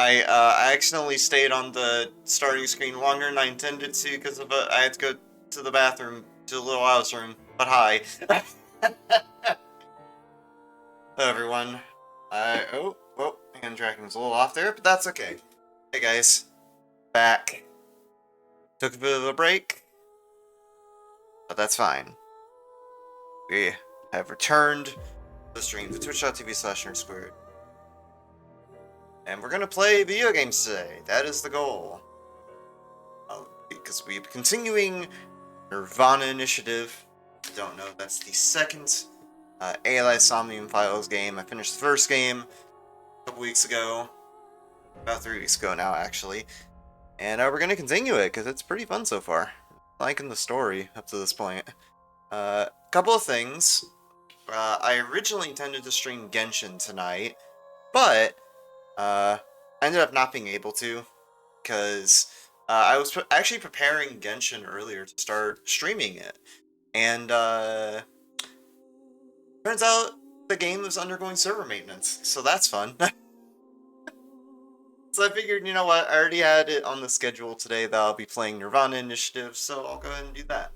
Hi, I accidentally stayed on the starting screen longer than I intended to because I had to go to the bathroom, to the little house room. But hi. Hello everyone. Hand tracking was a little off there, but that's okay. Hey guys, back. Took a bit of a break, but that's fine. We have returned to the stream to twitch.tv/nerdsquared. And we're gonna play video games today. That is the goal. Because we're continuing nirvanA initiative. Don't know, that's the second ALI Somnium Files game. I finished the first game a couple weeks ago. About 3 weeks ago now, actually. And we're going to continue it, because it's pretty fun so far. Liking the story up to this point. Couple of things. I originally intended to stream Genshin tonight, but I ended up not being able to, because I was actually preparing Genshin earlier to start streaming it. And turns out the game is undergoing server maintenance, so that's fun. So I figured, you know what, I already had it on the schedule today that I'll be playing nirvanA Initiative, so I'll go ahead and do that.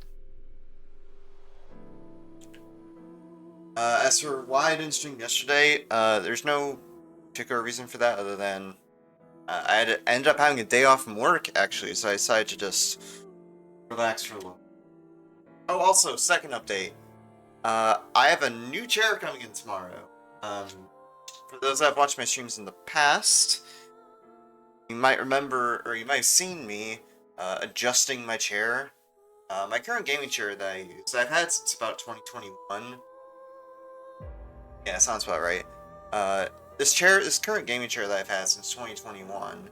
As for why I didn't stream yesterday, there's no particular reason for that other than ended up having a day off from work, actually, so I decided to just relax for a little. Oh, also, second update. I have a new chair coming in tomorrow. For those that have watched my streams in the past, you might remember, or you might have seen me adjusting my chair. My current gaming chair that I use, I've had since about 2021. Yeah, sounds about right. This current gaming chair that I've had since 2021,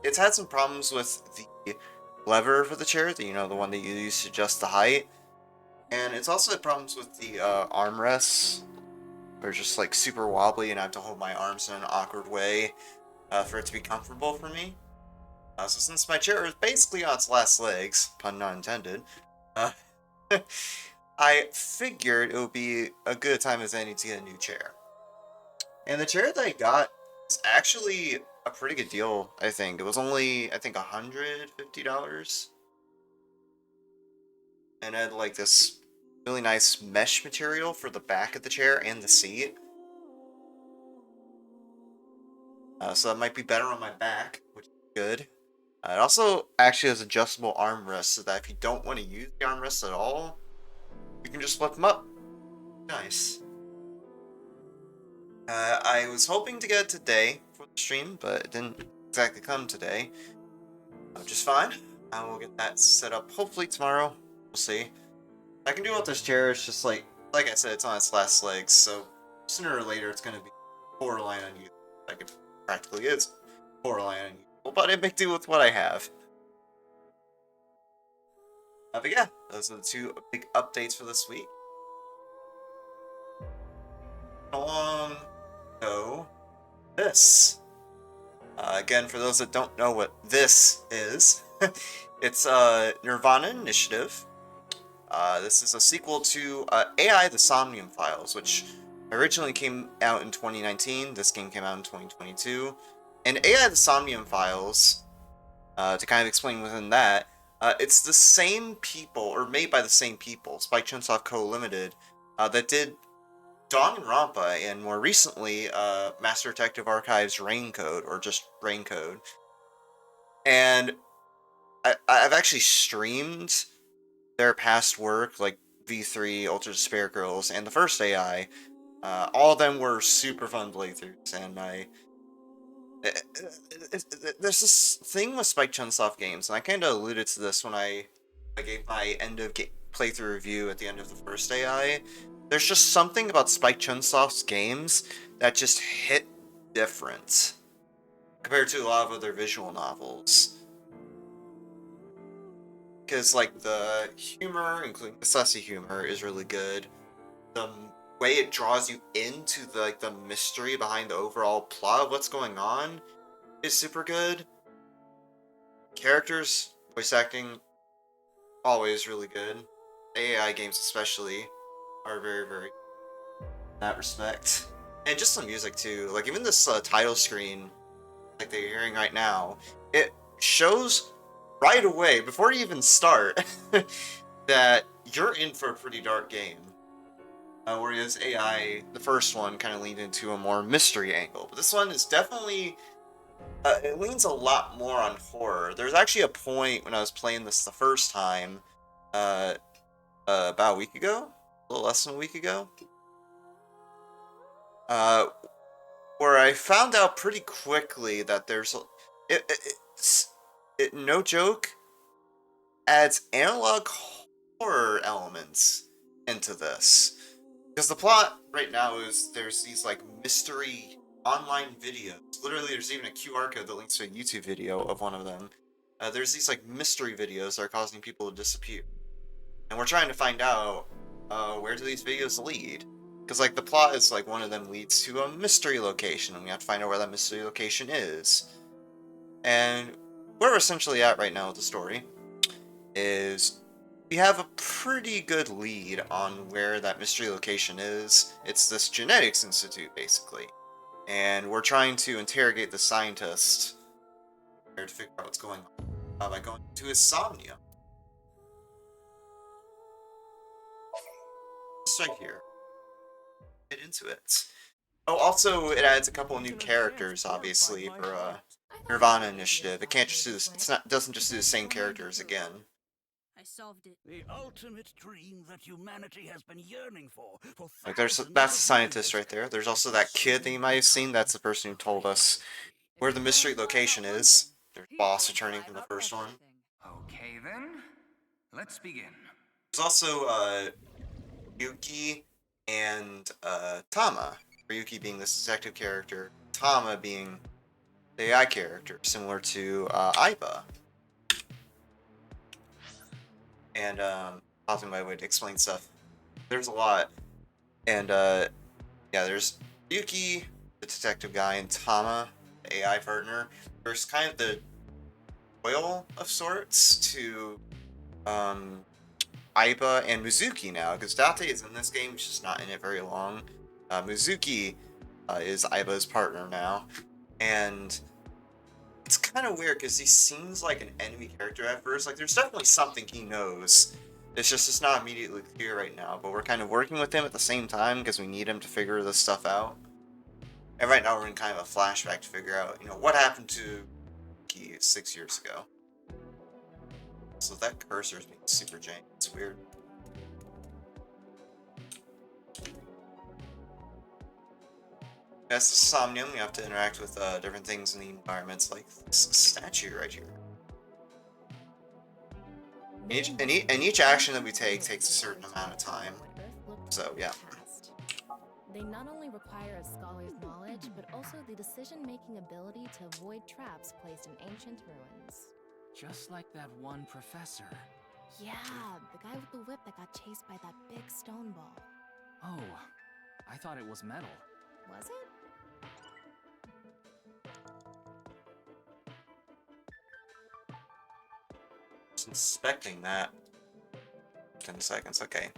it's had some problems with the lever for the chair, the one that you use to adjust the height. And it's also had problems with the armrests. They're just like super wobbly and I have to hold my arms in an awkward way for it to be comfortable for me. So since my chair is basically on its last legs, pun not intended, uh, I figured it would be a good time as any to get a new chair. And the chair that I got is actually a pretty good deal, I think. It was only, I think, $150. And it had like this really nice mesh material for the back of the chair and the seat. So that might be better on my back, which is good. It also actually has adjustable armrests so that if you don't want to use the armrests at all, you can just flip them up. Nice. I was hoping to get it today for the stream, but it didn't exactly come today. Which is fine. I will get that set up hopefully tomorrow. We'll see. I can do with this chair, it's just like I said, it's on its last legs, so sooner or later it's going to be borderline unusable. Like it practically is borderline unusable, but I make do with what I have. But yeah, those are the two big updates for this week. Along, though, this. Again, for those that don't know what this is, it's nirvanA Initiative. This is a sequel to AI the Somnium Files, which originally came out in 2019. This game came out in 2022. And AI the Somnium Files, to kind of explain within that, it's the same people, or made by the same people, Spike Chunsoft Co. Limited, that did Danganronpa, and more recently, Master Detective Archives Raincode, or just Raincode. And I've actually streamed their past work, like V3, Ultra Despair Girls, and the first AI. All of them were super fun playthroughs, and there's this thing with Spike Chunsoft games, and I kind of alluded to this when I gave my end of playthrough review at the end of the first AI. There's just something about Spike Chunsoft's games that just hit different compared to a lot of other visual novels. Because, like, the humor, including the sussy humor, is really good. The way it draws you into the mystery behind the overall plot of what's going on is super good. Characters, voice acting, always really good. AI games especially are very, very in that respect. And just the music too. Like even this title screen, like that you're hearing right now, it shows right away, before you even start, that you're in for a pretty dark game. Whereas AI, the first one, kind of leaned into a more mystery angle. But this one is definitely, it leans a lot more on horror. There's actually a point when I was playing this the first time, uh, about a week ago, a little less than a week ago, uh, where I found out pretty quickly that there's, no joke, adds analog horror elements into this. Because the plot right now is there's these like mystery online videos. Literally, there's even a QR code that links to a YouTube video of one of them. There's these like mystery videos that are causing people to disappear. And we're trying to find out where do these videos lead. Because like the plot is like one of them leads to a mystery location, and we have to find out where that mystery location is. And where we're essentially at right now with the story is we have a pretty good lead on where that mystery location is. It's this genetics institute, basically. And we're trying to interrogate the scientist to figure out what's going on by going to his Somnium. Just right here. Get into it. Oh, also, it adds a couple of new characters, obviously, for nirvanA initiative. It can't just do this. Doesn't just do the same characters again. I solved it. The ultimate dream that humanity has been yearning for Like that's the scientist right there. There's also that kid that you might have seen. That's the person who told us where the mystery location is. There's boss returning from the first one. Okay then, let's begin. There's also Yuki and Tama. Yuki being this detective character, Tama being the AI character, similar to Aiba. And pausing my way to explain stuff. There's a lot. And yeah, there's Yuki, the detective guy, and Tama, the AI partner. There's kind of the foil of sorts to Aiba and Mizuki now, because Date is in this game, she's just not in it very long. Mizuki is Aiba's partner now, and it's kind of weird because he seems like an enemy character at first. Like, there's definitely something he knows. It's not immediately clear right now, but we're kind of working with him at the same time because we need him to figure this stuff out. And right now we're in kind of a flashback to figure out, what happened to Yuki 6 years ago. So that cursor is being super jank. It's weird. As the Somnium, you have to interact with different things in the environments, like this statue right here. And each action that we take takes a certain amount of time. So, yeah. They not only require a scholar's knowledge, but also the decision-making ability to avoid traps placed in ancient ruins. Just like that one professor. Yeah, the guy with the whip that got chased by that big stone ball. Oh, I thought it was metal. Was it? Just inspecting that. 10 seconds, okay.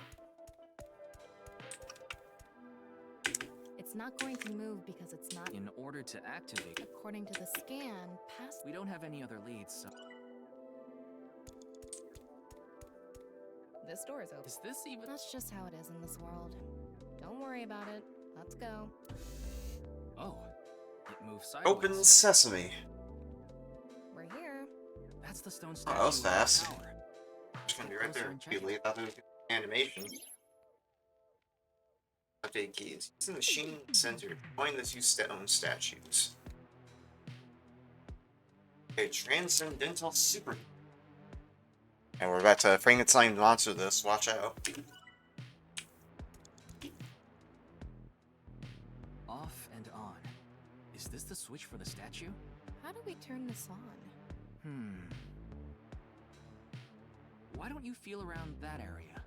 It's not going to move because it's not... In order to activate... According to the scan, past... We don't have any other leads, so... This door is open. Is this even... That's just how it is in this world. Don't worry about it. Let's go. Oh, it moves sideways. Open sesame. We're here. That's the stone Oh, statue. that was fast. Tower. It's gonna be right there. Immediately, I thought it was animation. Update keys. Using the machine sensor. Deploying the two stone statues. Okay, transcendental super. And we're about to Frankenstein monster this. Watch out. Off and on. Is this the switch for the statue? How do we turn this on? Why don't you feel around that area?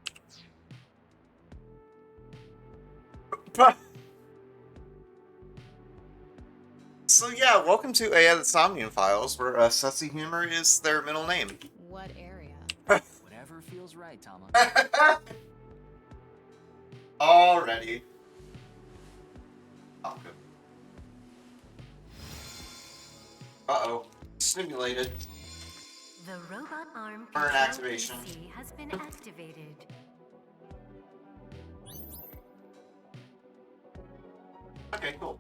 So yeah, welcome to AI the Somnium Files, where Sussy Humor is their middle name. What area? Whatever feels right, Tama. Already. Oh, good. Uh-oh. Stimulated. The robot arm Burn control activation. PC has been activated. Okay, cool.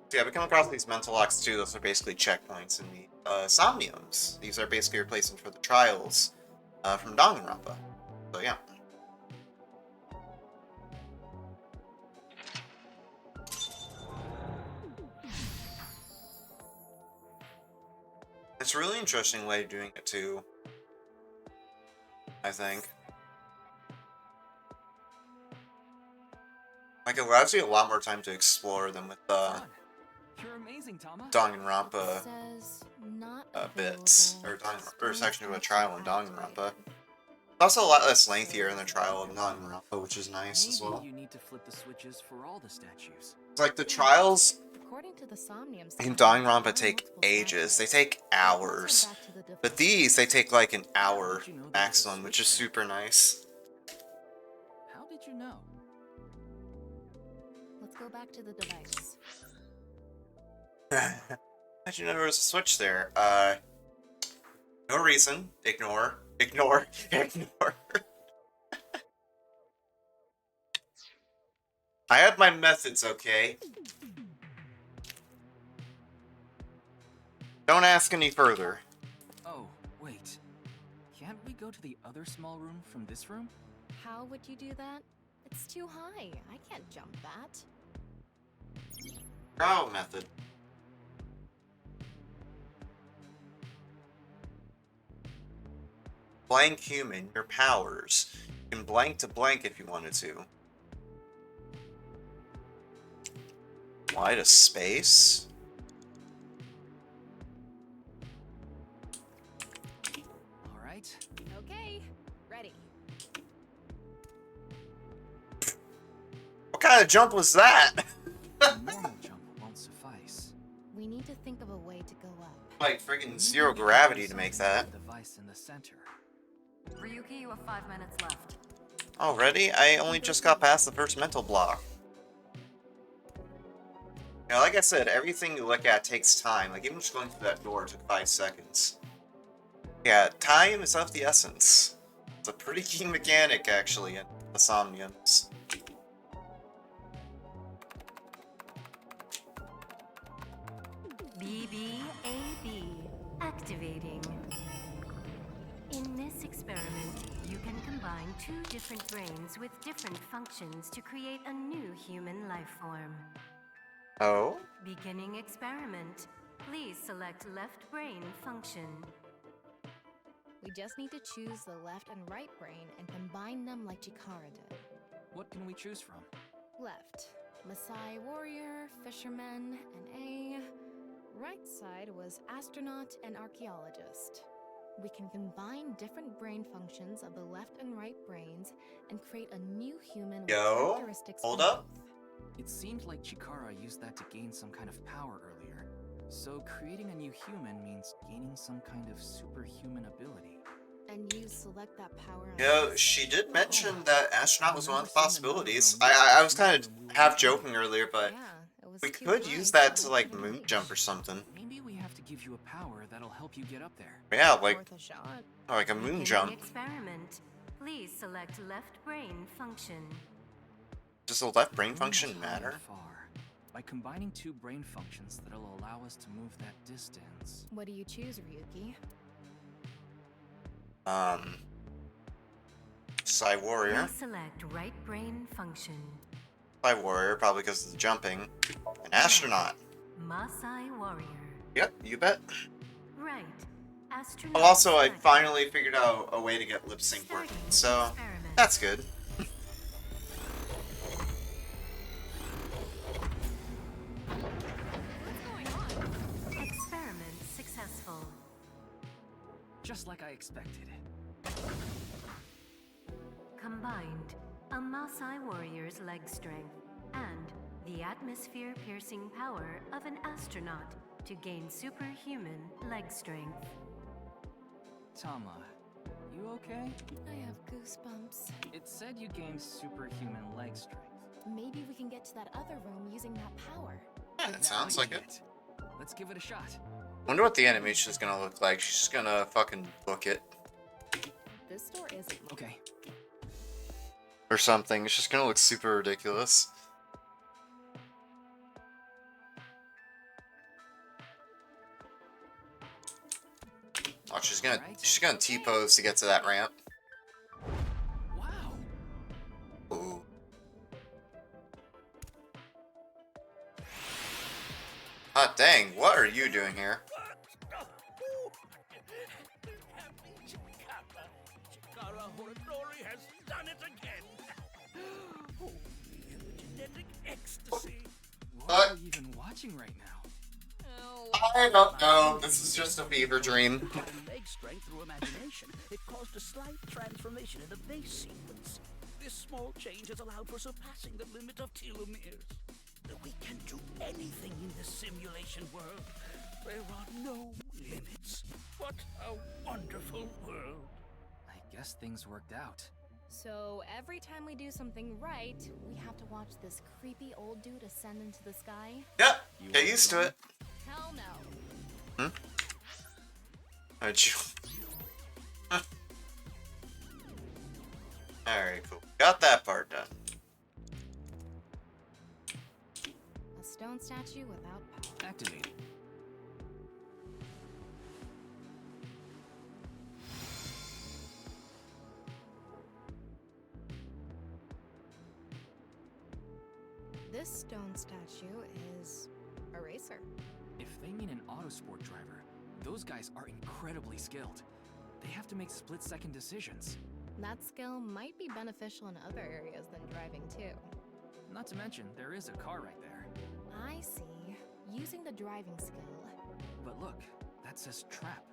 So yeah, we come across these mental locks too. Those are basically checkpoints in the Somniums. These are basically replacement for the trials from Danganronpa. So yeah. It's a really interesting way of doing it too, I think. Like, it allows you a lot more time to explore than with Son, you're amazing, Tama. Danganronpa Says not bits, or, available. or section of a Space trial in activated. Danganronpa. It's also a lot less lengthier in the trial of Danganronpa, which is nice as Maybe well. you need to flip the switches for all the statues. It's like the trials According to the Somnium in scan, there Danganronpa are take multiple ages. They statues. take Let's head hours. back to the But device. these, they take like an hour Did you know there was a maximum, which is switch there? super nice. How did you know? Let's go back to the device. How'd you know there was a switch there? No reason. Ignore. Ignore. Ignore. I have my methods, okay? Don't ask any further. Oh, wait. Can't we go to the other small room from this room? How would you do that? It's too high. I can't jump that. Trial method. Blank human, your powers. You can blank to blank if you wanted to. Why to space? All right. Okay, ready. What kind of jump was that? A normal jump won't suffice. We need to think of a way to go up. Like We friggin' need zero to do gravity to make something that. with the device in the center. Ryuki, you have 5 minutes left. Already? I only just got past the first mental block. Now, like I said, everything you look at takes time. Like, even just going through that door took 5 seconds. Yeah, time is of the essence. It's a pretty key mechanic, actually, in the Somniums. BBAB activating. In this experiment, you can combine 2 different brains with different functions to create a new human life form. Oh? Beginning experiment. Please select left brain function. We just need to choose the left and right brain and combine them like Chikara did. What can we choose from? Left, Maasai warrior, fisherman, and A. Right side was astronaut and archaeologist. We can combine different brain functions of the left and right brains and create a new human with Yo, characteristics hold from up. both. It seemed like Chikara used that to gain some kind of power earlier. So creating a new human means gaining some kind of superhuman ability. And you select that power on Yo, this. she did mention that astronaut was one of the possibilities. I was kind of half joking earlier, but Yeah, it was we too could high, use so that to, I like, couldn't moon reach. jump or something. Maybe we have to give you a power that'll help you get up there. Yeah, like Worth a shot. a moon Beginning jump. experiment. Please select left brain function. Does the left brain Room is function high matter? and far. By combining 2 brain functions that'll allow us to move that distance. What do you choose, Ryuki? Psy Warrior. Please select right brain function. Psy Warrior, probably because of the jumping. An astronaut. Maasai warrior. Yep, you bet. Right. Astronaut. Oh, also, I select. finally figured out a way to get lip sync working, Starting so experiment. that's good. Experiment successful. Just like I expected. Combined, a Maasai warrior's leg strength and the atmosphere-piercing power of an astronaut to gain superhuman leg strength. Tama, you okay? I have goosebumps. It said you gained superhuman leg strength. Maybe we can get to that other room using that power. Yeah, it sounds like it. Let's give it a shot. Wonder what the animation is gonna look like. She's just gonna fucking book it This store isn't. Okay. or something. It's just gonna look super ridiculous. Oh, she's gonna T-pose to get to that ramp. Wow. Ooh. Hot dang, what are you doing here? Has done it again. Oh, genetic ecstasy. What are we even watching right now? I don't know. This is just a fever dream. Leg strength through imagination. It caused a slight transformation in the base sequence. This small change has allowed for surpassing the limit of telomeres. We can do anything in this simulation world. There are no limits. What a wonderful world. I guess things worked out. So every time we do something right, we have to watch this creepy old dude ascend into the sky? Yep, You get want used to going? it. Hell no. How'd you? Alright, cool. Got that part done. A stone statue without power. Activate. This stone statue is a racer. If they mean an autosport driver, those guys are incredibly skilled. They have to make split-second decisions. That skill might be beneficial in other areas than driving too. Not to mention, there is a car right there. I see. Using the driving skill. But look, that says trap.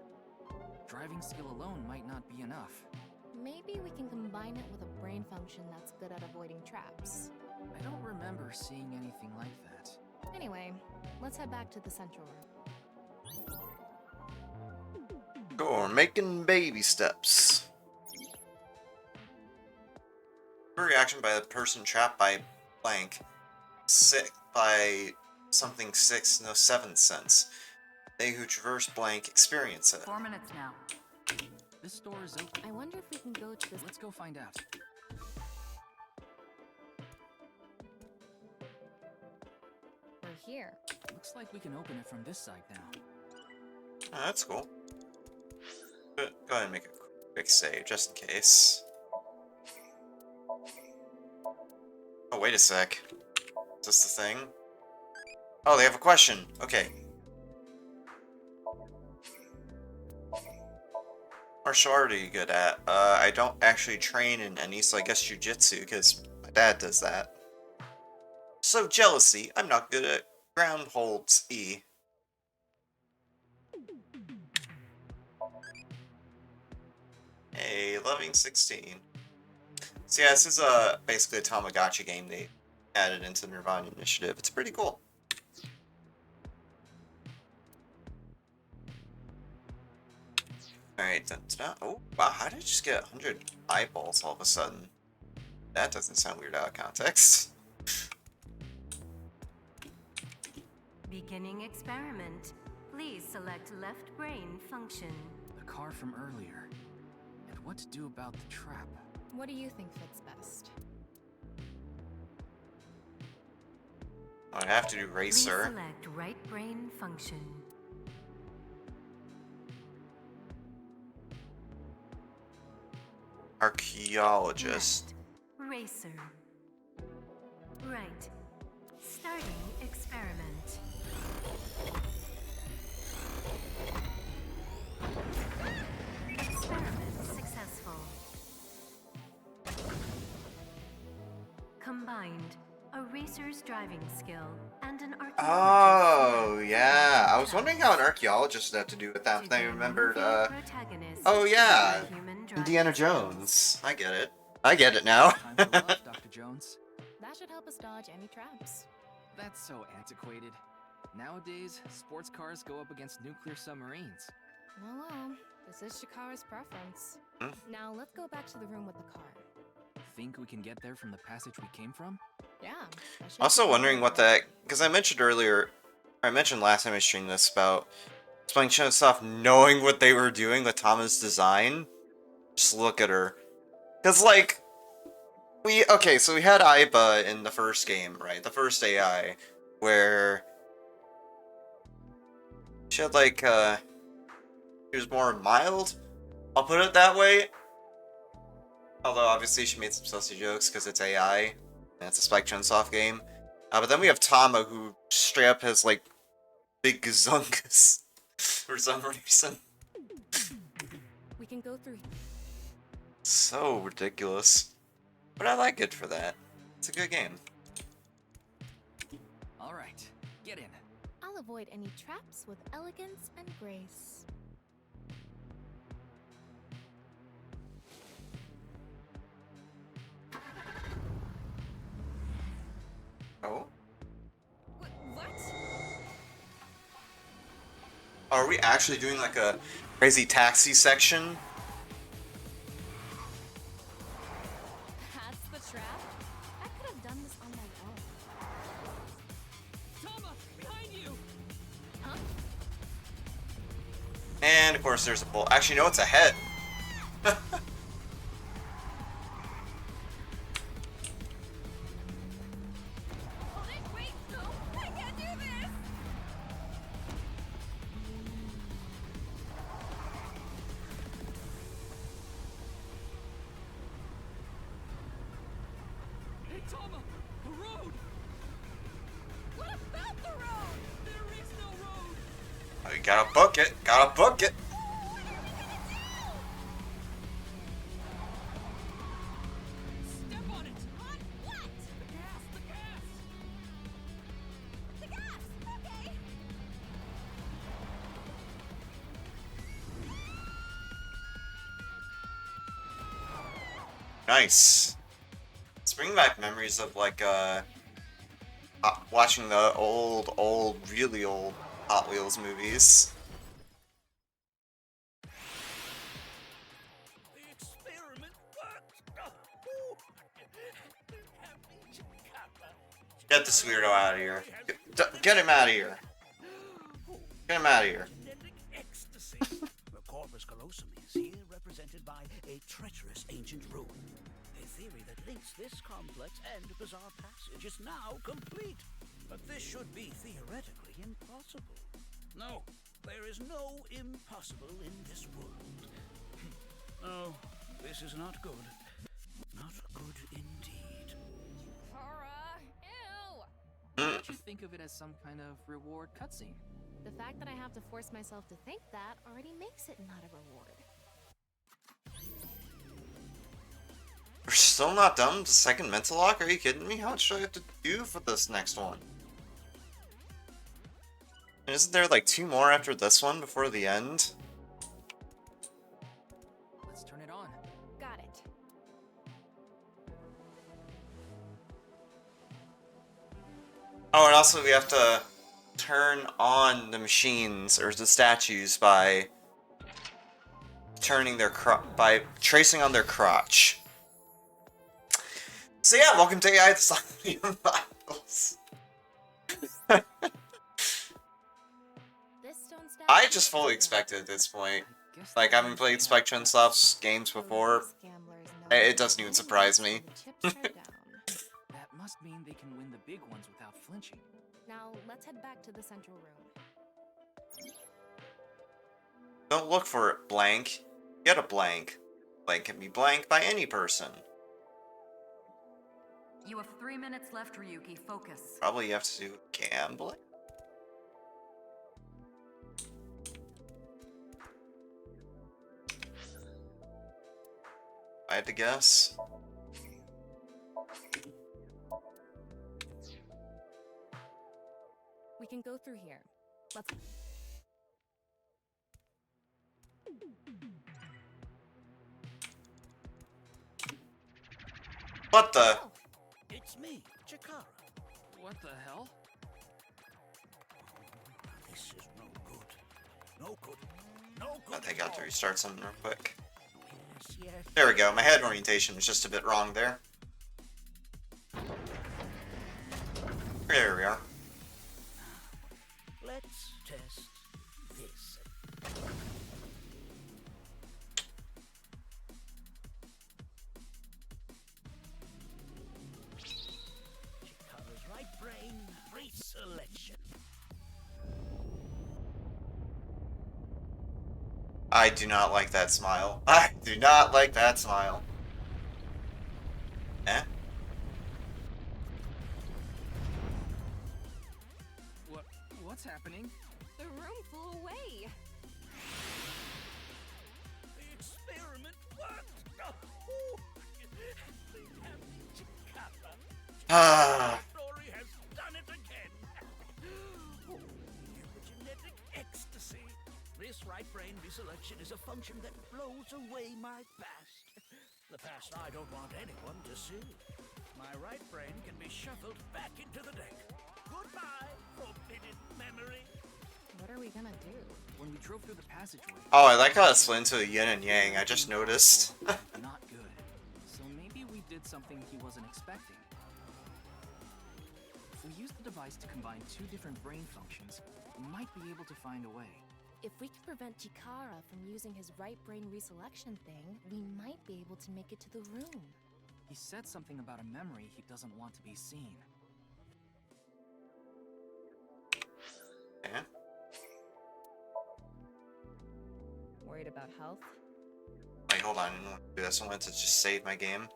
Driving skill alone might not be enough. Maybe we can combine it with a brain function that's good at avoiding traps. I don't remember seeing anything like that. Anyway, let's head back to the central room. Cool, we're making baby steps. Reaction by the person trapped by blank. Sick by something 6, no 7th sense. They who traverse blank experience it. 4 minutes now. This door is open. I wonder if we can go to this. Let's go find out. We're here. Looks like we can open it from this side now. Oh, that's cool. Go ahead and make a quick save, just in case. Oh, wait a sec. Is this the thing? Oh, they have a question. Okay. Martial art are you good at? I don't actually train in any, so I guess jujitsu, because my dad does that. So jealousy, I'm not good at ground holds E. Hey, loving 16. So yeah, this is basically a Tamagotchi game they added into the nirvanA initiative. It's pretty cool. Alright, oh wow, how did I just get 100 eyeballs all of a sudden? That doesn't sound weird out of context. Beginning experiment. Please select left brain function. The car from earlier. And what to do about the trap? What do you think fits best? I have to do Please racer. select right brain function. Archaeologist. Left. Racer. Right. Starting experiment. Experiment successful. Combined. A racer's driving skill and an archaeologist's Oh, skill. yeah. I was wondering how an archaeologist had to do with that. To Then I be remembered, movie protagonist oh, yeah. of a human Indiana driving skill. Jones. I get it. I get it now. Time for love, Dr. Jones. That should help us dodge any traps. That's so antiquated. Nowadays, sports cars go up against nuclear submarines. Well, this is Shikara's preference. Hmm? Now let's go back to the room with the car. Think we can get there from the passage we came from? Yeah. that should Also be wondering what doable. that, because I mentioned earlier, I mentioned last time I streamed this about Spongebob stuff knowing what they were doing with Tama's design. Just look at her. Cause like so we had Aiba in the first game, right? The first AI, where she had like she was more mild. I'll put it that way. Although obviously she made some sussy jokes because it's AI and it's a Spike Chunsoft game. But then we have Tama who straight up has like big gazungas for some reason. We can go through. So ridiculous. But I like it for that. It's a good game. All right, get in. I'll avoid any traps with elegance and grace. Oh? What? Are we actually doing like a crazy taxi section? That's the trap? I could have done this on my own. Tama, behind you! Huh? And of course there's a bull. Actually, no, it's a head. Wait, no! I can't do this! Hey, Tama! The road! What about the road? There is no road! Oh, you gotta book it. Gotta book it. Step on it! On what? The gas! The gas! The gas! Okay. Nice. It's bringing back memories of like watching the old, really old Hot Wheels movies. The experiment worked! Oh, Get this weirdo out of here. Get him out of here. Get him out of here. Genetic ecstasy. The corpus callosum is here represented by a treacherous ancient rune. A theory that links this complex and bizarre passage is now complete. But this should be theoretically impossible. No, there is no impossible in this world. No, this is not good. Not good indeed. Tara, ew! Don't you think of it as some kind of reward cutscene? The fact that I have to force myself to think that already makes it not a reward. We're still not done with the second mental lock? Are you kidding me? How much do I have to do for this next one? And isn't there like 2 more after this one before the end? Let's turn it on. Got it. Oh, and also we have to turn on the machines or the statues by turning their by tracing on their crotch. So yeah, welcome to AI the Somnium Files. This stone statue I just fully is expected at this point. Guess Like, that having means played we have Spike to- Chunsoft's games before, Gamblers know it that doesn't even enemies surprise me. and chips are down. That must mean they can win the big ones without flinching. Now let's head back to the central room. Don't look for it blank. Get a blank. Blank can be blank by any person. You have 3 minutes left, Ryuki. Focus. Probably you have to do gambling. I had to guess. We can go through here. Let's. What the? Oh, It's me, Chikara. What the hell? This is no good. No good. No good. I think I have to restart something real quick. Yes, yes. There we go. My head orientation was just a bit wrong there. There we are. I do not like that smile. I do not like that smile. Eh? What's happening? The room flew away. The experiment worked! Oh, we have Chikara. Ah. Story has done it again. Oh, epigenetic ecstasy. This right brain reselection is a function that blows away my past. The past I don't want anyone to see. My right brain can be shuffled back into the deck. Goodbye, forbidden memory. What are we gonna do? When we drove through the passageway. Oh, I like how it split into a yin and yang. I just noticed. Not good. So maybe we did something he wasn't expecting. If we use the device to combine two different brain functions, we might be able to find a way. If we can prevent Chikara from using his right brain reselection thing, we might be able to make it to the room. He said something about a memory he doesn't want to be seen. Yeah. Worried about health? Wait, hold on. I didn't want to do this. I wanted to just save my game.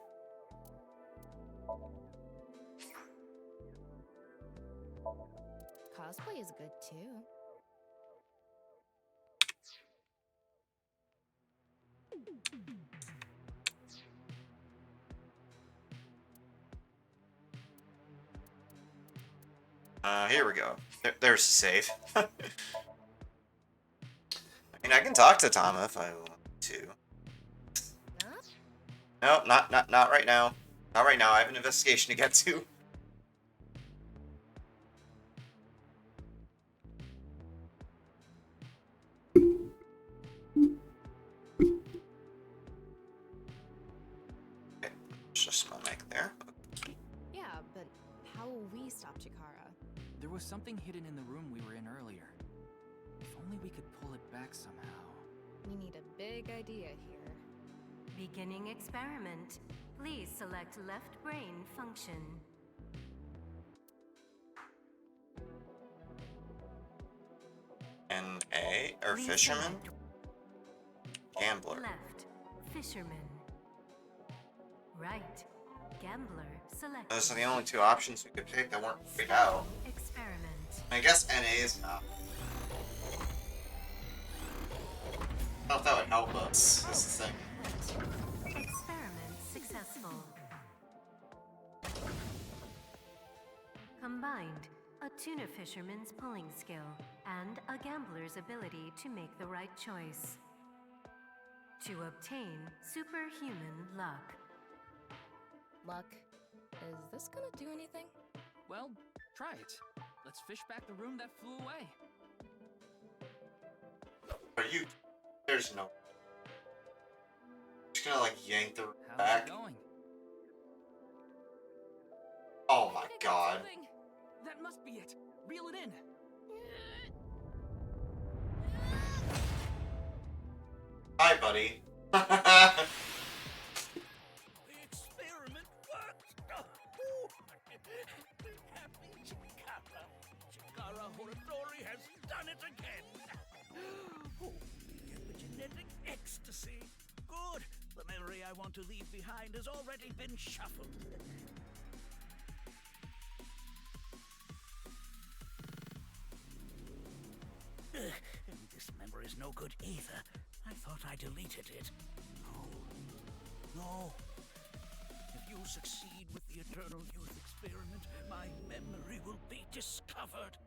Cosplay is good too. Here we go. There's save. I mean, I can talk to Tama if I want to. Huh? No, not right now. Not right now. I have an investigation to get to. Okay, just my mic there. Yeah, but how will we stop Chikara? There was something hidden in the room we were in earlier. If only we could pull it back somehow. We need a big idea here. Beginning experiment. Please select left brain function. N.A. or Please fisherman? select Gambler. Left, fisherman. Right, gambler. Select. Those are the only two options we could pick that weren't figured out. Experiment. I guess N.A. is not. I don't know if that would help us. That's the thing. Experiment successful. Combined, a tuna fisherman's pulling skill and a gambler's ability to make the right choice. To obtain superhuman luck. Luck. Is this gonna do anything? Well, try it. Let's fish back the room that flew away. Are you? There's no. Just gonna like yank the How's back. it going? Oh my I got god. something! That must be it. Reel it in. Hi, buddy. The experiment worked! Oh, happy Chikara. Chikara Horadori has done it again! Oh, epigenetic ecstasy! Good! The memory I want to leave behind has already been shuffled. And this memory is no good either. I thought I deleted it. No. No. If you succeed with the Eternal Youth experiment, my memory will be discovered.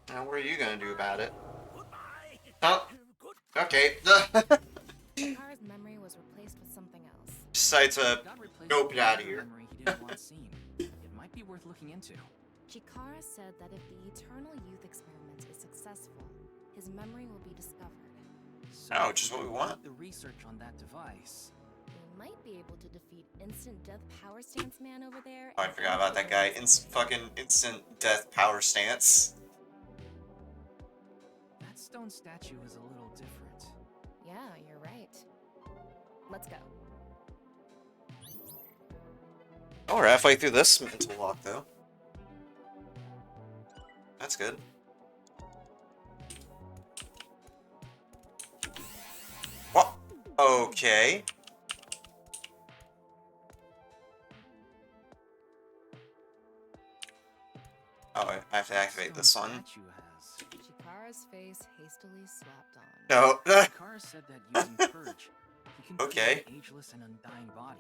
Now, what are you gonna do about it? Goodbye. Oh, Good. okay. Chikara's memory was replaced with something else. Decide to Got replaced Nope, with get outta another here. memory he didn't want seen. It might be worth looking into. Chikara said that if the Eternal Youth experiment is successful, his memory will be discovered. So Oh, if just we what we complete want. The research on that device. We might be able to defeat Instant Death Power Stance Man over there. Oh, I and forgot about that guy. influence- Fucking instant death power stance. That stone statue is a little different. Yeah, you're right. Let's go. Oh, we're halfway through this mental walk, though. That's good. Okay. Oh, I have to activate this Stone one. statue has. Chikara's face hastily slapped on. No. Chikara said that using Purge, he can Okay. create an ageless and undying body.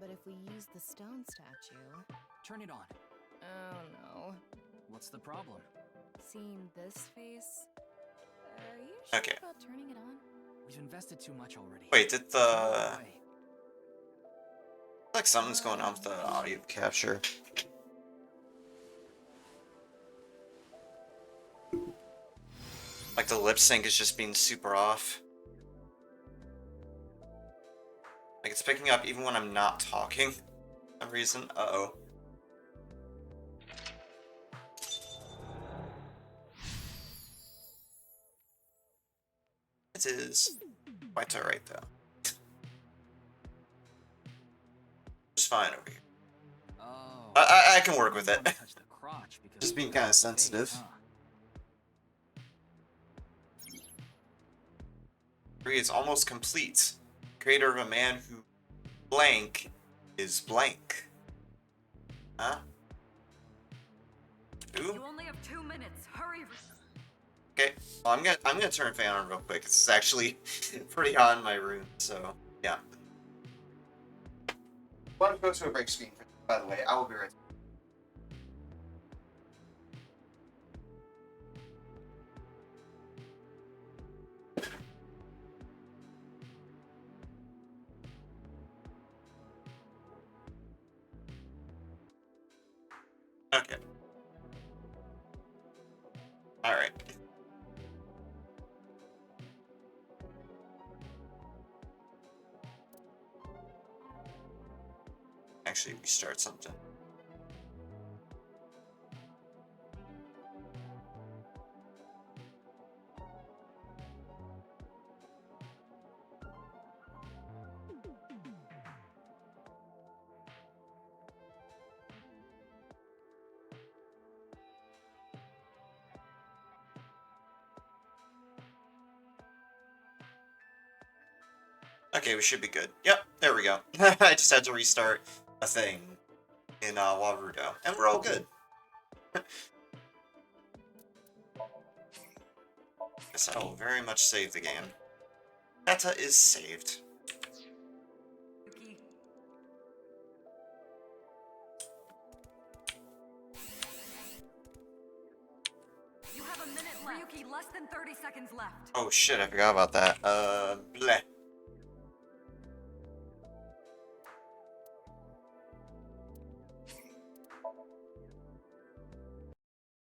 But if we use the stone statue... Turn it on. Oh no. What's the problem? Seeing this face... Are you sure Okay. about turning it on? We've invested too much already. Wait, did Throw it the... away. Like something's going on with the audio capture. Like the lip sync is just being super off. Like it's picking up even when I'm not talking. For some reason. Uh-oh. It is quite alright though. It's fine over here. Oh. I can work with You it. wanna touch the crotch because Just of being the kinda face, sensitive. huh? It's almost complete. Creator of a man who blank is blank. Huh? Who? You only have 2 minutes. Hurry. Okay. Well, I'm gonna turn fan on real quick. It's actually pretty hot in my room, so yeah. Want to go to a break screen, by the way. I will be right back. Okay. Alright. Actually, restart something. Okay, we should be good. Yep, there we go. I just had to restart a thing in Warudo, and we're all good. Guess I will very much save the game. Meta is saved. Yuki. You have a minute left. Ryuki, less than 30 seconds left. Oh shit, I forgot about that. Bleh.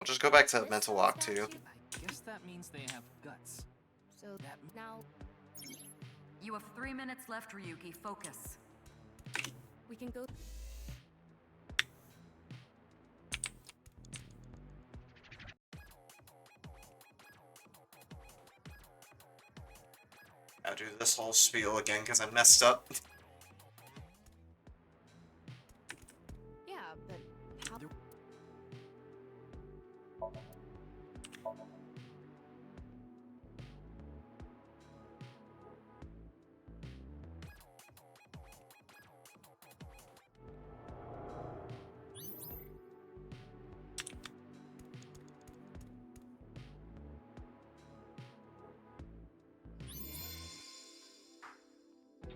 I'll just go back to This mental stone walk too. statue- I guess that means they have guts. So That now You have 3 minutes left, Ryuki. Focus. we can go... I'll do this whole spiel again because I messed up. Yeah, but how...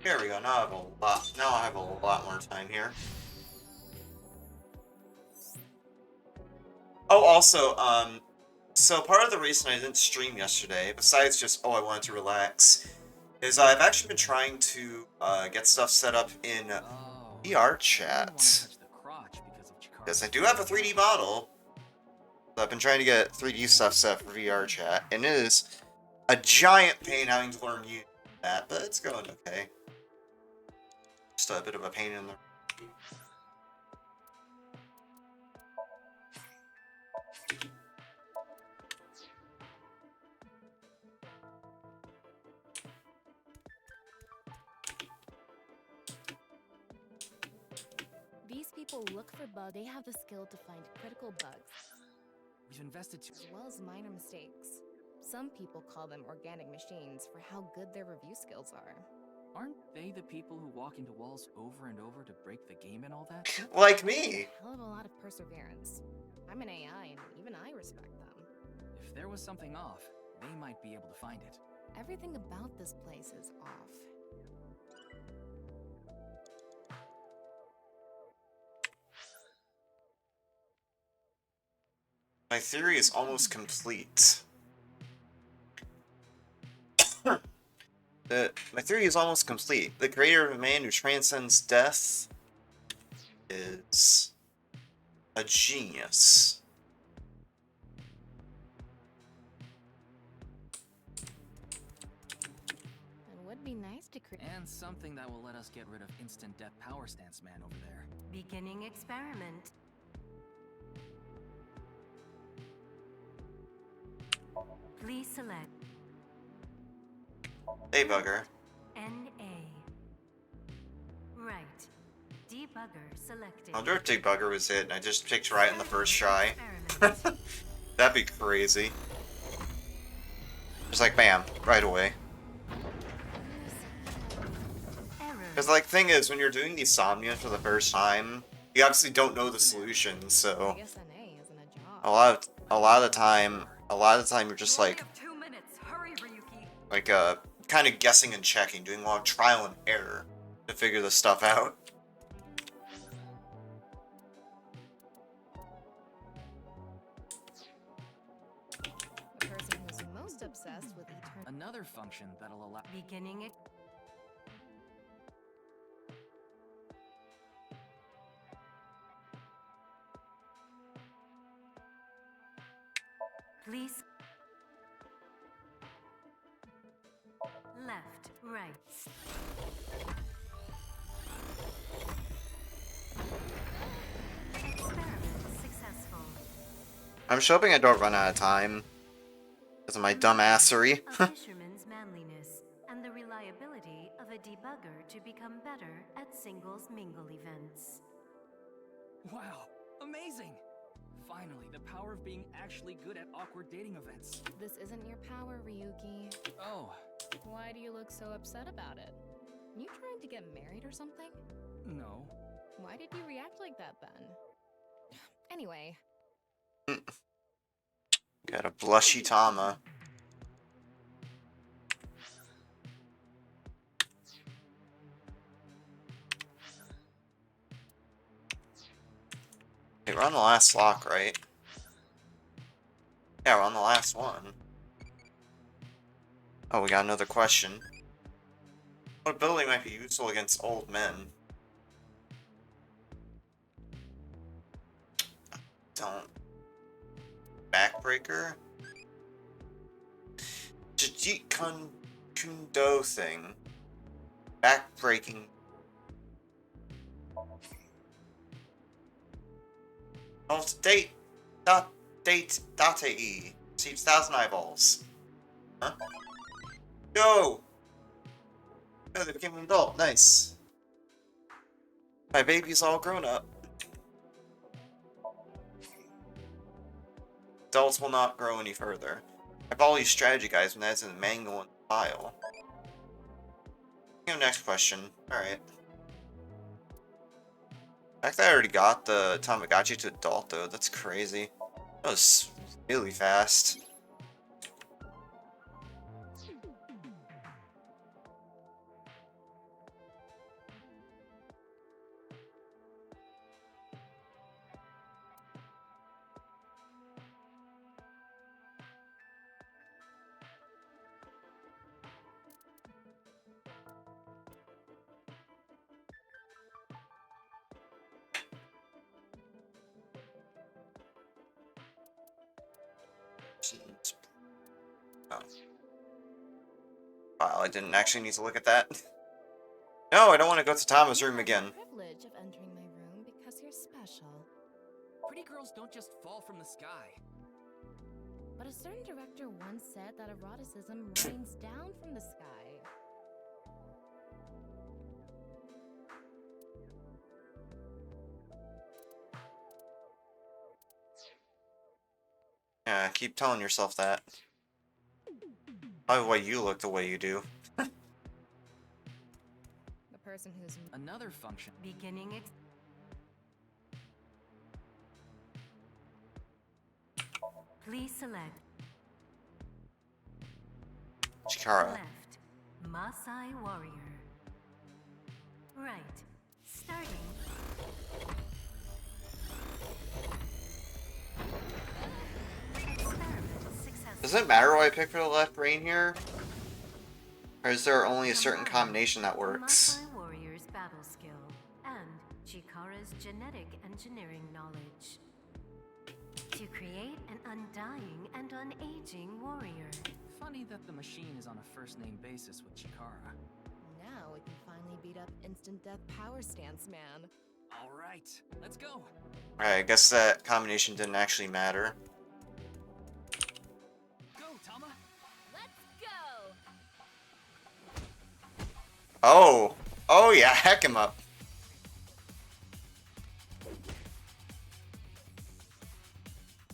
Here we go. Now I have a lot. Now I have a lot more time here. Oh, also, so part of the reason I didn't stream yesterday, besides just I wanted to relax, is I've actually been trying to get stuff set up in Oh. VR You wanna chat. touch the crotch because of Chikara's Because I do have a 3D model. So I've been trying to get 3D stuff set for VR chat, and it is a giant pain having to learn use that, but it's going okay. Just a bit of a pain in the... These people look for bugs. They have the skill to find critical bugs, We've invested too. as well as minor mistakes. Some people call them organic machines for how good their review skills are. Aren't they the people who walk into walls over and over to break the game and all that? Like me. A hell of a lot of perseverance. I'm an AI, and even I respect them. If there was something off, they might be able to find it. Everything about this place is off. My theory is almost complete. My theory is almost complete. The creator of a man who transcends death is a genius. It would be nice to create. And something that will let us get rid of instant death power stance man over there. Beginning experiment. Please select Debugger. NA. Right. Debugger selected. I wonder if Debugger was it and I just picked right in the first try. Experiment. That'd be crazy. Just like bam, right away. Error. Because like thing is, when you're doing these Somnium for the first time, you obviously don't know the solution, I so guess NA isn't a job. a lot of the time you're just like 2 minutes. Hurry, Ryuki. kind of guessing and checking, doing a lot of trial and error to figure this stuff out. The person who's most obsessed with eternal. Another function that'll allow. Beginning Please. Left, right. Experiment successful. I'm just hoping I don't run out of time because of my dumbassery. A fisherman's manliness and the reliability of a debugger to become better at singles mingle events. Wow, amazing! Finally, the power of being actually good at awkward dating events. This isn't your power, Ryuki. Oh, Why do you look so upset about it? You trying to get married or something? no. Why did you react like that then? Anyway, Got a blushy Tama. Hey, we're on the last lock, right? Yeah, we're on the last one. Oh, we got another question. What ability might be useful against old men? Don't. Backbreaker? Jajit Kundo thing. Backbreaking. Oh, date. Date.e. Receives 1,000 eyeballs. Huh? Yo! Oh, they became an adult. Nice. My baby's all grown up. Adults will not grow any further. I have all these strategy guides when that's in the manual and file. Next question. Alright. The fact that I already got the Tamagotchi to adult though, that's crazy. That was really fast. Oh. Wow, I didn't actually need to look at that. No, I don't want to go to Tama's room again. The privilege of entering my room because you're special. Pretty girls don't just fall from the sky. But a certain director once said that eroticism rains down from the sky. Yeah, keep telling yourself that. Probably why you look the way you do. The person who's Another function. Beginning Please select Chikara. left, Maasai warrior. Right, starting. Experiment successful. Does it matter what I pick for the left brain here? Or is there only a certain combination that works? Maasai warrior's battle skill and Chikara's genetic engineering knowledge. To create an undying and unaging warrior. Funny that the machine is on a first-name basis with Chikara. now we can finally beat up instant death power stance man. All right, let's go. Alright, I guess that combination didn't actually matter. Go, Tama. Let's go! Oh! Oh yeah, heck him up.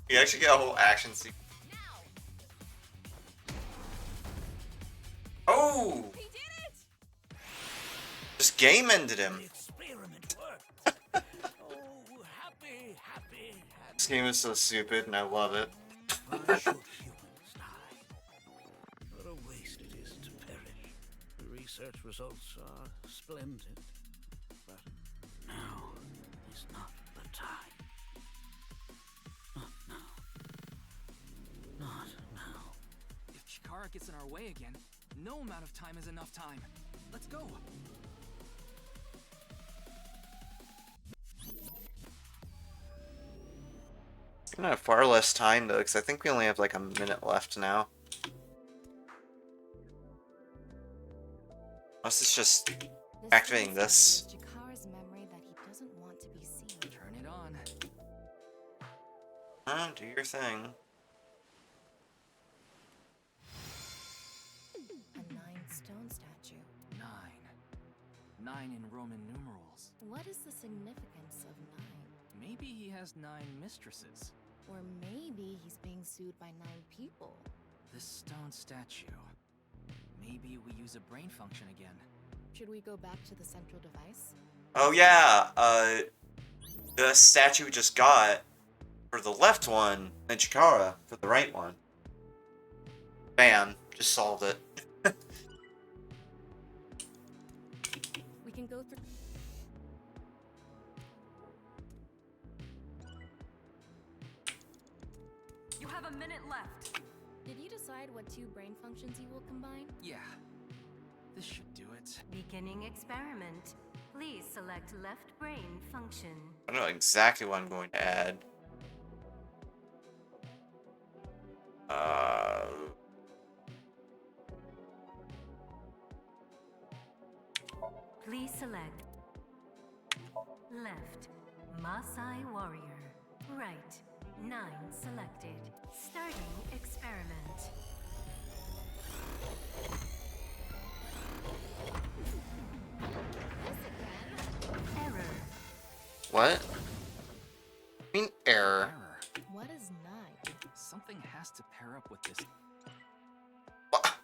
You actually get a whole action sequence. Oh! He did it! This game ended him. The experiment worked. Oh, happy, happy, This game is so stupid and I love it. happy. Why should humans die? What a waste it is to perish. The research results are splendid. But now is not the time. Not now. Not now. If Chikara gets in our way again, no amount of time is enough time. Let's go. I'm gonna have far less time though, because I think we only have like a minute left now. Unless it's just activating this. Jakara's memory that he doesn't want to be seen. Turn it on. Do your thing. A 9-stone statue. 9. 9 in Roman numerals. What is the significance of 9? Maybe he has 9 mistresses. Or maybe he's being sued by 9 people. This stone statue. Maybe we use a brain function again. Should we go back to the central device? Oh yeah, the statue we just got for the left one, and Chikara for the right one. Bam, just solved it. We can go through. You have a minute left. Did you decide what 2 brain functions you will combine? Yeah. This should do it. Beginning experiment. Please select left brain function. I don't know exactly what I'm going to add. Please select left, Maasai warrior. Right, 9 selected. Starting experiment. Error. What? I mean error. Error. What is 9? Something has to pair up with this. What?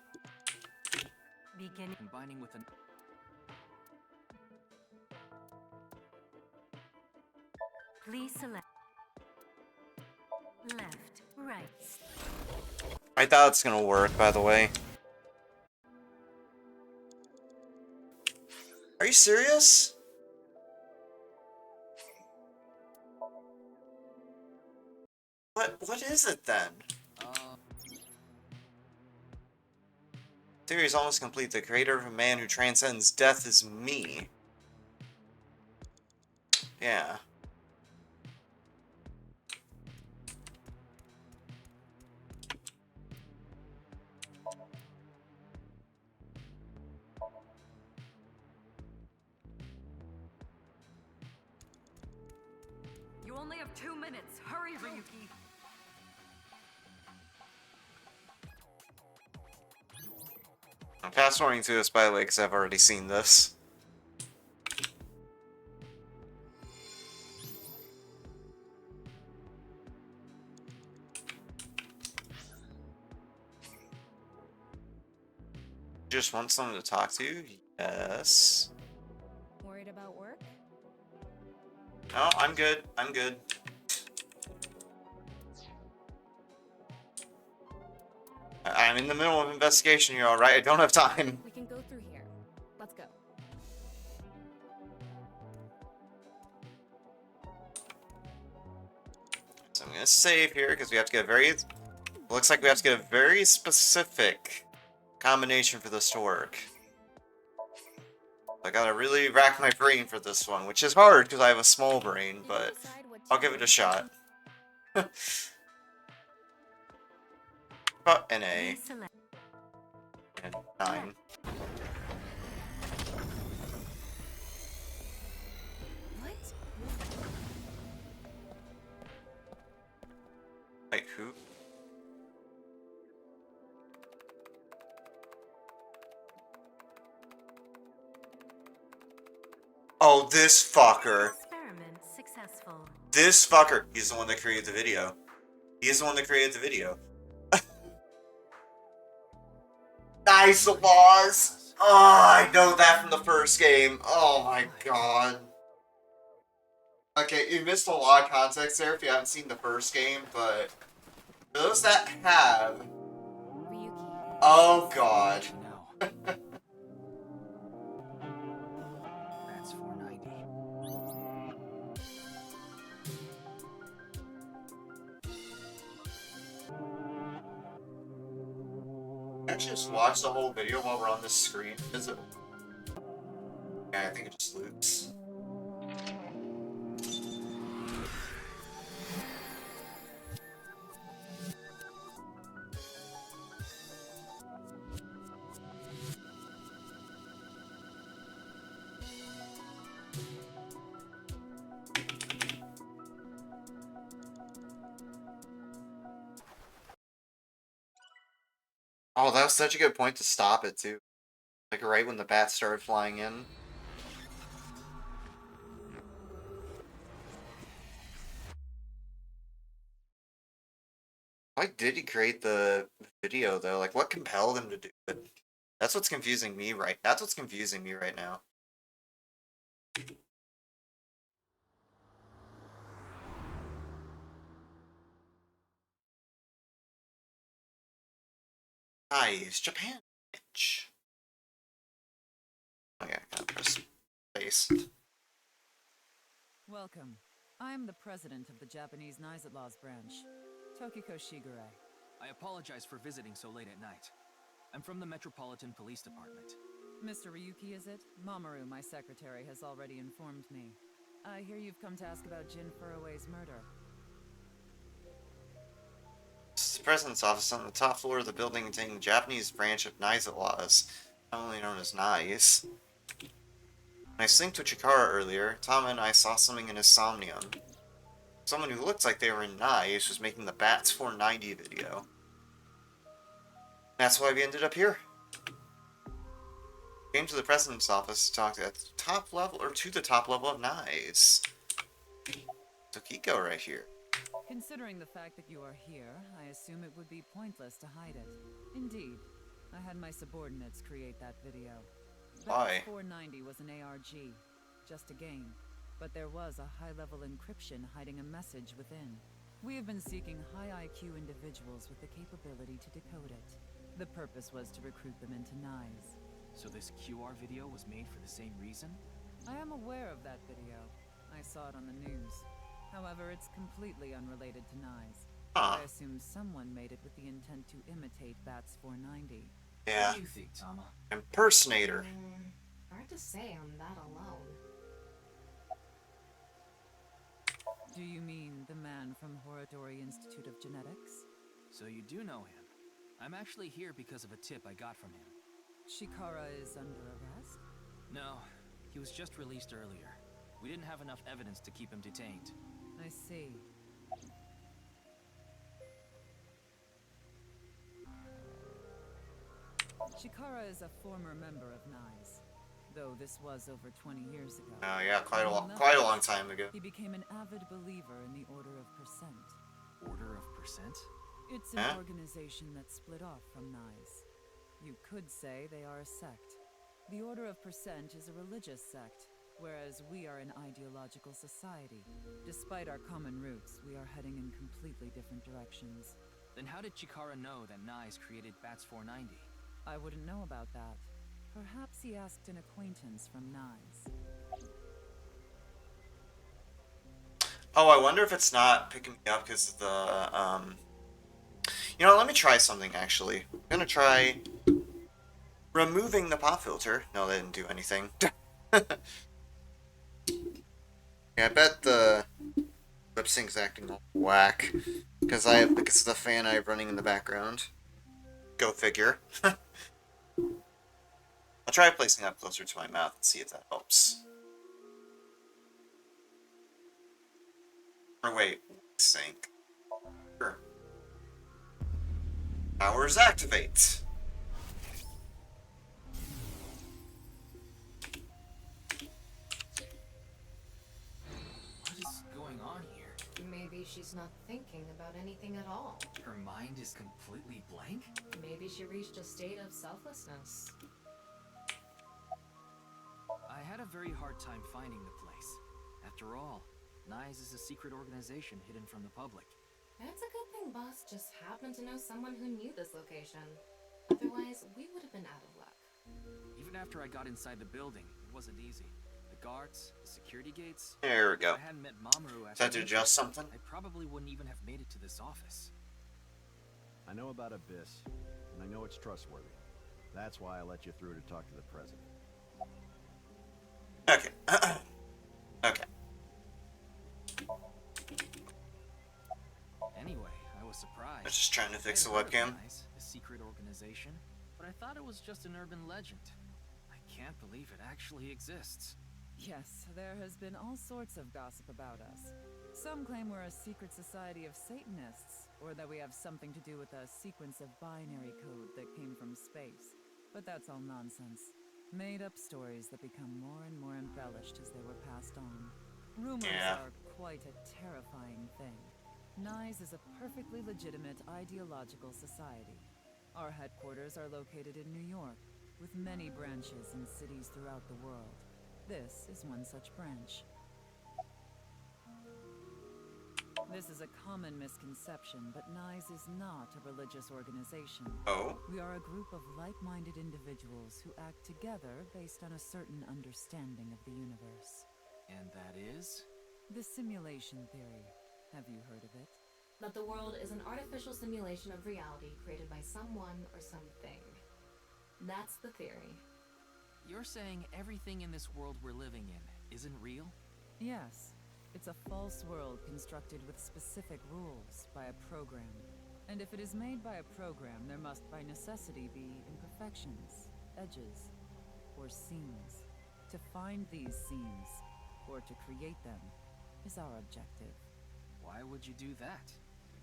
Beginning. Combining with an. Please select left, right. I thought it's gonna work, by the way. Are you serious? What is it then? Theory is almost complete. The creator of a man who transcends death is me. Yeah. You only have 2 minutes. Hurry, Ryuki. I'm fast forwarding through this, by the way, because I've already seen this. just want someone to talk to? Yes. Worried about work? No, I'm good. I'm good. I'm in the middle of investigation here, alright? I don't have time. We can go through here. Let's go. So I'm gonna save here because we have to get a very... Looks like we have to get a very specific combination for this to work. I gotta really rack my brain for this one, which is hard because I have a small brain, You but decide what I'll to give do. it a shot. But an A. Please select. And 9. What? Wait, who? Oh, this fucker. Experiment successful. This fucker. He's the one that created the video. He's the one that created the video. Nice, boss. Oh, I know that from the first game. Oh my god. Okay, you missed a lot of context there if you haven't seen the first game, but those that have... Ryuki. Oh god. No. That's 490. Can I just watch the whole video while we're on this screen? Is it... Yeah, I think it just loops. Oh, that was such a good point to stop it, too. Like, right when the bats started flying in. Why did he create the video, though? Like, what compelled him to do it? That's what's confusing me That's what's confusing me right now. Nice, Japan. Bitch. Okay, I gotta press space. Welcome. I am the president of the Japanese Nizatlaws branch, Tokiko Shigure. I apologize for visiting so late at night. I'm from the Metropolitan Police Department. Mr. Ryuki, is it? Mamoru, my secretary, has already informed me. I hear you've come to ask about Jin Furue's murder. This is the president's office on the top floor of the building containing the Japanese branch of nirvanA, commonly known as NICE. When I synced with Chikara earlier, Tama and I saw something in his Somnium. Someone who looked like they were in NICE was making the Bats 490 video. That's why we ended up here. Came to the president's office to talk at the top level, or to the top level of NICE. Tokiko right here. Considering the fact that you are here, I assume it would be pointless to hide it. Indeed, I had my subordinates create that video. Why? 490 was an ARG, just a game, but there was a high-level encryption hiding a message within. We have been seeking high IQ individuals with the capability to decode it. The purpose was to recruit them into NICE. So this QR video was made for the same reason? I am aware of that video. I saw it on the news. However, it's completely unrelated to NICE. Huh. I assume someone made it with the intent to imitate Bats 490. Yeah. What do you think, Tama? Impersonator. Hard to say on that alone. Do you mean the man from Horodori Institute of Genetics? So you do know him. I'm actually here because of a tip I got from him. Shikara is under arrest? No, he was just released earlier. We didn't have enough evidence to keep him detained. I see. Shikara is a former member of NICE, though this was over 20 years ago. Oh yeah, quite a long time ago. He became an avid believer in the Order of Percent. Order of Percent? It's an Huh? organization that split off from NICE. You could say they are a sect. The Order of Percent is a religious sect, whereas we are an ideological society. Despite our common roots, we are heading in completely different directions. Then how did Chikara know that Nyes created Bats 490? I wouldn't know about that. Perhaps he asked an acquaintance from Nyes. Oh, I wonder if it's not picking me up because of the, You know, let me try something, actually. I'm gonna try removing the pop filter. No, that didn't do anything. Yeah, I bet the lip sync's acting all whack because of the fan I have running in the background. Go figure. I'll try placing that closer to my mouth and see if that helps. Or wait, sync. Sure. Powers activate. What is going on here? Maybe she's not thinking about anything at all. Her mind is completely blank? Maybe she reached a state of selflessness. I had a very hard time finding the place. After all, Nyes is a secret organization hidden from the public. It's a good thing Boss just happened to know someone who knew this location. Otherwise, we would have been out of luck. Even after I got inside the building, it wasn't easy. The guards, the security gates... There we go. If I hadn't met Mamoru Is that to adjust something? I probably wouldn't even have made it to this office. I know about Abyss, and I know it's trustworthy. That's why I let you through to talk to the president. Okay. Okay. Anyway, I was surprised. I was just trying to fix the I had heard of webcam. Nyes, a secret organization, but I thought it was just an urban legend. I can't believe it actually exists. Yes, there has been all sorts of gossip about us. Some claim we're a secret society of Satanists, or that we have something to do with a sequence of binary code that came from space. But that's all nonsense. Made-up stories that become more and more embellished as they were passed on. Rumors are quite a terrifying thing. Nyes is a perfectly legitimate ideological society. Our headquarters are located in New York, with many branches in cities throughout the world. This is one such branch. This is a common misconception, but Nyes is not a religious organization. Oh? We are a group of like-minded individuals who act together based on a certain understanding of the universe. And that is? The simulation theory. Have you heard of it? That the world is an artificial simulation of reality created by someone or something. That's the theory. You're saying everything in this world we're living in isn't real? Yes. It's a false world constructed with specific rules by a program. And if it is made by a program, there must by necessity be imperfections, edges, or seams. To find these seams, or to create them, is our objective. Why would you do that?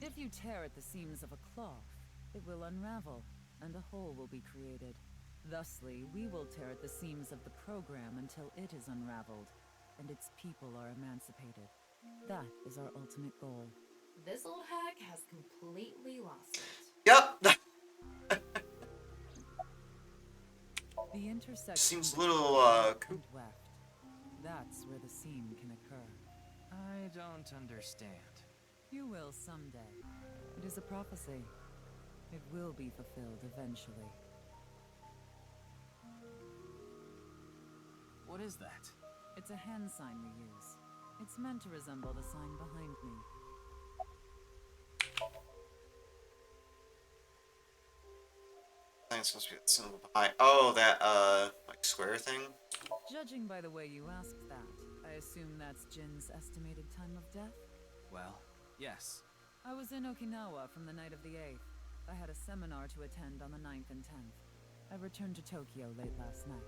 If you tear at the seams of a cloth, it will unravel, and a hole will be created. Thusly, we will tear at the seams of the program until it is unraveled, and its people are emancipated. That is our ultimate goal. This old hack has completely lost it. Yep. The intersection Seems a little, between right cool. and left. That's where the seam can occur. I don't understand. You will someday. It is a prophecy. It will be fulfilled eventually. What is that? It's a hand sign we use. It's meant to resemble the sign behind me. I think it's supposed to be the symbol behind. Oh, that, like square thing? Judging by the way you asked that, I assume that's Jin's estimated time of death? Well, yes. I was in Okinawa from the night of the 8th. I had a seminar to attend on the 9th and 10th. I returned to Tokyo late last night.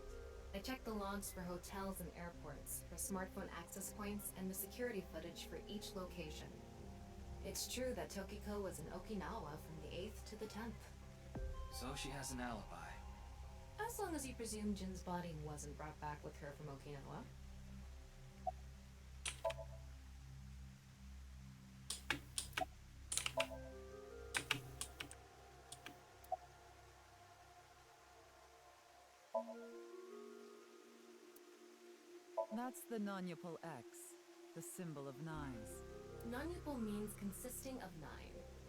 I checked the logs for hotels and airports, for smartphone access points, and the security footage for each location. It's true that Tokiko was in Okinawa from the 8th to the 10th. So she has an alibi. As long as you presume Jin's body wasn't brought back with her from Okinawa. That's the nonupal X, the symbol of Nyes. Non-upal means consisting of 9.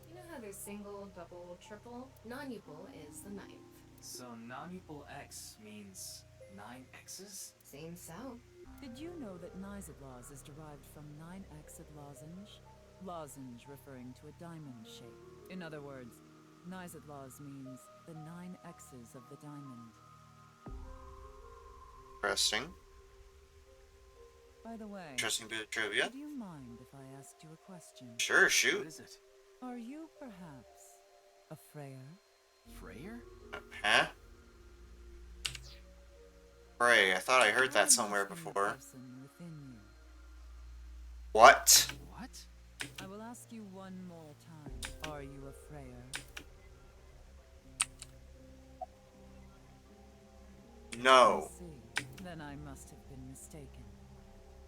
You know how there's single, double, triple? Non-upal is the 9th. So nonupal X means 9 X's? Seems so. Did you know that Nyes is derived from 9-exed lozenge? Lozenge referring to a diamond shape. In other words, Nyes means the 9 X's of the diamond. Interesting. By the way, Interesting bit of trivia. would you mind if I asked you a question? Sure, What shoot. is it? Are you perhaps a Freyer? Freyer? Huh? Frey, I thought I heard How that somewhere much in the before. person within you? What? What? I will ask you one more time. Are you a Freyer? No. I see. Then I must have been mistaken.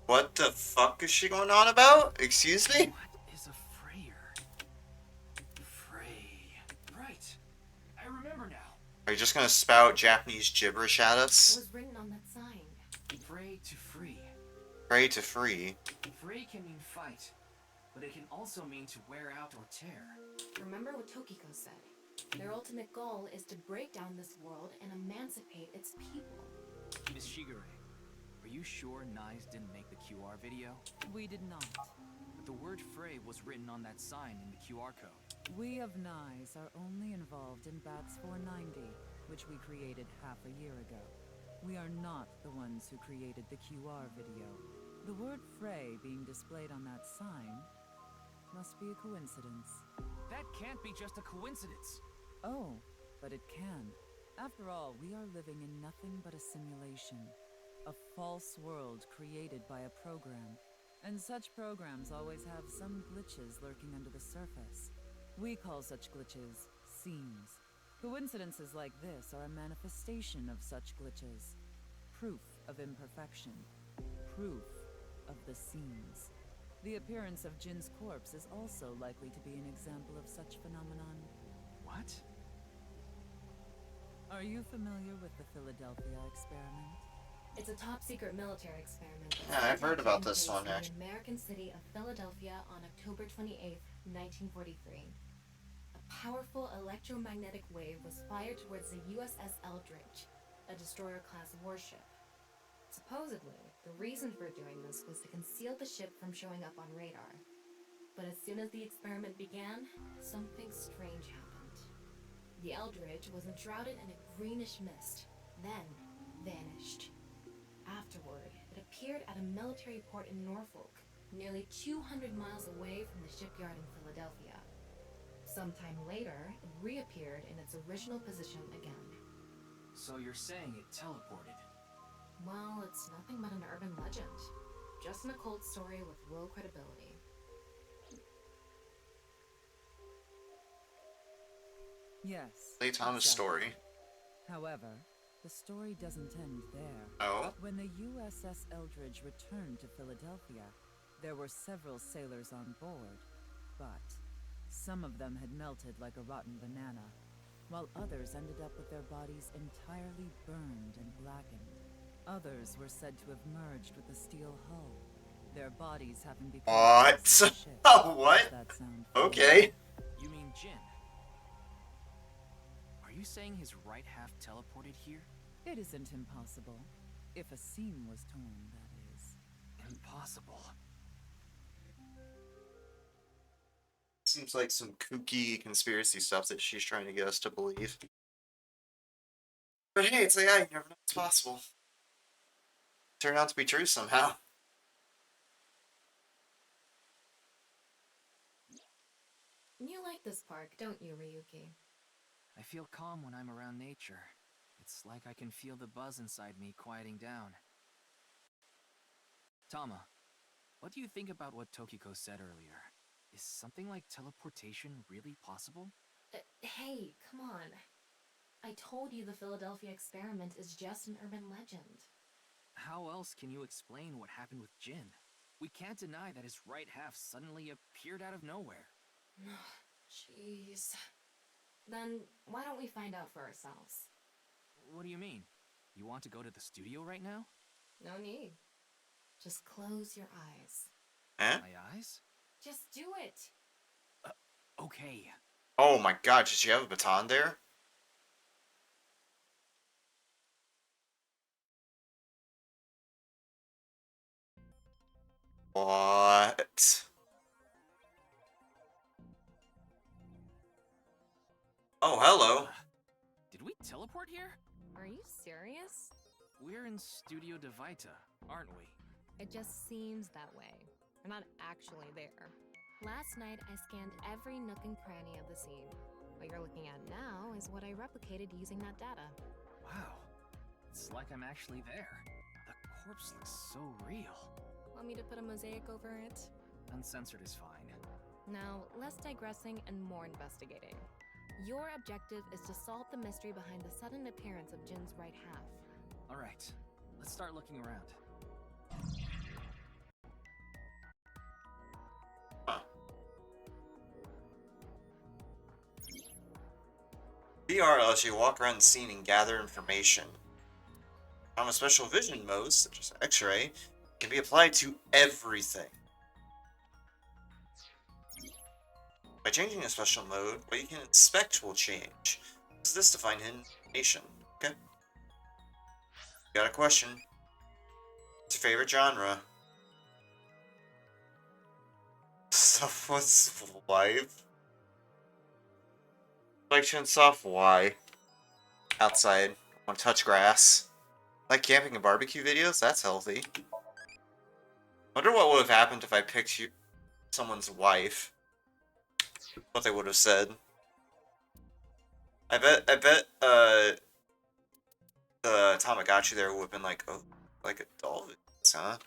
What the fuck is she going on about? Excuse me? What is a Freyer? Frey. Right. I remember now. Are you just gonna spout Japanese gibberish at It us? was written on that sign. Frey to free. Pray to free. Frey can mean fight, but it can also mean to wear out or tear. Remember what Tokiko said. Their ultimate goal is to break down this world and emancipate its people. Miss Shigure, are you sure Nyes didn't make the QR video? We did not. But the word Frey was written on that sign in the QR code. We of Nyes are only involved in Bats 490, which we created half a year ago. We are not the ones who created the QR video. The word Frey being displayed on that sign must be a coincidence. That can't be just a coincidence. Oh, but it can. After all, we are living in nothing but a simulation. A false world created by a program. And such programs always have some glitches lurking under the surface. We call such glitches seams. Coincidences like this are a manifestation of such glitches. Proof of imperfection. Proof of the seams. The appearance of Jin's corpse is also likely to be an example of such phenomenon. What? Are you familiar with the Philadelphia experiment? It's a top-secret military experiment. Yeah, I've heard about this taking one, place in actually. the American city of Philadelphia on October 28, 1943. A powerful electromagnetic wave was fired towards the USS Eldridge, a destroyer-class warship. Supposedly, the reason for doing this was to conceal the ship from showing up on radar. But as soon as the experiment began, something strange happened. The Eldridge was enshrouded in a greenish mist, then vanished. Afterward, it appeared at a military port in Norfolk, nearly 200 miles away from the shipyard in Philadelphia. Sometime later, it reappeared in its original position again. So you're saying it teleported? Well, it's nothing but an urban legend. Just an occult story with low credibility. Yes. Play Thomas' exactly. story. However, the story doesn't end there. Oh? When the USS Eldridge returned to Philadelphia, there were several sailors on board, but some of them had melted like a rotten banana, while others ended up with their bodies entirely burned and blackened. Others were said to have merged with the steel hull, their bodies having become What? parts of the ship. What? Does that sound familiar? Okay. You mean Jin? Are you saying his right half teleported here? It isn't impossible. If a seam was torn, that is. Impossible. Seems like some kooky conspiracy stuff that she's trying to get us to believe. But hey, it's AI, you never know it's possible. Turned out to be true somehow. You like this park, don't you, Ryuki? I feel calm when I'm around nature. It's like I can feel the buzz inside me quieting down. Tama, what do you think about what Tokiko said earlier? Is something like teleportation really possible? Hey, come on. I told you the Philadelphia experiment is just an urban legend. How else can you explain what happened with Jin? We can't deny that his right half suddenly appeared out of nowhere. Jeez. Then why don't we find out for ourselves? What do you mean? You want to go to the studio right now? No need. Just close your eyes. Eh? My eyes? Just do it. Okay. Oh my god, did you have a baton there? What? Oh, hello. Did we teleport here? Are you serious? We're in Studio Devita, aren't we? It just seems that way. We're not actually there. Last night, I scanned every nook and cranny of the scene. What you're looking at now is what I replicated using that data. Wow. It's like I'm actually there. The corpse looks so real. Want me to put a mosaic over it? Uncensored is fine. Now, less digressing and more investigating. Your objective is to solve the mystery behind the sudden appearance of Jin's right half. Alright, let's start looking around. Huh. VR lets you walk around the scene and gather information. On a special vision mode, such as X-ray, can be applied to everything. By changing a special mode, what you can inspect will change. Use this to find hidden information. Okay. Got a question. What's your favorite genre? Someone's wife? Collection soft why? Outside. Want to touch grass? Like camping and barbecue videos? That's healthy. Wonder what would have happened if I picked you someone's wife. What they would have said. I bet the Tamagotchi there would have been like, oh, like a doll, huh?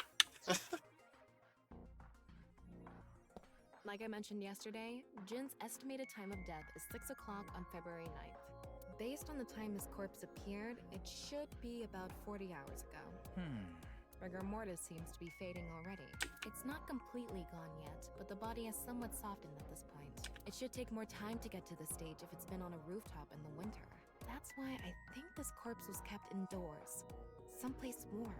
Like I mentioned yesterday, Jin's estimated time of death is 6 o'clock on February 9th. Based on the time his corpse appeared, it should be about 40 hours ago. Rigor mortis seems to be fading already. It's not completely gone yet, but the body has somewhat softened at this point. It should take more time to get to this stage if it's been on a rooftop in the winter. That's why I think this corpse was kept indoors. Someplace warm.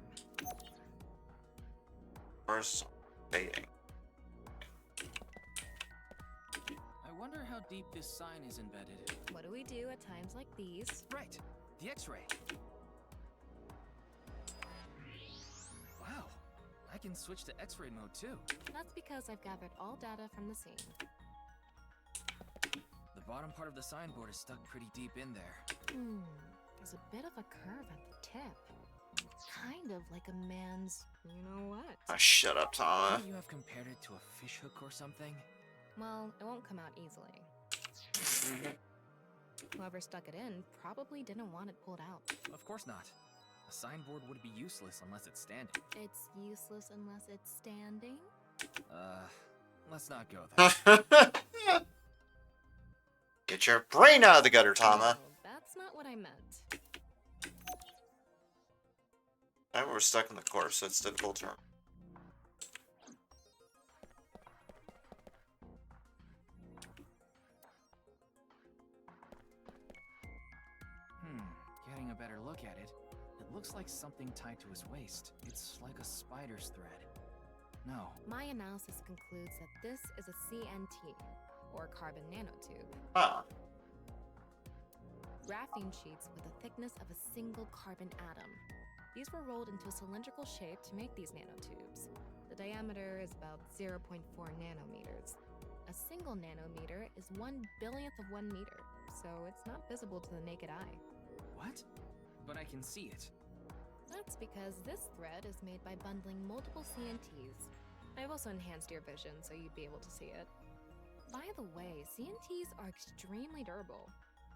First dating. I wonder how deep this sign is embedded. What do we do at times like these? Right, the X-ray. Wow, I can switch to X-ray mode too. That's because I've gathered all data from the scene. The bottom part of the signboard is stuck pretty deep in there. There's a bit of a curve at the tip. Kind of like a man's, you know what? Ah, shut up, Tama. Couldn't you have compared it to a fish hook or something? Well, it won't come out easily. Whoever stuck it in probably didn't want it pulled out. Of course not. A signboard would be useless unless it's standing. It's useless unless it's standing? Let's not go there. Get your brain out of the gutter, Tama. No, that's not what I meant. Now we're stuck in the corpse, so it's difficult to remember. Getting a better look at it, it looks like something tied to his waist. It's like a spider's thread. No. My analysis concludes that this is a CNT, or carbon nanotube. Ah. Graphene sheets with a thickness of a single carbon atom. These were rolled into a cylindrical shape to make these nanotubes. The diameter is about 0.4 nanometers. A single nanometer is 1/1000th of 1 meter, so it's not visible to the naked eye. What? But I can see it. That's because this thread is made by bundling multiple CNTs. I've also enhanced your vision so you'd be able to see it. By the way, CNTs are extremely durable.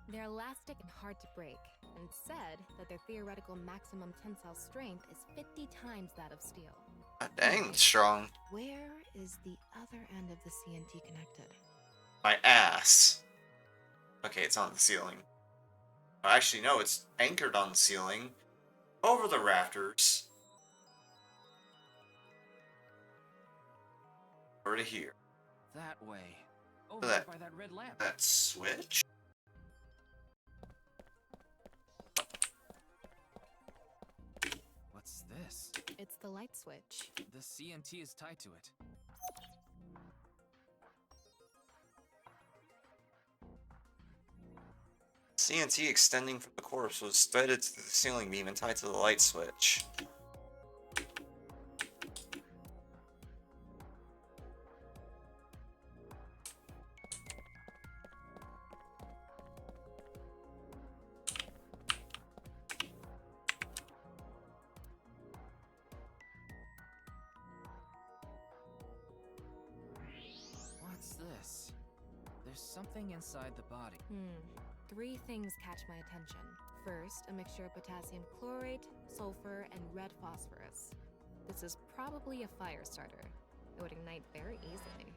They're elastic and hard to break, and it's said that their theoretical maximum tensile strength is 50 times that of steel. Ah, dang, that's strong. Where is the other end of the CNT connected? My ass. Okay, it's on the ceiling. Actually, no, it's anchored on the ceiling. Over the rafters. Over to here. That way. Over That- by that red lamp. That switch? this? It's the light switch. The CNT is tied to it. CNT extending from the corpse was threaded to the ceiling beam and tied to the light switch. What's this? There's something inside the body. Three things catch my attention. First, a mixture of potassium chlorate, sulfur, and red phosphorus. This is probably a fire starter. It would ignite very easily.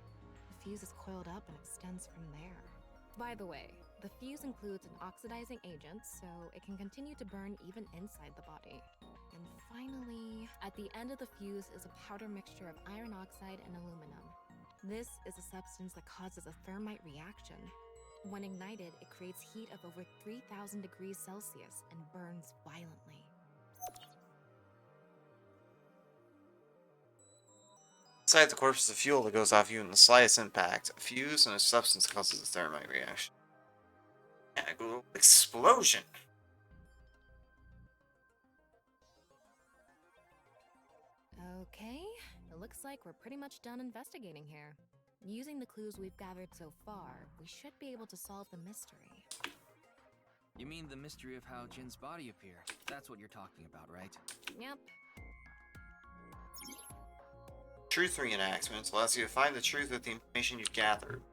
The fuse is coiled up and extends from there. By the way, the fuse includes an oxidizing agent, so it can continue to burn even inside the body. And finally, at the end of the fuse is a powder mixture of iron oxide and aluminum. This is a substance that causes a thermite reaction. When ignited, it creates heat of over 3,000 degrees Celsius and burns violently. Inside the corpse is a fuel that goes off you in the slightest impact. A fuse and a substance causes a thermite reaction. And a global explosion. Okay, it looks like we're pretty much done investigating here. Using the clues we've gathered so far, we should be able to solve the mystery. You mean the mystery of how Jin's body appeared? That's what you're talking about, right? Yep. Truth reenactment allows you to find the truth with the information you've gathered.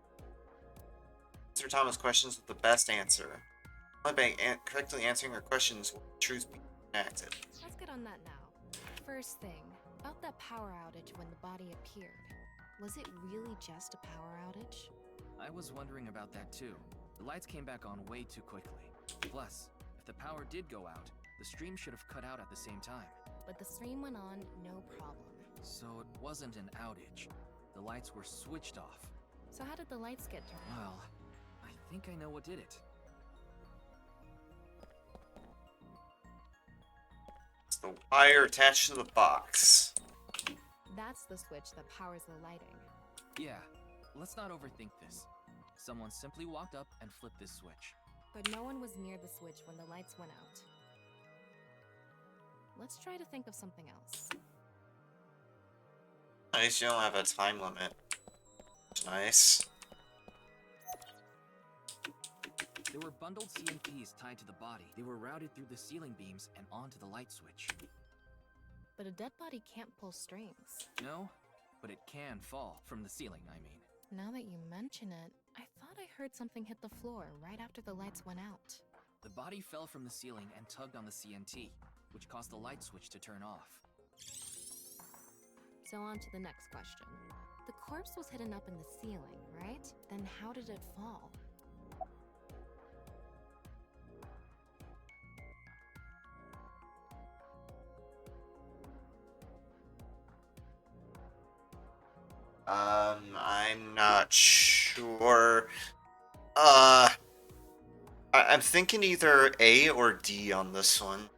Answer Thomas' questions with the best answer. Only by correctly answering her questions will the truth be enacted. Let's get on that now. First thing, about that power outage when the body appeared. Was it really just a power outage? I was wondering about that too. The lights came back on way too quickly. Plus, if the power did go out, the stream should have cut out at the same time. But the stream went on, no problem. So it wasn't an outage. The lights were switched off. So how did the lights get turned on? Well, I think I know what did it. It's the wire attached to the box. That's the switch that powers the lighting. Yeah, let's not overthink this. Someone simply walked up and flipped this switch. But no one was near the switch when the lights went out. Let's try to think of something else. At least you don't have a time limit. It's nice. There were bundled CNPs tied to the body. They were routed through the ceiling beams and onto the light switch. But a dead body can't pull strings. No, but it can fall from the ceiling, I mean. Now that you mention it, I thought I heard something hit the floor right after the lights went out. The body fell from the ceiling and tugged on the CNT, which caused the light switch to turn off. So on to the next question. The corpse was hidden up in the ceiling, right? Then how did it fall? I'm not sure. I'm thinking either A or D on this one.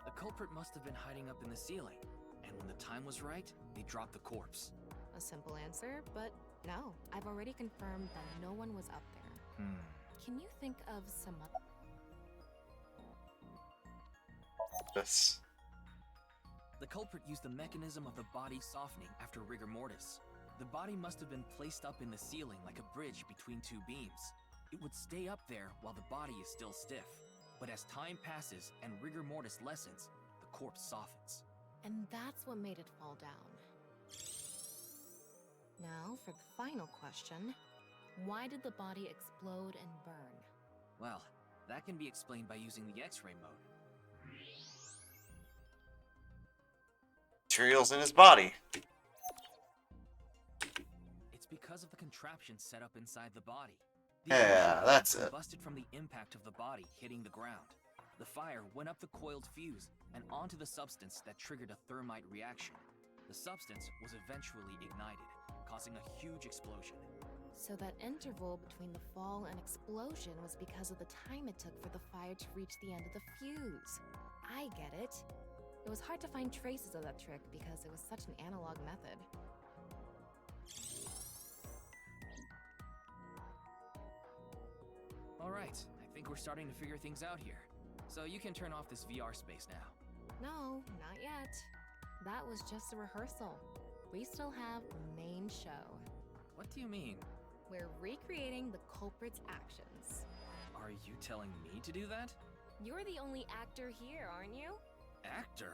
The culprit must have been hiding up in the ceiling, and when the time was right, they dropped the corpse. A simple answer, but no. I've already confirmed that no one was up there. Can you think of some other... This. The culprit used the mechanism of the body softening after rigor mortis. The body must have been placed up in the ceiling like a bridge between two beams. It would stay up there while the body is still stiff. But as time passes and rigor mortis lessens, the corpse softens. And that's what made it fall down. Now, for the final question. Why did the body explode and burn? Well, that can be explained by using the X-ray mode. Materials in his body. It's because of the contraption set up inside the body. Yeah, that's it. Busted from the impact of the body hitting the ground. The fire went up the coiled fuse and onto the substance that triggered a thermite reaction. The substance was eventually ignited, causing a huge explosion. So that interval between the fall and explosion was because of the time it took for the fire to reach the end of the fuse. I get it. It was hard to find traces of that trick because it was such an analog method. Alright, I think we're starting to figure things out here. So you can turn off this VR space now. No, not yet. That was just a rehearsal. We still have the main show. What do you mean? We're recreating the culprit's actions. Are you telling me to do that? You're the only actor here, aren't you? Actor?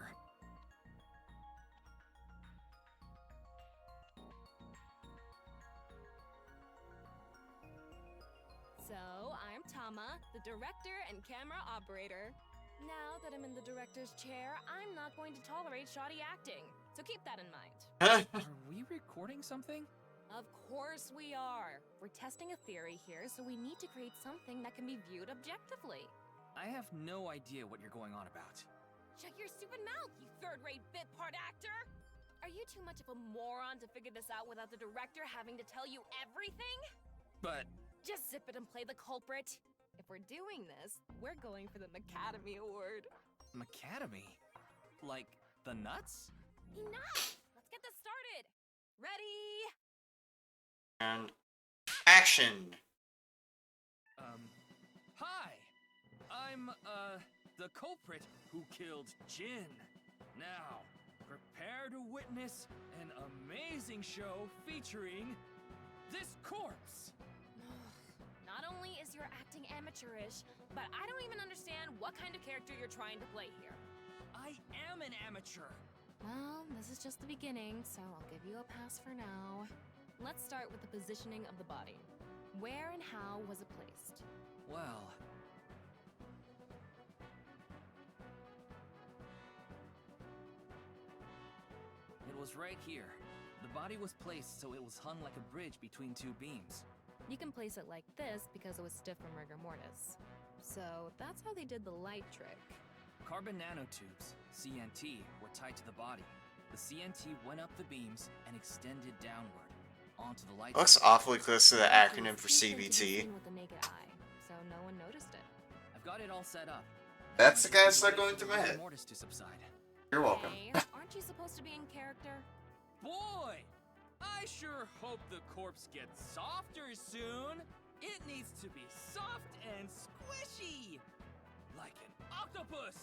So, I'm Tama, the director and camera operator. Now that I'm in the director's chair, I'm not going to tolerate shoddy acting. So keep that in mind. Are we recording something? Of course we are. We're testing a theory here, so we need to create something that can be viewed objectively. I have no idea what you're going on about. Shut your stupid mouth, you third-rate bit part actor! Are you too much of a moron to figure this out without the director having to tell you everything? But Just zip it and play the culprit. If we're doing this, we're going for the Academy Award. Macadamy? Like the nuts? Enough! Let's get this started! Ready? And action. Hi! I'm, the culprit who killed Jin. Now, prepare to witness an amazing show featuring this corpse. Not only is your acting amateurish, but I don't even understand what kind of character you're trying to play here. I am an amateur. Well, this is just the beginning, so I'll give you a pass for now. Let's start with the positioning of the body. Where and how was it placed? Well, it was right here. The body was placed so it was hung like a bridge between two beams. You can place it like this because it was stiff from rigor mortis. So that's how they did the light trick. Carbon nanotubes, CNT, were tied to the body. The CNT went up the beams and extended downward onto the light. Looks awfully close to the acronym for It's too thin to be CBT. seen with the naked eye, so no one noticed it. I've got it all set up. That's the Now I guy just that's need to going wait through for my rigor head. mortis to subside. You're welcome. Hey, aren't you supposed to be in character? Boy, I sure hope the corpse gets softer soon. It needs to be soft and squishy, like an octopus.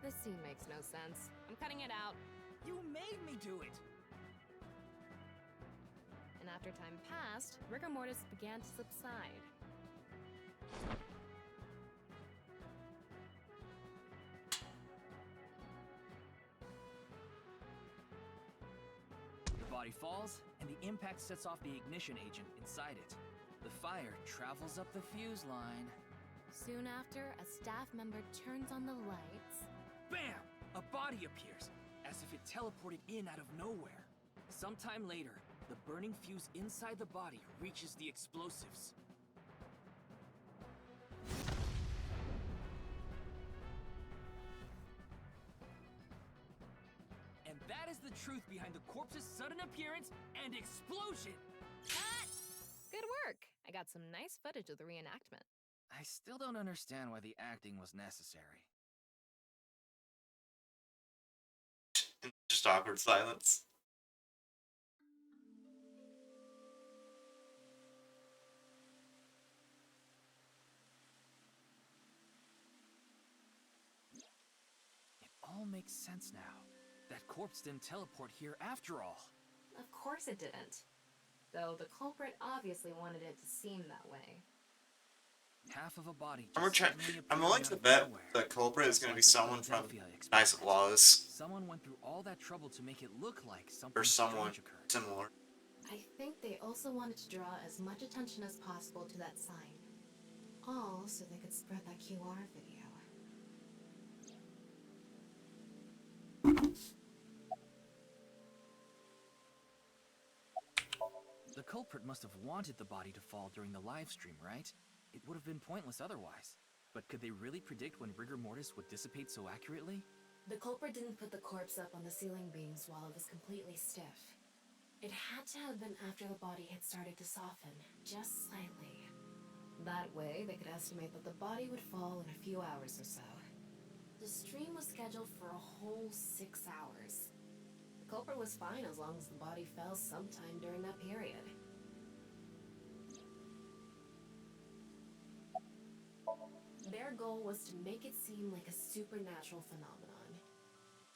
This scene makes no sense. I'm cutting it out. You made me do it. And after time passed, rigor mortis began to subside. The body falls, and the impact sets off the ignition agent inside it. The fire travels up the fuse line. Soon after, a staff member turns on the lights. Bam! A body appears, as if it teleported in out of nowhere. Sometime later, the burning fuse inside the body reaches the explosives. And that is the truth behind the corpse's sudden appearance and explosion! Cut! Good work! I got some nice footage of the reenactment. I still don't understand why the acting was necessary. Just awkward silence. It all makes sense now. That corpse didn't teleport here after all. Of course it didn't. Though the culprit obviously wanted it to seem that way. Half of a body. I'm just suddenly willing appearing to out of bet nowhere. the culprit is going to be Just like the someone from Philadelphia Nice experiment. Laws Someone went through all that trouble to make it look like something or someone strange occurred. similar. I think they also wanted to draw as much attention as possible to that sign. All so they could spread that QR video. The culprit must have wanted the body to fall during the live stream, right? It would have been pointless otherwise. But could they really predict when rigor mortis would dissipate so accurately? The culprit didn't put the corpse up on the ceiling beams while it was completely stiff. It had to have been after the body had started to soften, just slightly. That way, they could estimate that the body would fall in a few hours or so. The stream was scheduled for a whole 6 hours. The culprit was fine as long as the body fell sometime during that period. Their goal was to make it seem like a supernatural phenomenon.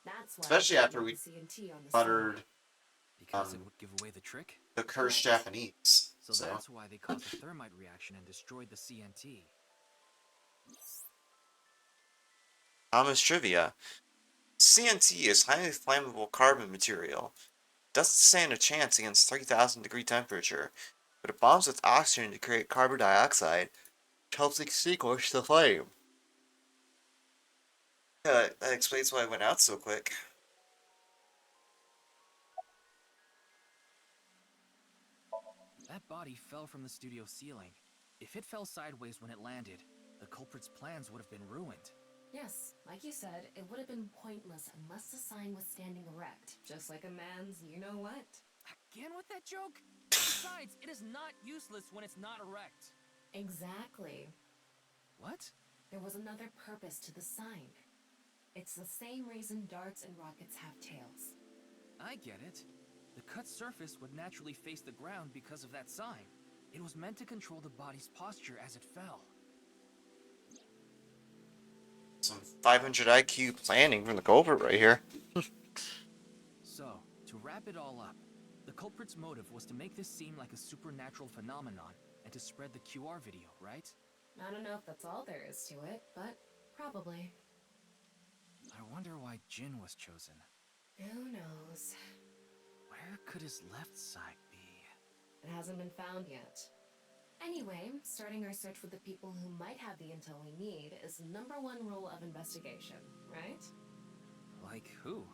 That's why Especially they after put we the CNT on the muttered Because it would give away the trick? the cursed Japanese. So that's why they caused a thermite reaction and destroyed the CNT. Thomas trivia. CNT is highly flammable carbon material. Doesn't stand a chance against 3,000 degree temperature, but it bonds with oxygen to create carbon dioxide, which helps extinguish the flame. Yeah, that explains why it went out so quick. That body fell from the studio ceiling. If it fell sideways when it landed, the culprit's plans would have been ruined. Yes, like you said, it would have been pointless unless the sign was standing erect, just like a man's you-know-what. Again with that joke? Besides, it is not useless when it's not erect. Exactly. What? There was another purpose to the sign. It's the same reason darts and rockets have tails. I get it. The cut surface would naturally face the ground because of that sign. It was meant to control the body's posture as it fell. Some 500 IQ planning from the culprit right here. So, to wrap it all up, the culprit's motive was to make this seem like a supernatural phenomenon and to spread the QR video, right? I don't know if that's all there is to it, but probably. I wonder why Jin was chosen. Who knows? Where could his left side be? It hasn't been found yet. Anyway, starting our search with the people who might have the intel we need is the #1 rule of investigation, right? Like who?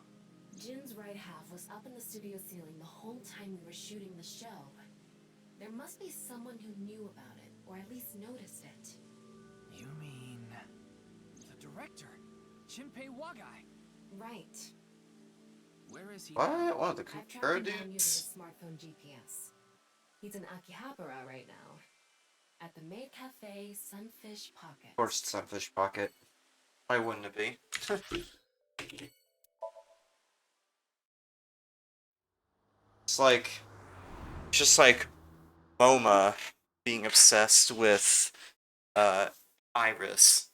Jin's right half was up in the studio ceiling the whole time we were shooting the show. There must be someone who knew about it, or at least noticed it. You mean... the director, Jinpei Wagai. Right. Where is he? What? One of the I've tracked Kukuro him down using dudes? his smartphone GPS. He's in Akihabara right now. At the maid cafe Sunfish Pocket. Of course, it's Sunfish Pocket. Why wouldn't it be? It's just like MoMA being obsessed with Iris.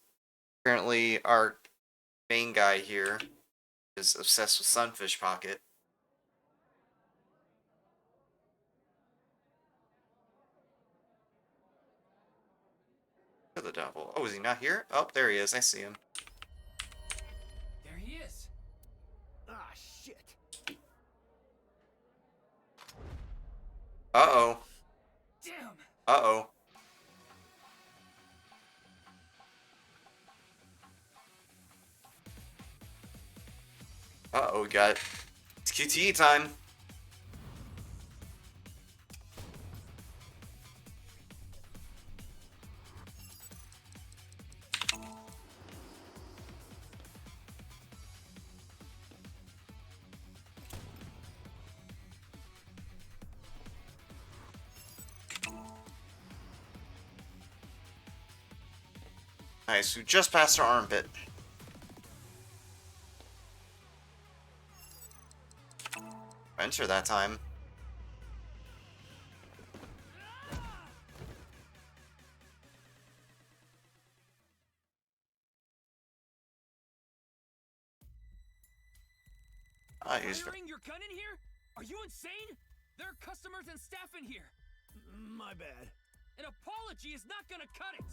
Apparently, our main guy here is obsessed with Sunfish Pocket. To the devil. Oh, is he not here? Oh, there he is. I see him. There he is. Ah, shit. Uh-oh. Damn. Uh-oh. Uh-oh, we got... It's QTE time. Nice, we just passed our armpit. Enter that time. Ah, he's... Firing your gun in here? Are you insane? There are customers and staff in here. My bad. An apology is not gonna cut it.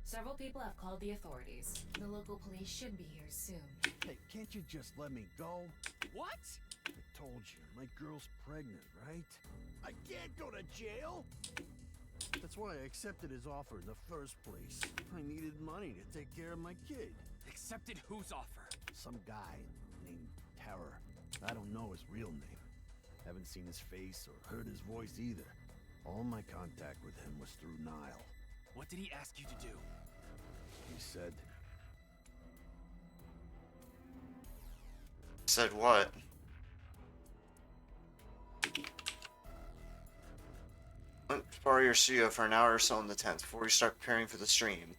Several people have called the authorities. The local police should be here soon. Hey, can't you just let me go? What? I told you, my girl's pregnant, right? I can't go to jail! That's why I accepted his offer in the first place. I needed money to take care of my kid. Accepted whose offer? Some guy named Terror. I don't know his real name. Haven't seen his face or heard his voice either. All my contact with him was through Nile. What did he ask you to do? He said, Said what? borrow your studio for an hour or so on the 10th before we start preparing for the stream.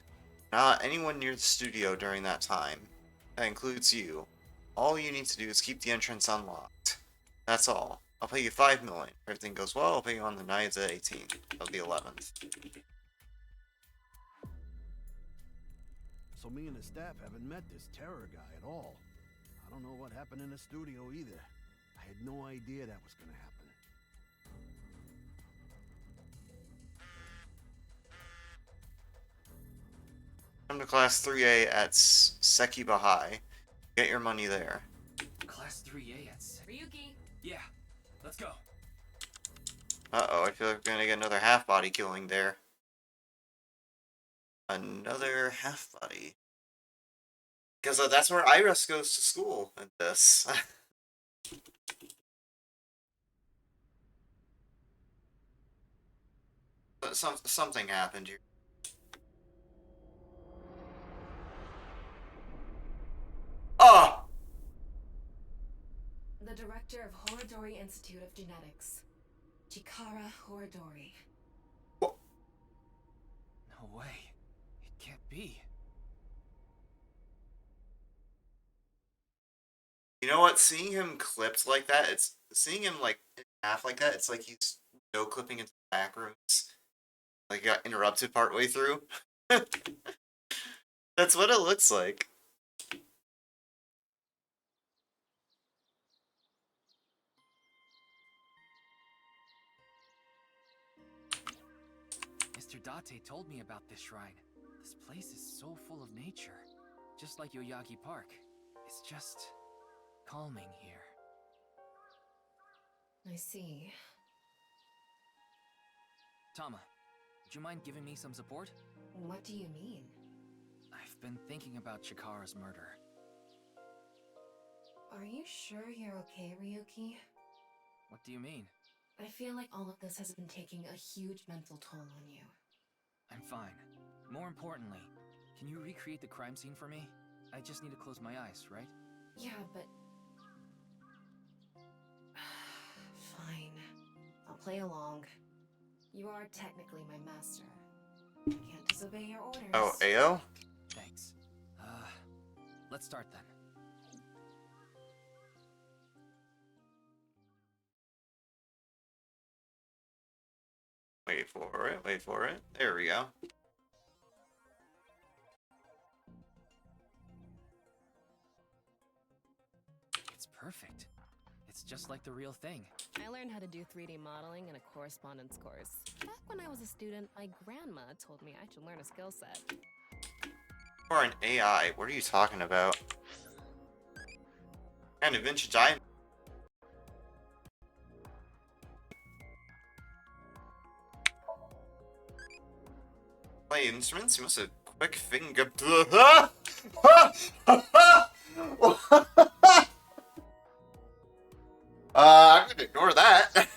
Not anyone near the studio during that time. That includes you. All you need to do is keep the entrance unlocked. That's all. I'll pay you 5 million. If everything goes well, I'll pay you on the night of the 18th of the 11th. So me and the staff haven't met this terror guy at all. I don't know what happened in the studio either. I had no idea that was gonna happen. Come to Class 3A at Sekiba High. Get your money there. Class 3A at Ryuki. Yeah, let's go. Uh-oh, I feel like we're gonna get another half-body killing there. Another half-body. Because that's where Iris goes to school in this. Something happened here. Oh! The director of Horodori Institute of Genetics, Chikara Horodori. No way. It can't be. You know what? Seeing him clipped like that, seeing him like in half like that, it's like he's no clipping into the back rooms. Like got interrupted partway through. That's what it looks like. Mr. Date told me about this shrine. This place is so full of nature. Just like Yoyagi Park. It's just calming here. I see. Tama, would you mind giving me some support? What do you mean? I've been thinking about Chikara's murder. Are you sure you're okay, Ryuki? What do you mean? I feel like all of this has been taking a huge mental toll on you. I'm fine. More importantly, can you recreate the crime scene for me? I just need to close my eyes, right? Yeah, but... Fine. I'll play along. You are technically my master. I can't disobey your orders. Oh, Ao? Thanks. Let's start then. Wait for it, wait for it. There we go. It's perfect. It's just like the real thing. I learned how to do 3D modeling in a correspondence course. Back when I was a student, my grandma told me I should learn a skill set. Or an AI, what are you talking about? And a vintage diamond. Play instruments? You must have quick finger. I'm gonna ignore that.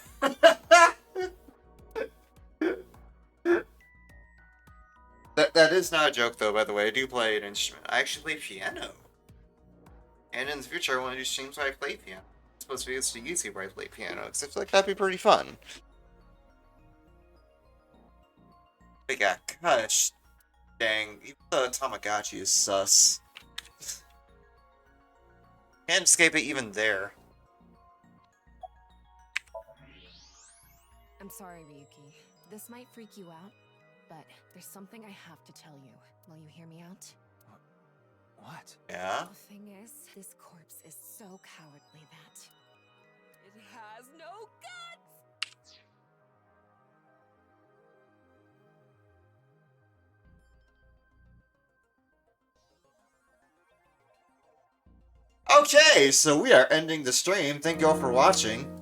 That is not a joke, though, by the way. I do play an instrument. I actually play piano. And in the future, I want to do streams where I play piano. It's supposed to be to YouTube where I play piano, because I feel like that'd be pretty fun. But yeah, gosh dang, even the Tamagotchi is sus. Can't escape it even there. I'm sorry, Ryuki. This might freak you out, but there's something I have to tell you. Will you hear me out? What? Yeah? The thing is, this corpse is so cowardly that it has no guts! Okay, so we are ending the stream. Thank you all for watching.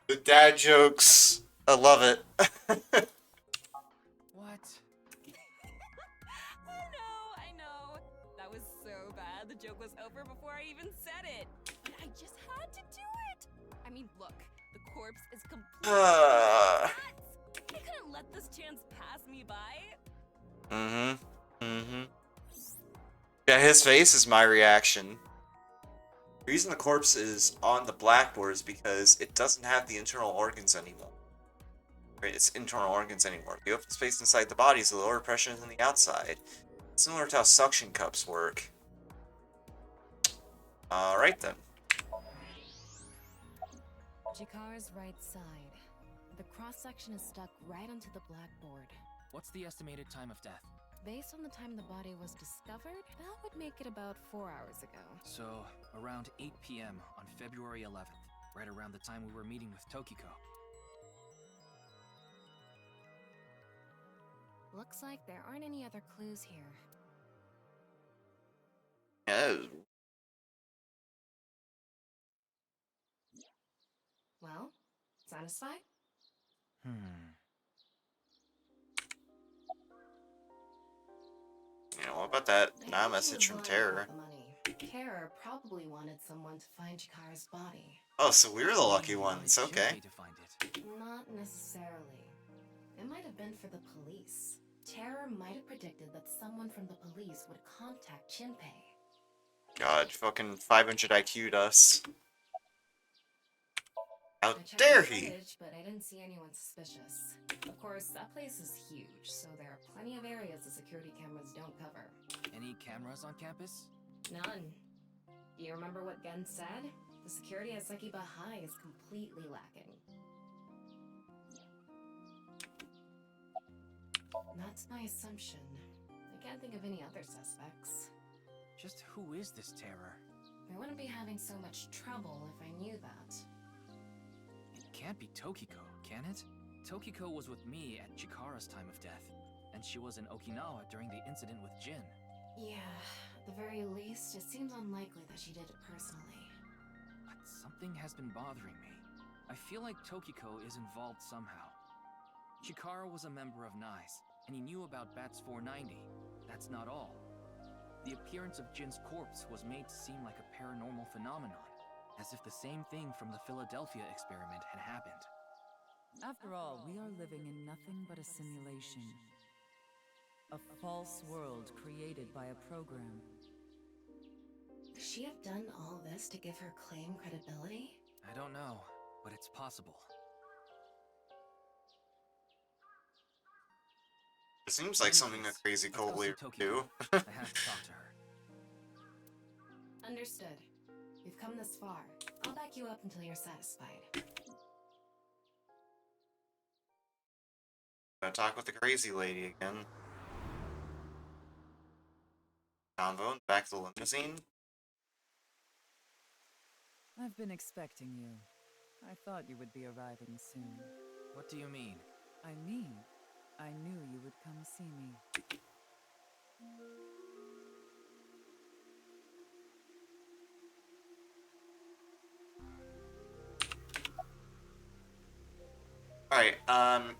The dad jokes. I love it. What? I know. That was so bad. The joke was over before I even said it. But I just had to do it. I mean, look, the corpse is completely nuts. I couldn't let this chance pass me by. Yeah, his face is my reaction. The reason the corpse is on the blackboard is because it doesn't have the internal organs anymore. Right? Its internal organs anymore. The open space inside the body is a lower pressure than the outside. Similar to how suction cups work. Alright then. Chikara's right side. The cross-section is stuck right onto the blackboard. What's the estimated time of death? Based on the time the body was discovered, that would make it about 4 hours ago. So, around 8 p.m. on February 11th, right around the time we were meeting with Tokiko. Looks like there aren't any other clues here. Yeah. Well, satisfied? You know, what about that I nah think she message was from lying Terror? about the money. Terror probably wanted someone to find Chikara's body. Oh, so we were the lucky He wanted ones, okay. Shinpei to find it. Not necessarily. It might have been for the police. Terror might have predicted that someone from the police would contact Shinpei. God, fucking 500 IQ'd us. How I checked dare the he? footage, but I didn't see anyone suspicious. Of course, that place is huge, so there are plenty of areas the security cameras don't cover. Any cameras on campus? None. Do you remember what Gen said? The security at Sekiba High is completely lacking. That's my assumption. I can't think of any other suspects. Just who is this Terror? I wouldn't be having so much trouble if I knew that. It can't be Tokiko, can it? Tokiko was with me at Chikara's time of death, and she was in Okinawa during the incident with Jin. Yeah, at the very least, it seems unlikely that she did it personally. But something has been bothering me. I feel like Tokiko is involved somehow. Chikara was a member of NICE, and he knew about Bats 490. That's not all. The appearance of Jin's corpse was made to seem like a paranormal phenomenon, as if the same thing from the Philadelphia experiment had happened. After all, we are living in nothing but a simulation. A false world created by a program. Could she have done all this to give her claim credibility? I don't know, but it's possible. It seems like something a crazy Let's go cult see leader would Tokiko. do. I have to talk to her. Understood. We've come this far. I'll back you up until you're satisfied. Gotta talk with the crazy lady again. Convo in the back of the limousine. I've been expecting you. I thought you would be arriving soon. What do you mean? I mean, I knew you would come see me. Alright, I'm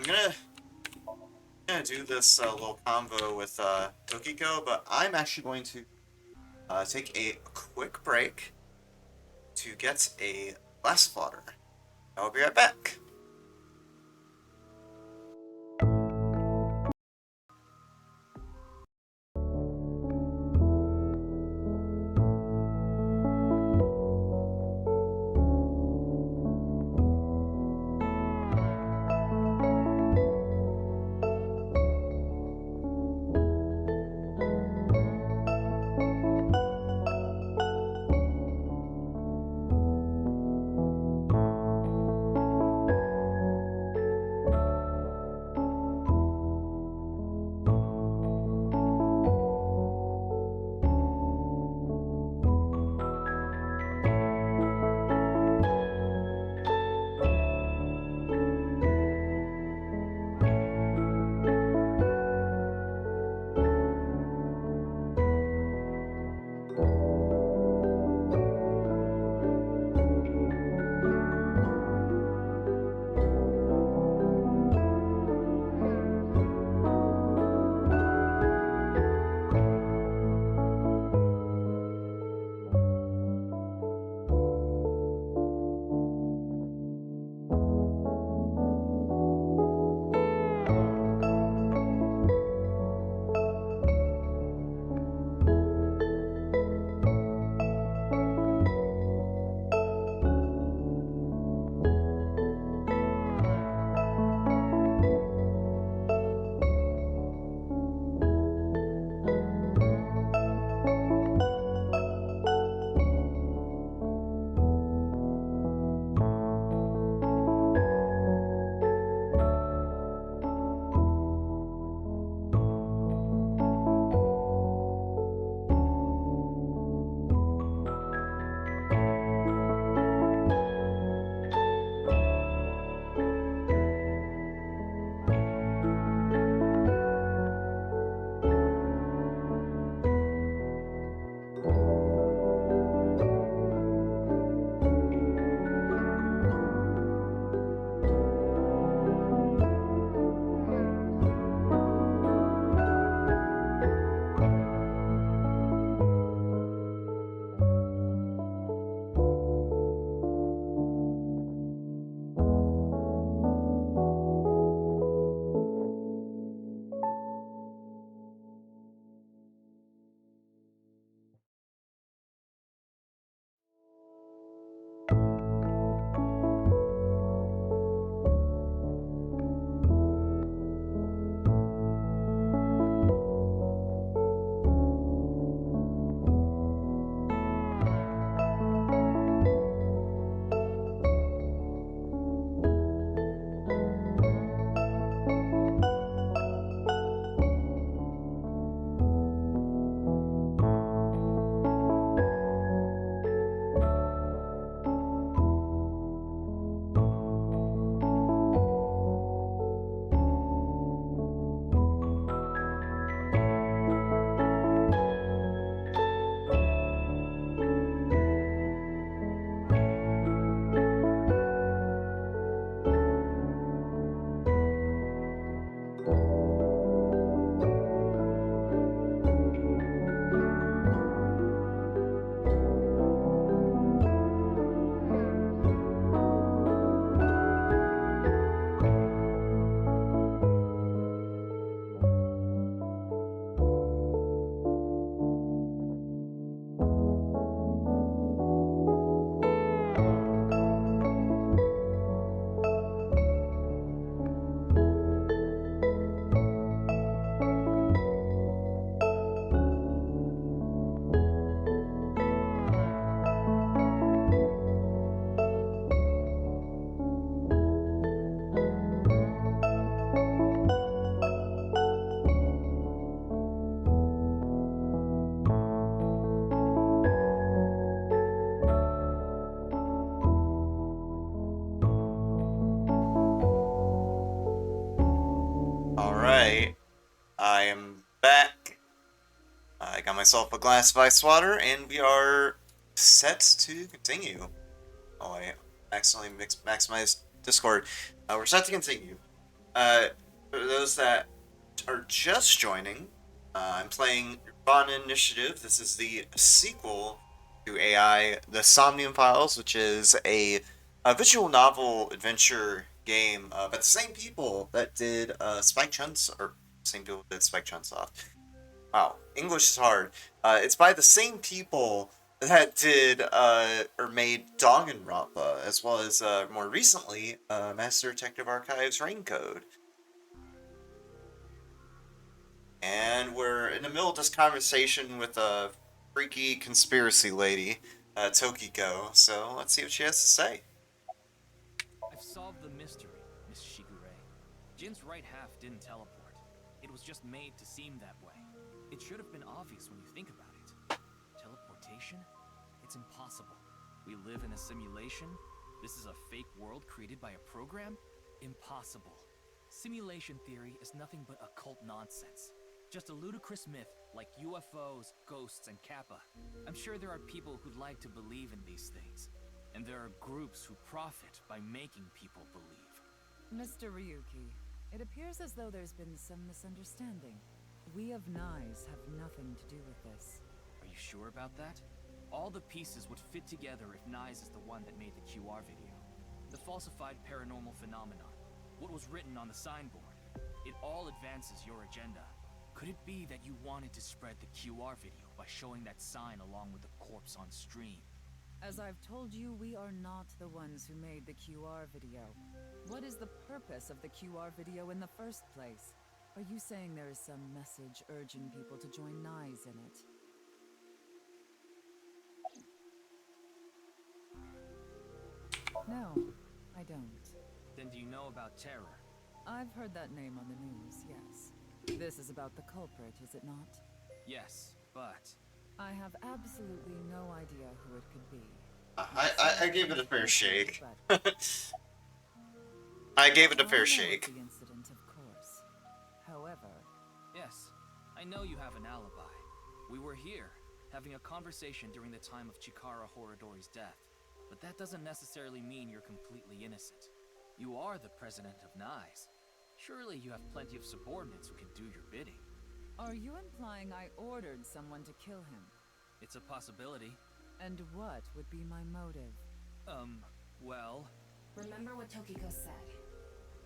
gonna do this little convo with Tokiko, but I'm actually going to take a quick break to get a glass of water. I'll be right back. back. I got myself a glass of ice water, and we are set to continue. Oh, I accidentally maximized Discord. We're set to continue. For those that are just joining, I'm playing nirvanA Initiative. This is the sequel to AI, the Somnium Files, which is a visual novel adventure game by the same people that did Spike Chun's, or same people that did Spike Chunsoft. Wow, English is hard. It's by the same people that did or made Danganronpa, as well as more recently Master Detective Archives Raincode. And we're in the middle of this conversation with a freaky conspiracy lady, Tokiko. So let's see what she has to say. I've solved the mystery, Miss Shigure. Jin's right half didn't teleport. It was just made to seem that way. It should have been obvious when you think about it. Teleportation? It's impossible. We live in a simulation? This is a fake world created by a program? Impossible. Simulation theory is nothing but occult nonsense. Just a ludicrous myth like UFOs, ghosts, and Kappa. I'm sure there are people who'd like to believe in these things. And there are groups who profit by making people believe. Mr. Ryuki, it appears as though there's been some misunderstanding. We of Nyes have nothing to do with this. Are you sure about that? All the pieces would fit together if Nyes is the one that made the QR video. The falsified paranormal phenomenon. What was written on the signboard. It all advances your agenda. Could it be that you wanted to spread the QR video by showing that sign along with the corpse on stream? As I've told you, we are not the ones who made the QR video. What is the purpose of the QR video in the first place? Are you saying there is some message urging people to join Nyes in it? No, I don't. Then do you know about terror? I've heard that name on the news, yes. This is about the culprit, is it not? Yes, but... I have absolutely no idea who it could be. I gave it a fair shake. But I gave it a I fair know shake. of the incident, of course. However, Yes, I know you have an alibi. We were here, having a conversation during the time of Chikara Horadori's death. But that doesn't necessarily mean you're completely innocent. You are the president of Nyes. Surely you have plenty of subordinates who can do your bidding. are you implying I ordered someone to kill him? It's a possibility. And what would be my motive? Well... Remember what Tokiko said.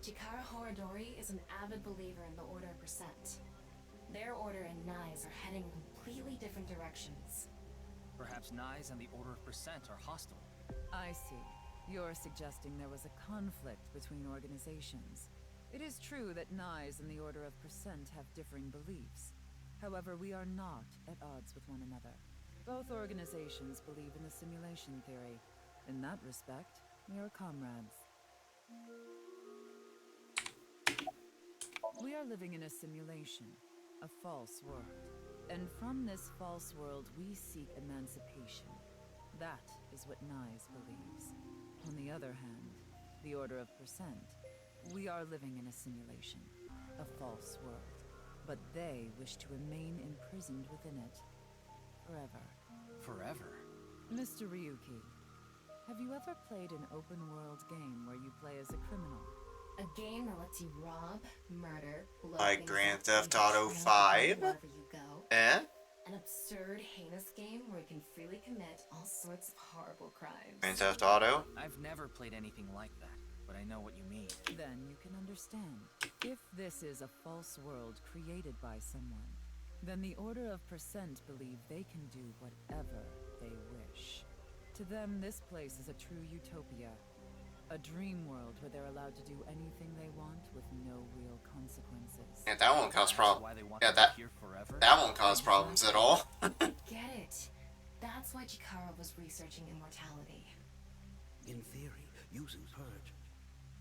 Chikara Horadori is an avid believer in the Order of Percent. Their order and Nyes are heading in completely different directions. Perhaps Nyes and the Order of Percent are hostile. I see. You're suggesting there was a conflict between organizations. It is true that Nyes and the Order of Percent have differing beliefs. However, we are not at odds with one another. Both organizations believe in the simulation theory. In that respect, we are comrades. We are living in a simulation, a false world. And from this false world, we seek emancipation. That is what Nyes believes. On the other hand, the Order of Percent, we are living in a simulation, a false world. But they wish to remain imprisoned within it. Forever. Forever? Mr. Ryuki, have you ever played an open-world game where you play as a criminal? A game that lets you rob, murder, blow Like things Grand up, Theft and Auto trail 5? wherever you go. Eh? An absurd, heinous game where you can freely commit all sorts of horrible crimes. Grand Theft Auto? I've never played anything like that, but I know what you mean. Then you can understand. If this is a false world created by someone, then the Order of Percent believe they can do whatever they wish. To them, this place is a true utopia. A dream world where they're allowed to do anything they want with no real consequences. Yeah, that won't cause That's problems. why they want Yeah, to that live here forever? that won't cause problems at all. Get it. That's why Chikara was researching immortality. In theory, using Purge,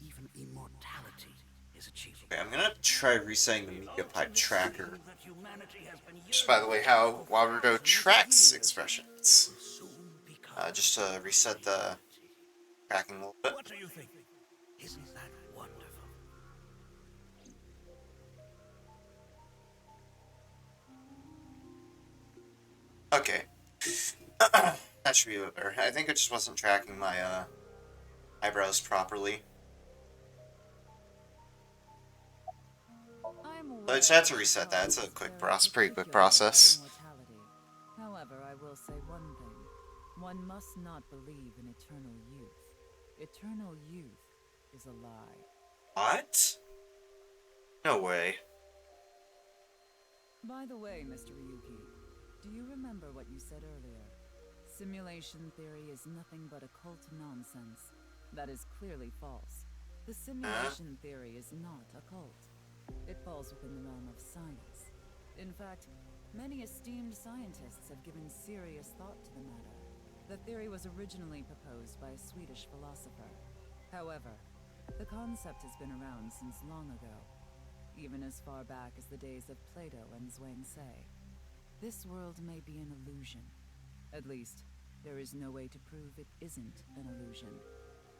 even immortality is achievable. Okay, I'm gonna try resetting the media pipe tracker. That humanity has been Just by the way, how Warudo tracks expressions. will soon become Just to reset the tracking a little bit. What do you think? Isn't that wonderful? Okay. That should be a bit better. I think it just wasn't tracking my eyebrows properly. I just had to reset that. It's a quick process, pretty quick process. However, I will say one thing. One must not believe in eternal youth. Eternal youth is a lie. What? No way. By the way, Mr. Ryuki, do you remember what you said earlier? Simulation theory is nothing but occult nonsense. That is clearly false. The simulation theory is not occult. It falls within the realm of science. In fact, many esteemed scientists have given serious thought to the matter. The theory was originally proposed by a Swedish philosopher. However, the concept has been around since long ago, even as far back as the days of Plato and Zhuangzi. This world may be an illusion. At least, there is no way to prove it isn't an illusion.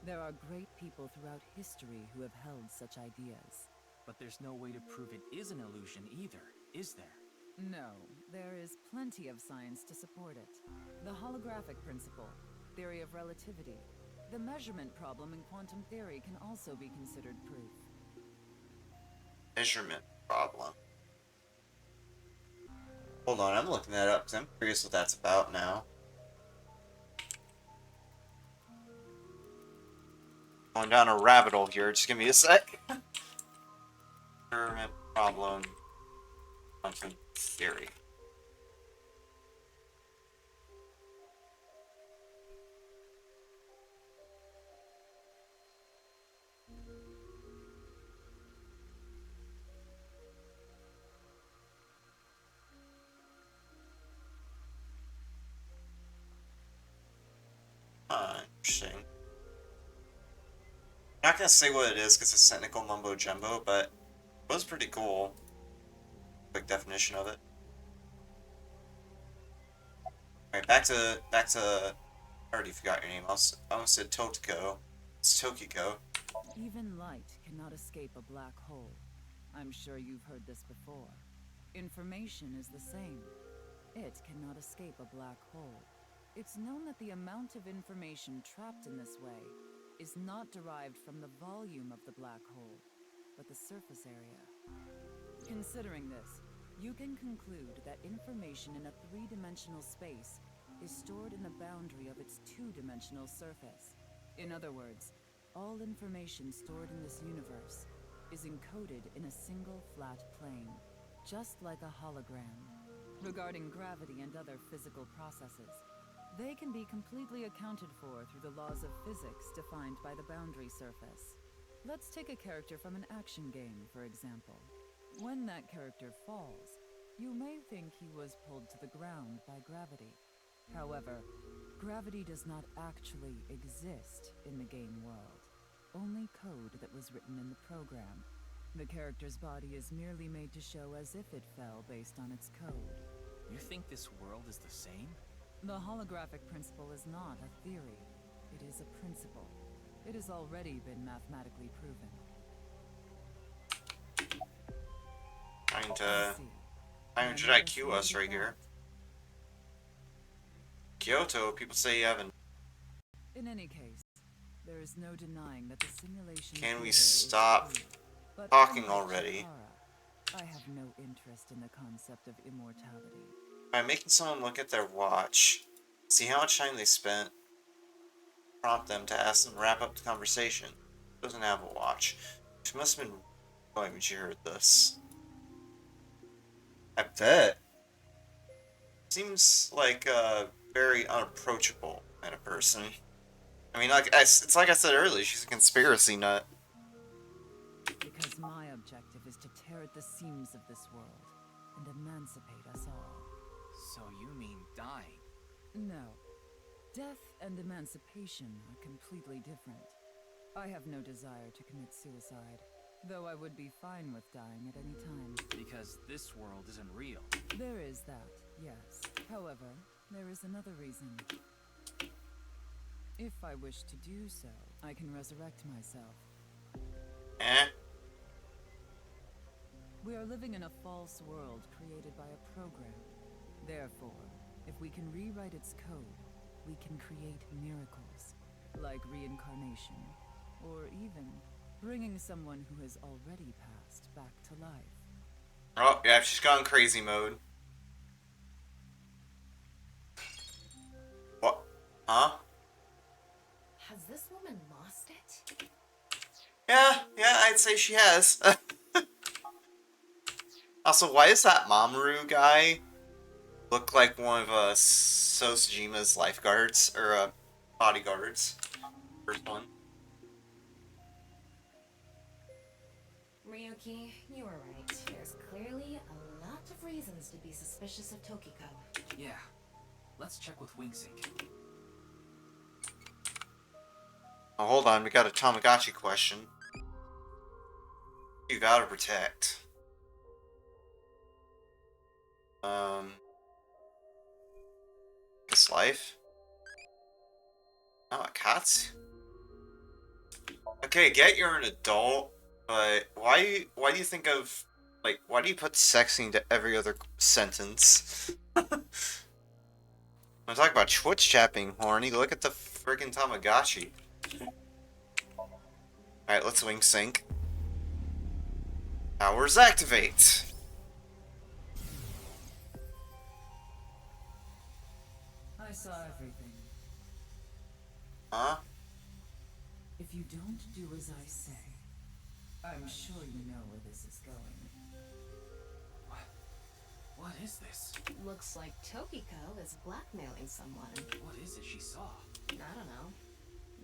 There are great people throughout history who have held such ideas. But there's no way to prove it is an illusion either, is there? No, there is plenty of science to support it. The holographic principle, theory of relativity, the measurement problem in quantum theory can also be considered proof. Measurement problem. Hold on, I'm looking that up because I'm curious what that's about now. Going down a rabbit hole here, just give me a sec. Measurement problem. Quantum theory. Interesting. I'm not gonna say what it is because it's technical mumbo jumbo, but it was pretty cool. Quick definition of it. Alright, back to I already forgot your name. I almost said Tokiko. It's Tokiko. Even light cannot escape a black hole. I'm sure you've heard this before. Information is the same. It cannot escape a black hole. It's known that the amount of information trapped in this way is not derived from the volume of the black hole, but the surface area. Considering this, you can conclude that information in a three-dimensional space is stored in the boundary of its two-dimensional surface. In other words, all information stored in this universe is encoded in a single flat plane, just like a hologram. Regarding gravity and other physical processes, they can be completely accounted for through the laws of physics defined by the boundary surface. Let's take a character from an action game, for example. When that character falls, you may think he was pulled to the ground by gravity. However, gravity does not actually exist in the game world. Only code that was written in the program. The character's body is merely made to show as if it fell based on its code. You think this world is the same? The holographic principle is not a theory. It is a principle. It has already been mathematically proven. Trying to IQ us right here. Kyoto, people say you haven't. In any case, there is no denying that the simulation. Can we stop talking already? I have no interest in the concept of immortality. By making someone look at their watch, see how much time they spent, prompt them to ask them to wrap up the conversation. Doesn't have a watch. She must have been annoyed when she heard this. I bet. Seems like a very unapproachable kind of person. I mean, it's like I said earlier, she's a conspiracy nut. Because my objective is to tear at the seams of this world and emancipate us all. So you mean dying? No. Death and emancipation are completely different. I have no desire to commit suicide, though I would be fine with dying at any time. Because this world isn't real. There is that, yes. However, there is another reason. If I wish to do so, I can resurrect myself. Eh? We are living in a false world created by a program. Therefore, If we can rewrite its code, we can create miracles, like reincarnation, or even bringing someone who has already passed back to life. Oh, yeah, she's gone crazy mode. What? Huh? Has this woman lost it? Yeah, I'd say she has. Also, why does that Mamoru guy look like one of Sosujima's lifeguards, or bodyguards? First one. Ryuki, you were right. There's clearly a lot of reasons to be suspicious of Tokiko. Yeah. Let's check with WingSync. Oh, hold on, we got a Tamagotchi question. You gotta protect. This life? Oh, a cat? Okay, get you're an adult, but why do you think of, like, why do you put sexing to every other sentence? I'm talking about Twitch chat being horny, look at the friggin' Tamagotchi. Alright, let's wing sync. Powers activate! I saw everything. Huh? If you don't do as I say, I'm sure you know where this is going. What is this? Looks like Tokiko is blackmailing someone. What is it she saw? I don't know.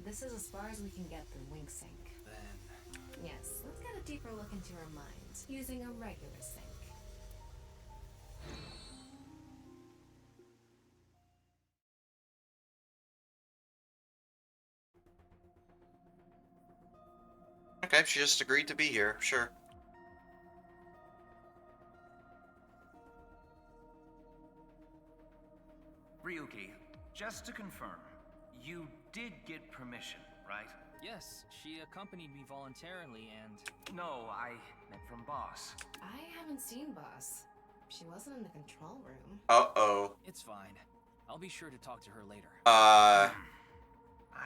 This is as far as we can get through WingSync. Then... Yes, let's get a deeper look into her mind, using a regular sync. Okay, she just agreed to be here, sure. Ryuki, just to confirm, you did get permission, right? Yes, she accompanied me voluntarily and... No, I meant from boss. I haven't seen Boss. She wasn't in the control room. Uh-oh. It's fine. I'll be sure to talk to her later. I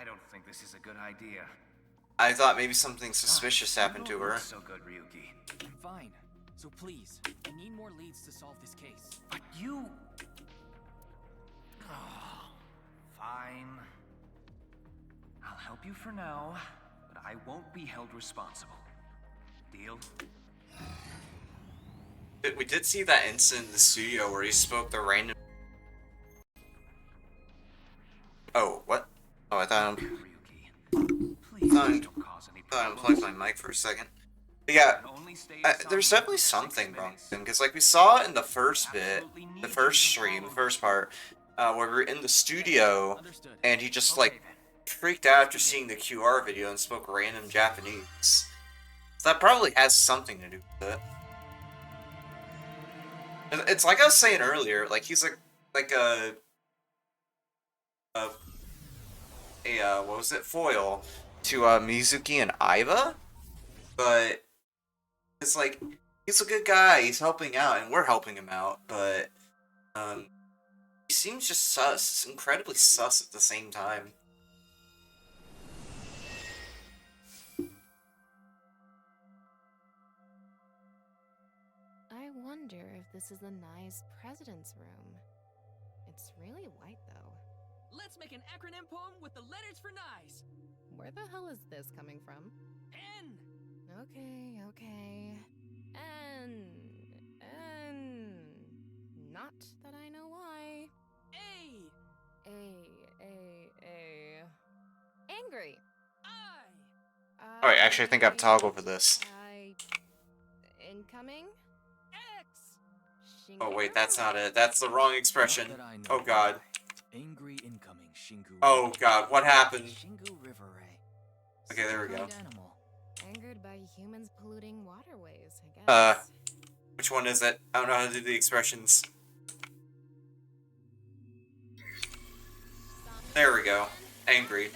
don't think this is a good idea. I thought maybe something suspicious happened to You don't her. look so good, Ryuki. I'm fine. So please, I need more leads to solve this case. But you... Oh, fine. I'll help you for now, but I won't be held responsible. Deal? We did see that incident in the studio where he spoke the random... Oh, what? Oh, I thought Please don't cause any I problems. unplugged my mic for a second. But yeah, Only stay there's inside definitely for 6 something wrong minutes. with him, because like we saw in the first bit, Absolutely need the you first to stream, the follow. first part, where we were in the studio, Understood. and he just Okay, like then. freaked out after seeing the QR video and spoke random Japanese. So that probably has something to do with it. It's like I was saying earlier, like he's like a what was it, foil to Mizuki and Aiba, but it's like he's a good guy, he's helping out, and we're helping him out, but he seems just sus, incredibly sus at the same time. I wonder if this is the Nye's president's room. It's really white, though. Let's make an acronym poem with the letters for Nice. Where the hell is this coming from? N. Okay. N. Not that I know why. A. Angry. I. Alright, actually I think I have toggle for this. Incoming? X. Oh wait, that's not it. That's the wrong expression. Not that I know Oh god. Angry incoming, Shingu. Oh god, what happened? Shingu River Ray. Okay, there we go. Kind animal. Angered by humans polluting waterways, I guess. Which one is it? I don't know how to do the expressions. There we go. Angry.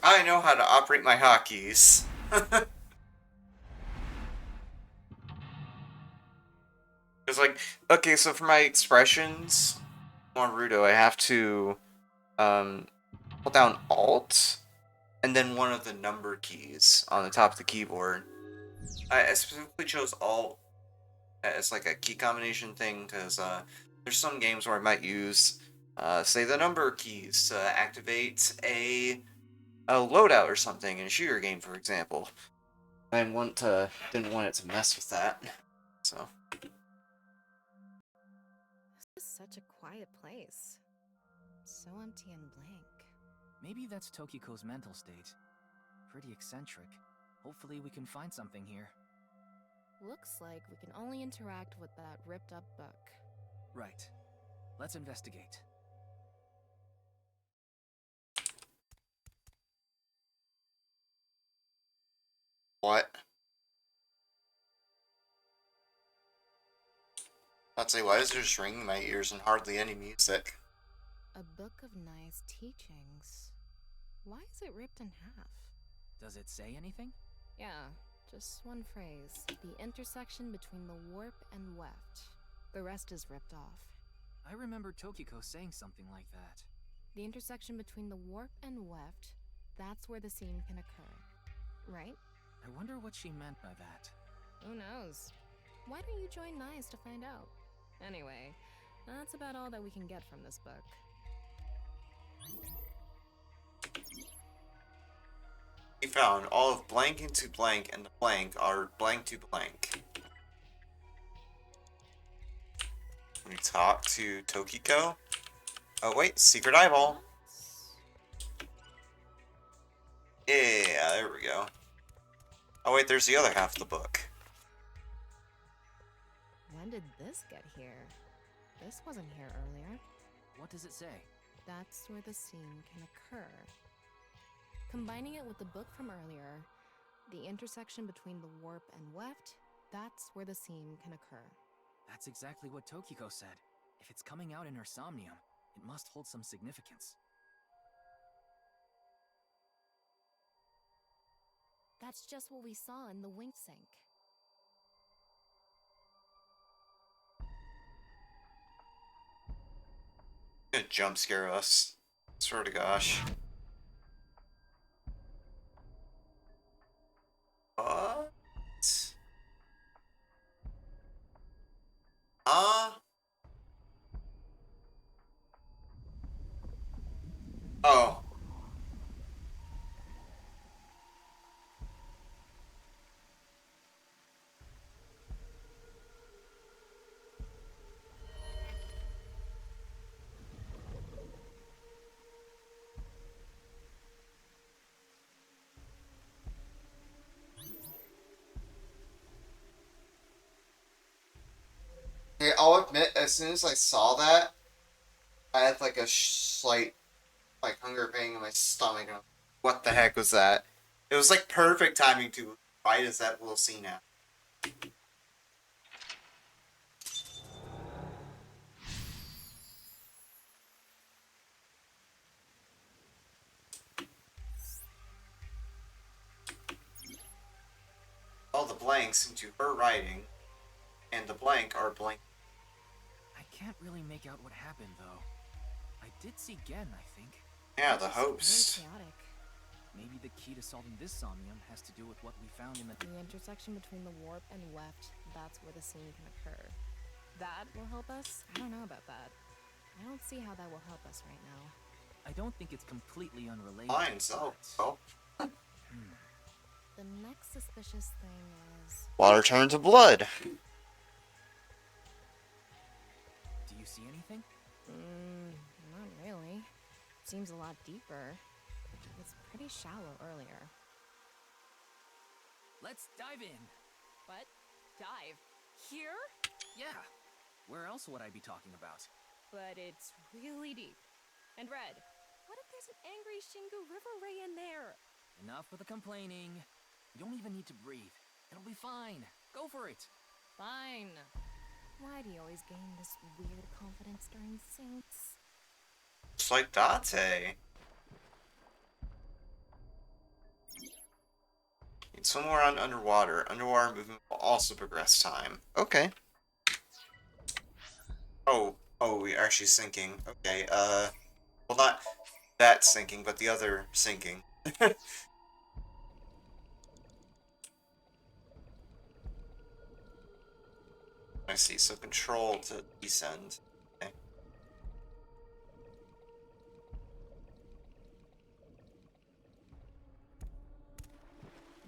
I know how to operate my hotkeys. was like, okay, so for my expressions on Naruto, I have to hold down Alt and then one of the number keys on the top of the keyboard. I specifically chose Alt as like a key combination thing because there's some games where I might use, say, the number keys to activate a loadout or something in a shooter game, for example. I didn't want it to mess with that, so. This is such a quiet place. So empty and blank. Maybe that's Tokiko's mental state. Pretty eccentric. Hopefully we can find something here. Looks like we can only interact with that ripped up book. Right. Let's investigate. What? I'd say, why is there just ringing in my ears and hardly any music? A book of nice teachings. Why is it ripped in half? Does it say anything? Yeah, just one phrase. The intersection between the warp and weft. The rest is ripped off. I remember Tokiko saying something like that. The intersection between the warp and weft, that's where the seam can occur. Right? I wonder what she meant by that. Who knows? Why don't you join NICE to find out? Anyway, that's about all that we can get from this book. We found all of blank into blank and the blank are blank to blank. We talk to Tokiko. Oh wait, secret eyeball. Yeah, there we go. Oh wait, there's the other half of the book. When did this get here? This wasn't here earlier. What does it say? That's where the seam can occur. Combining it with the book from earlier, the intersection between the warp and weft, that's where the seam can occur. That's exactly what Tokiko said. If it's coming out in her Somnium, it must hold some significance. That's just what we saw in the wink sink. Gonna jump scare us. Swear to gosh. What? Oh. Hey, I'll admit, as soon as I saw that, I had like a slight, like, hunger pain in my stomach. What the heck was that? It was like perfect timing to right as that little scene happened. All the blanks into her writing, and the blank are blank. I can't really make out what happened, though. I did see Gen, I think. Yeah, the It's host. very chaotic. Maybe the key to solving this Somnium has to do with what we found in the... The intersection between the warp and weft, that's where the seam can occur. That will help us? I don't know about that. I don't see how that will help us right now. I don't think it's completely unrelated. Fine, so. Oh. The next suspicious thing is... Water turned to blood. Do you see anything? Not really. Seems a lot deeper. It was pretty shallow earlier. Let's dive in. What? Dive? Here? Yeah. Where else would I be talking about? But it's really deep. And Red, what if there's an angry Shingu River Ray in there? Enough with the complaining. You don't even need to breathe. It'll be fine. Go for it. Fine. Why do you always gain this weird confidence during syncs? Just like Date. Need swim around underwater. Underwater movement will also progress time. Okay. Oh, we're actually sinking. Okay, well, not that sinking, but the other sinking. I see, so control to descend. Okay.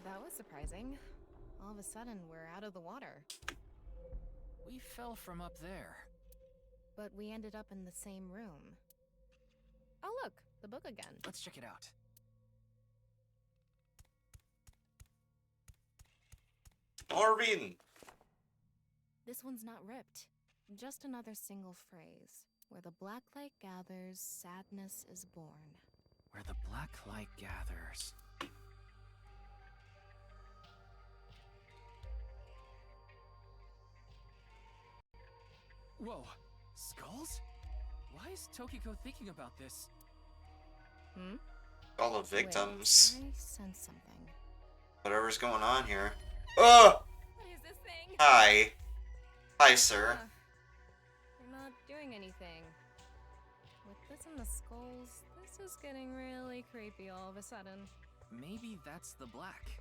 That was surprising. All of a sudden, we're out of the water. We fell from up there. But we ended up in the same room. Oh look, the book again. Let's check it out. More reading! This one's not ripped. Just another single phrase. Where the black light gathers, sadness is born. Where the black light gathers. Whoa, skulls? Why is Tokiko thinking about this? All the victims. Wait, I sense something. Whatever's going on here. Oh! What is this thing? Hi. Hi, sir. You're not doing anything. With this and the skulls, this is getting really creepy all of a sudden. Maybe that's the black.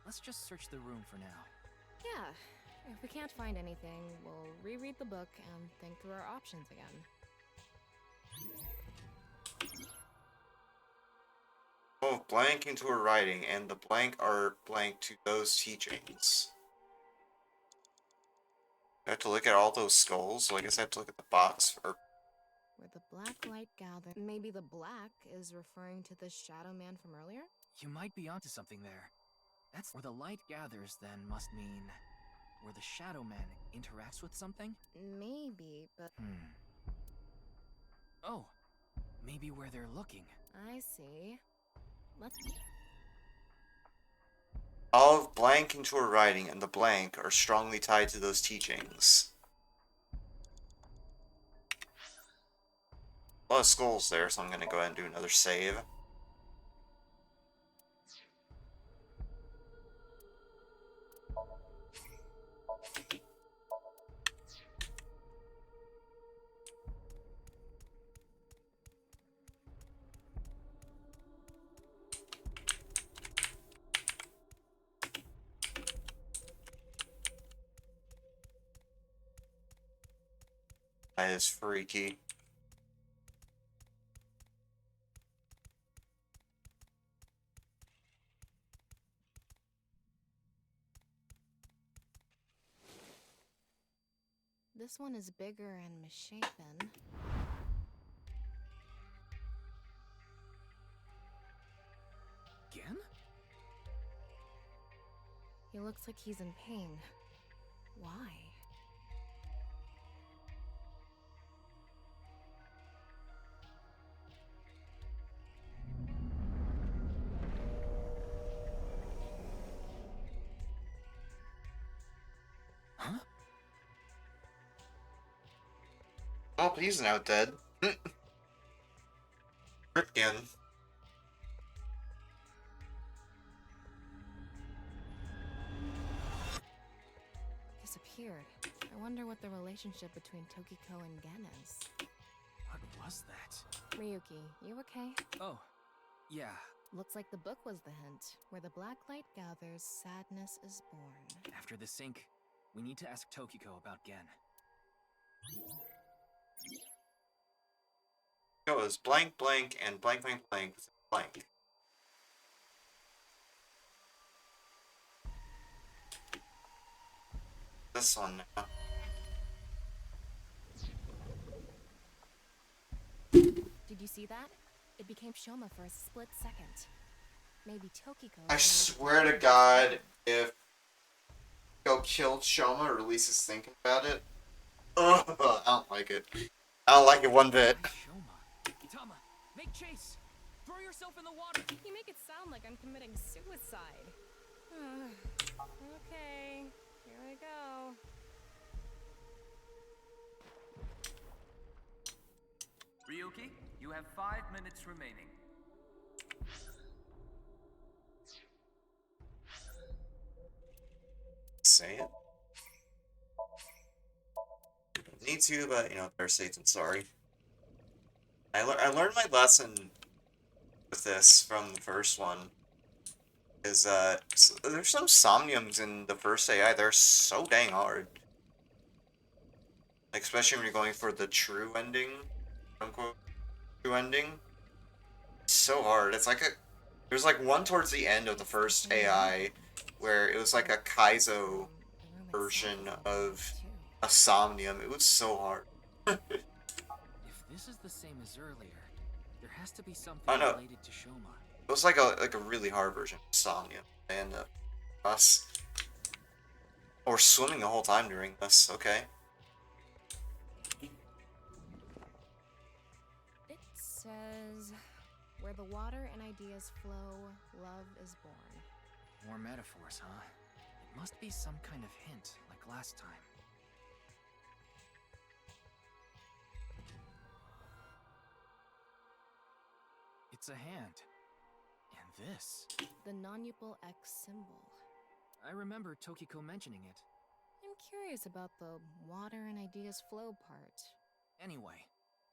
Let's just search the room for now. Yeah, if we can't find anything, we'll reread the book and think through our options again. Oh, blank into her writing, and the blank are blank to those teachings. I have to look at all those skulls, so I guess I have to look at the box. Or Where the black light gathers. Maybe the black is referring to the shadow man from earlier? You might be onto something there. That's where the light gathers, then, must mean where the shadow man interacts with something? Maybe, but Oh, maybe where they're looking. I see. Let's. all of blank into her writing and the blank are strongly tied to those teachings. A lot of skulls there, so I'm gonna go ahead and do another save. That is freaky. This one is bigger and misshapen. Again? He looks like he's in pain. Why? Huh? Oh, he's now dead. Again. Disappeared. I wonder what the relationship between Tokiko and Gen is. What was that? Ryuki, you okay? Oh, yeah. Looks like the book was the hint. Where the black light gathers, sadness is born. After the sync, we need to ask Tokiko about Gen. It was blank, blank, and blank, blank, blank, blank. This one now. Did you see that? It became Shoma for a split second. Maybe Tokiko. I swear to God, if Go killed Shoma or at least is thinking about it. Ugh, I don't like it. I don't like it one bit. Shoma. Tama, make chase. Throw yourself in the water. You make it sound like I'm committing suicide. Okay, here I go. Ryuki, you have 5 minutes remaining. Say it. Need to, but you know, better safe than sorry. I learned my lesson with this from the first one. Is there's some somniums in the first AI. They're so dang hard. Like, especially when you're going for the true ending, quote unquote, true ending. So hard. It's like there's like one towards the end of the first AI where it was like a Kaizo version of a Somnium. It was so hard. If this is the same as earlier, there has to be something Oh no, related to Shoma. it was like a really hard version of Somnium. And us or swimming the whole time during this. Okay. It says, where the water and ideas flow, love is born. More metaphors, huh? It must be some kind of hint, like last time. It's a hand. And this. The non-upal X symbol. I remember Tokiko mentioning it. I'm curious about the water and ideas flow part. Anyway,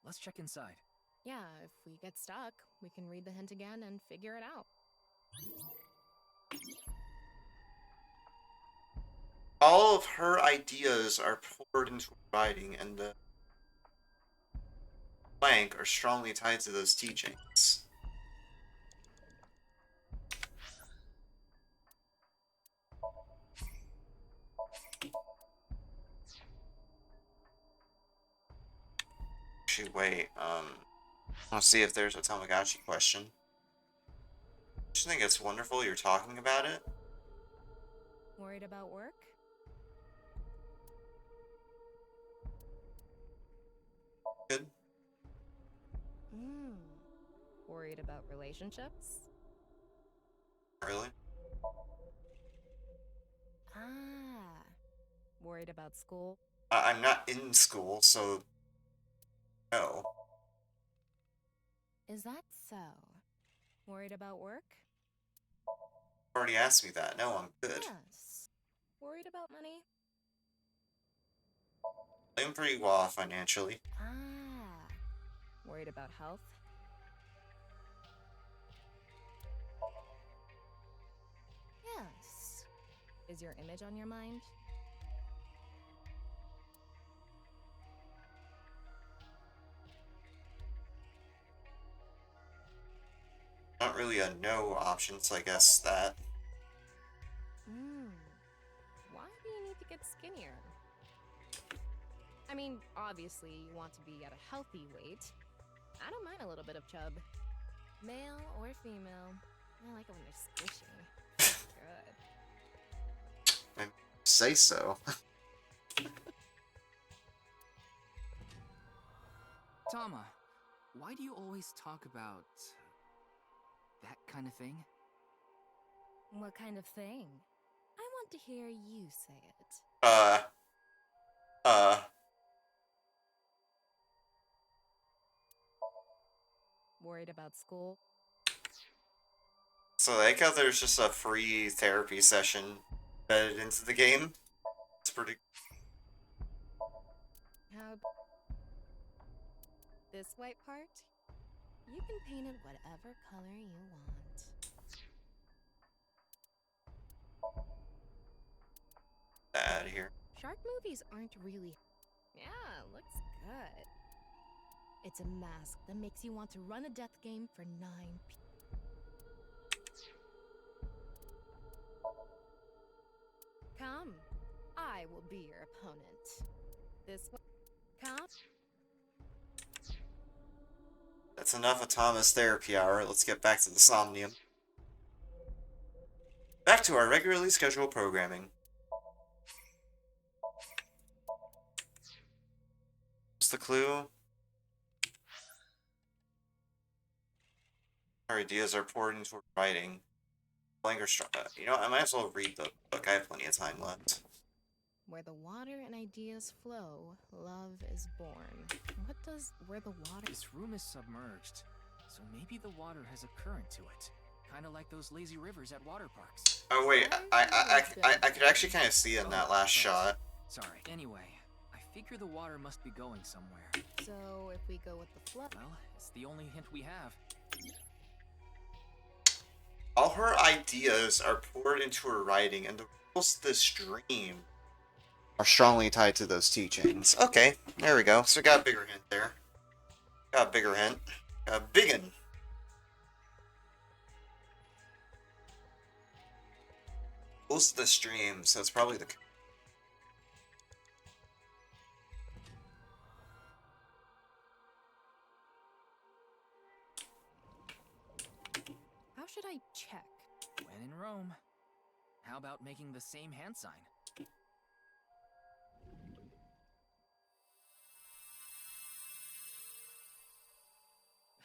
let's check inside. Yeah, if we get stuck, we can read the hint again and figure it out. All of her ideas are poured into writing, and the blank are strongly tied to those teachings. Actually, wait, I'll see if there's a Tamagotchi question. I just think it's wonderful you're talking about it. Worried about work? Good. Worried about relationships? Really? Ah. Worried about school? I'm not in school, so no. Is that so? Worried about work? Already asked me that. No, I'm good. Yes. Worried about money? I'm pretty well off financially. Ah. Worried about health? Yes. Is your image on your mind? Not really a no option, so I guess that. Why do you need to get skinnier? I mean, obviously you want to be at a healthy weight. I don't mind a little bit of chub. Male or female. I like it when they're squishy. Good. I say so. Tama, why do you always talk about that kind of thing? What kind of thing? I want to hear you say it. Worried about school? So I like how there's just a free therapy session embedded into the game. It's pretty. How... This white part? You can paint it whatever color you want. Out of here. Shark movies aren't really... Yeah, looks good. It's a mask that makes you want to run a death game for 9 people. Come, I will be your opponent. This way. Come. That's enough of Thomas therapy hour. Let's get back to the Somnium. Back to our regularly scheduled programming. What's the clue? Our ideas are poured into writing. Blank or strong. You know, I might as well read the book. I have plenty of time left. Where the water and ideas flow, love is born. What does where the water... This room is submerged, so maybe the water has a current to it. Kind of like those lazy rivers at water parks. Oh wait, I could actually kind of see it in that last shot. Sorry. Anyway, I figure the water must be going somewhere. So if we go with the flow. Well, it's the only hint we have. All her ideas are poured into her writing, and the rules of this dream are strongly tied to those teachings. Okay, there we go. So we got a bigger hint there. Got a bigger hint. Got a big one. Rules of this dream, so it's probably the... How should I check? When in Rome. How about making the same hand sign?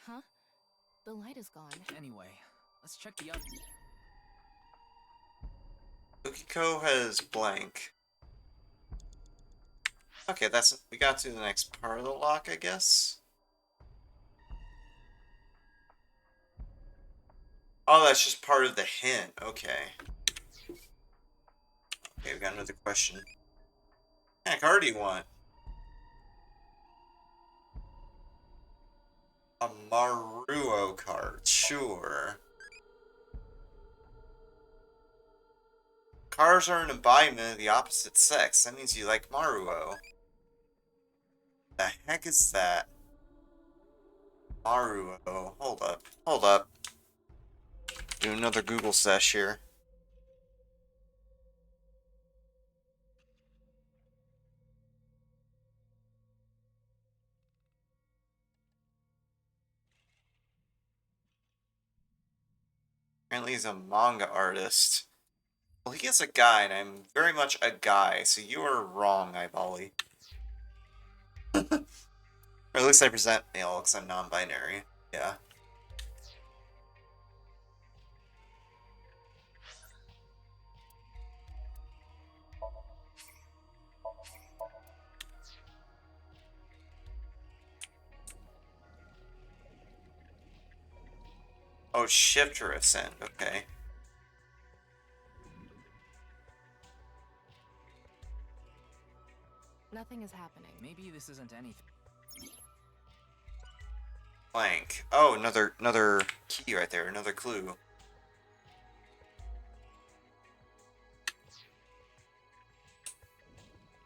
Huh? The light is gone. Anyway, let's check the other. Yukiko has blank. Okay, that's... We got to the next part of the lock, I guess? Oh, that's just part of the hint. Okay. Okay, we got another question. What card do you want? A Maruo card, sure. Cars are an embodiment of the opposite sex. That means you like Maruo. The heck is that? Maruo. Hold up. Hold up. Do another Google sesh here. Apparently he's a manga artist. Well, he is a guy, and I'm very much a guy, so you are wrong, Eyebally. Or at least I present male, because I'm non-binary. Yeah. Oh, shift or ascend, okay. Nothing is happening. Maybe this isn't anything. Blank. Oh, another key right there, another clue.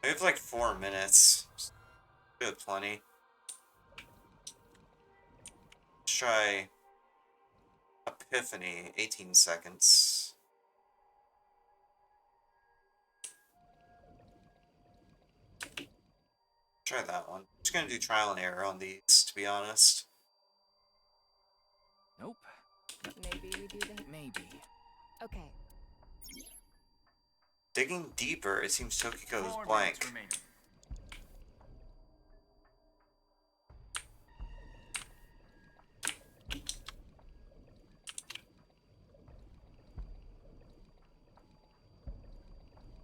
We have like 4 minutes. We have plenty. Let's try Epiphany, 18 seconds. Try that one. I'm just gonna do trial and error on these, to be honest. Nope. Maybe we do that. Maybe. Okay. Digging deeper, it seems Tokiko is 4 minutes blank. remaining.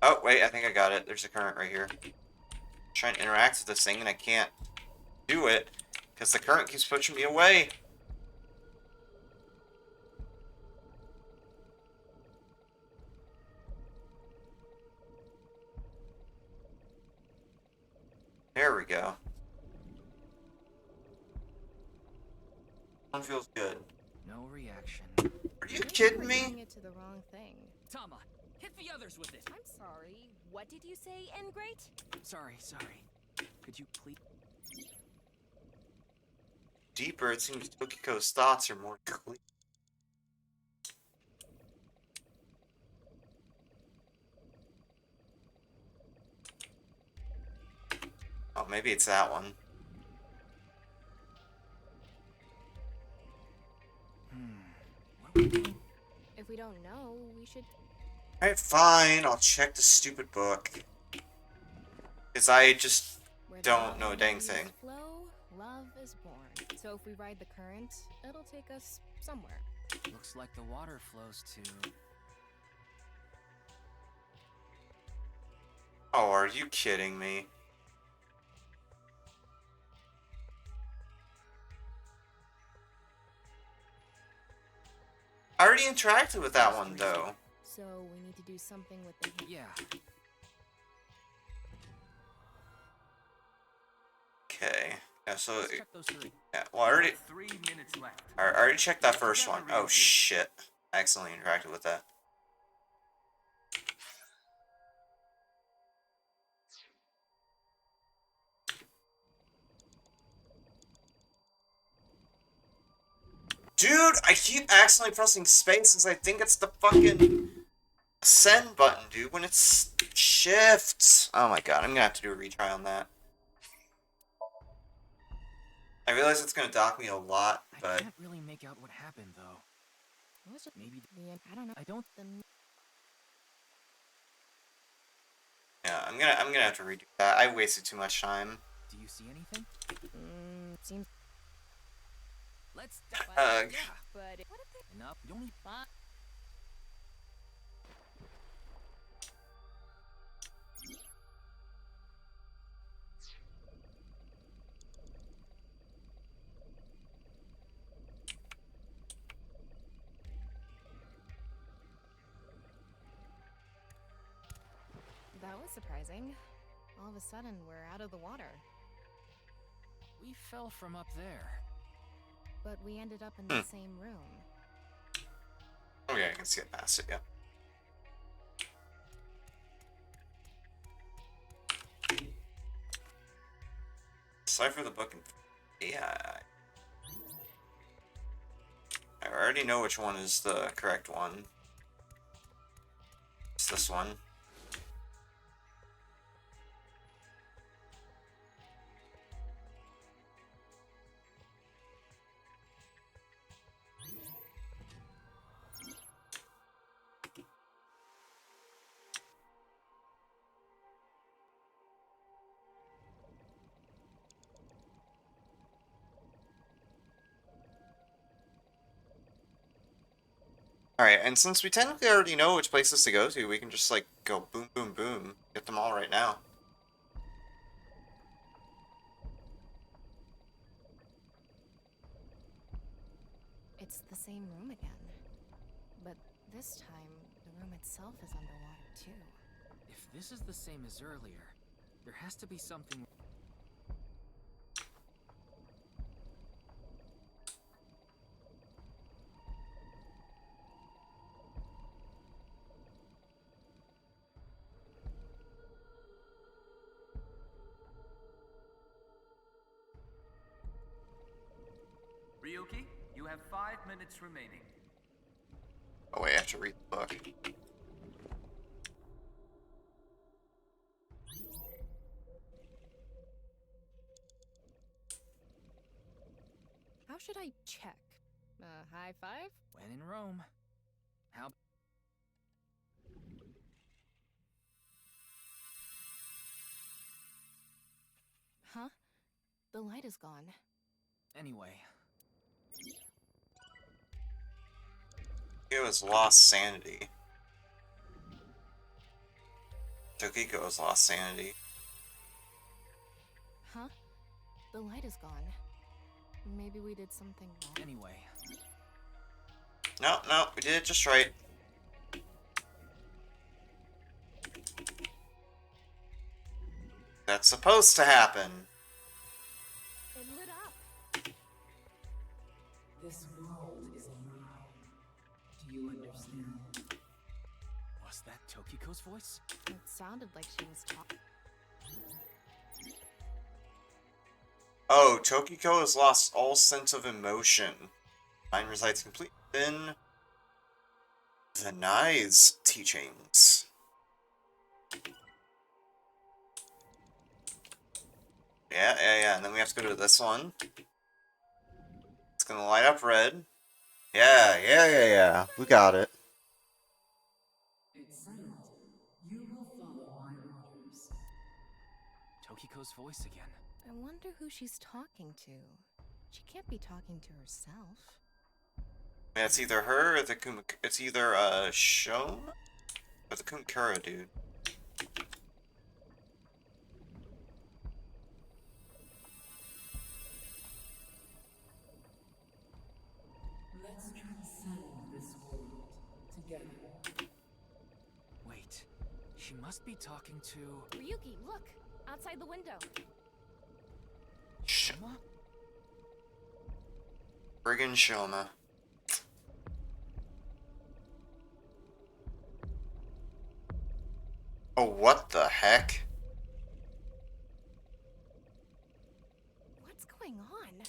Oh, wait, I think I got it. There's a current right here. Trying to interact with this thing, and I can't do it, because the current keeps pushing me away. There we go. One feels good. No reaction. Are you kidding me? Doing it to the wrong thing. Tama, hit the others with it. I'm sorry. What did you say, Ingrate? Sorry. Could you please? Deeper, it seems Tokiko's thoughts are more clear. Oh, maybe it's that one. What do we do? If we don't know, we should. Alright, fine. I'll check the stupid book. Because I just Where the don't know a body dang is thing. Flow, love is born. So if we ride the current, it'll take us somewhere. Looks like the water flows to. Oh, are you kidding me? I already interacted with that one, though. So we need to do something with the. Yeah. Yeah, so Let's check those three. yeah, well, I already 3 minutes left. I already checked that first one. Oh shit! I accidentally interacted with that. Dude, I keep accidentally pressing space because I think it's the fucking send button, dude, when it's shift. Oh my god, I'm gonna have to do a retry on that. I realize it's gonna dock me a lot, I but can't really make out what happened though. Maybe I don't know. I don't. yeah, I'm gonna have to redo that. I wasted too much time. Do you see anything? Seems. Let's. Ugh. Yeah, but what if they enough? You don't need. That was surprising. All of a sudden, we're out of the water. We fell from up there. But we ended up in the same room. Okay, I can see it past it, yeah. Decipher the book and yeah. I already know which one is the correct one. It's this one. Alright, and since we technically already know which places to go to, we can just, like, go boom, boom, boom. Get them all right now. It's the same room again. But this time, the room itself is underwater, too. If this is the same as earlier, there has to be something. Ryuki, you have 5 minutes remaining. Oh wait, I have to read the book. How should I check? High five? When in Rome. How? Huh? The light is gone. Anyway, Tokiko has lost sanity. Tokiko has lost sanity. Huh? The light is gone. Maybe we did something wrong. anyway. No, no, we did it just right. That's supposed to happen. It lit up. This world is alive. Do you understand? Was that Tokiko's voice? It sounded like she was talking. Oh, Tokiko has lost all sense of emotion. Mine resides completely in the Nai's teachings. Yeah, and then we have to go to this one. It's gonna light up red. Yeah. We got it. Excellent. You will follow my orders. Tokiko's voice again. I wonder who she's talking to. She can't be talking to herself. Yeah, it's either her or the it's either Shone or the Kumakura dude. Let's transcend this world together. Wait, she must be talking to. Ryuki, look! Outside the window. Shoma? Friggin' Shoma. Oh, what the heck? What's going on?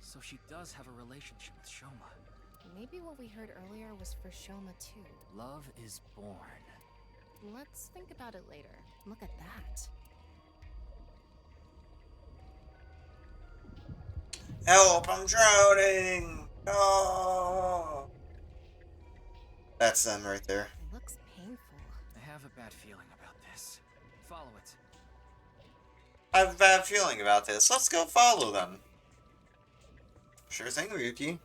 So she does have a relationship with Shoma. Maybe what we heard earlier was for Shoma too. Love is born. Let's think about it later. Look at that. Help, I'm drowning! No! That's them right there. It looks painful. I have a bad feeling about this. Follow it. I have a bad feeling about this. Let's go follow them. Sure thing, Ryuki.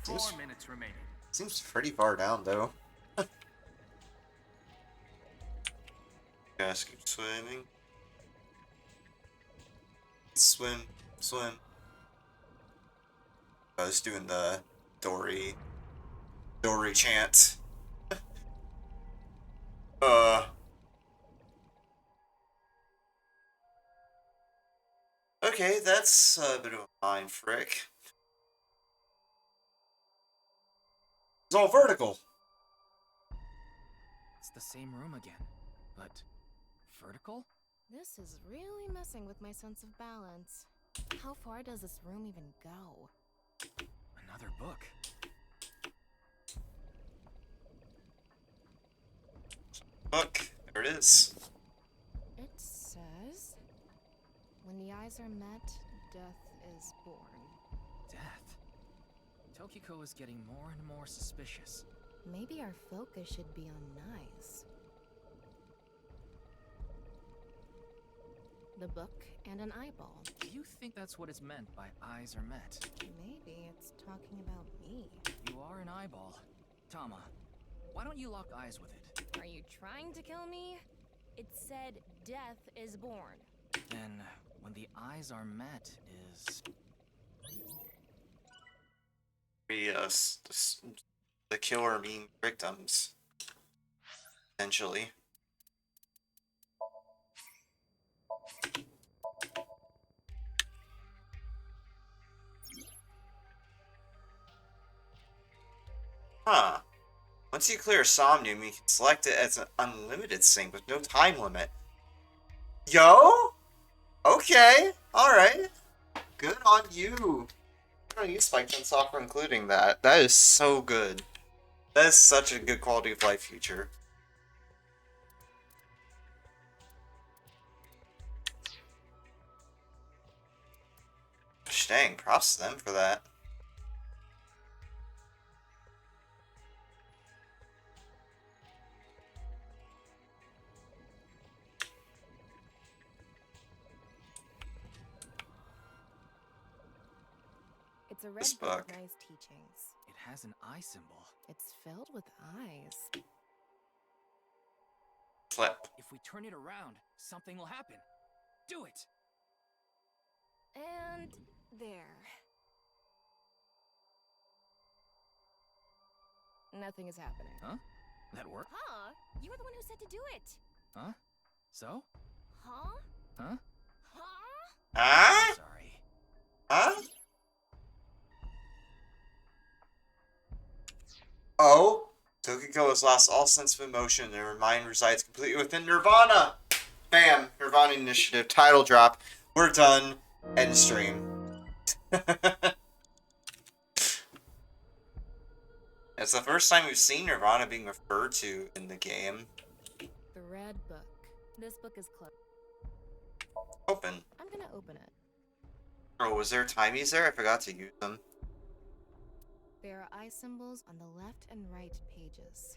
4 minutes remaining. Seems pretty far down, though. Guys, keep swimming. Swim, swim. I was doing the Dory chant. Okay, that's a bit of a mind frick. It's all vertical. It's the same room again, but vertical? This is really messing with my sense of balance. How far does this room even go? Another book. Look, there it is. It says, when the eyes are met, death is born. Death. Tokiko is getting more and more suspicious. Maybe our focus should be on eyes. The book and an eyeball. Do you think that's what is meant by eyes are met? Maybe it's talking about me. You are an eyeball. Tama, why don't you lock eyes with it? Are you trying to kill me? It said death is born. Then, when the eyes are met is... The killer being victims. Essentially. Huh. Once you clear Somnium, you can select it as an unlimited sync with no time limit. Yo? Okay. Alright. Good on you. Good on you, Spike10Soft, for including that. That is so good. That is such a good quality of life feature. Dang, props to them for that. It's a red This book book. with nice teachings. It has an eye symbol. It's filled with eyes. Flip. If we turn it around, something will happen. Do it! And there. Nothing is happening. Huh? That worked? Huh? You were the one who said to do it. Huh? So? Huh? Huh? Huh? Huh? Sorry. Huh? Oh? Tokiko has lost all sense of emotion and her mind resides completely within nirvanA! Bam! Nirvana Initiative, title drop. We're done. End stream. It's the first time we've seen Nirvana being referred to in the game. The red book. This book is closed. Open. I'm gonna open it. Oh, was there timies there? I forgot to use them. There are eye symbols on the left and right pages.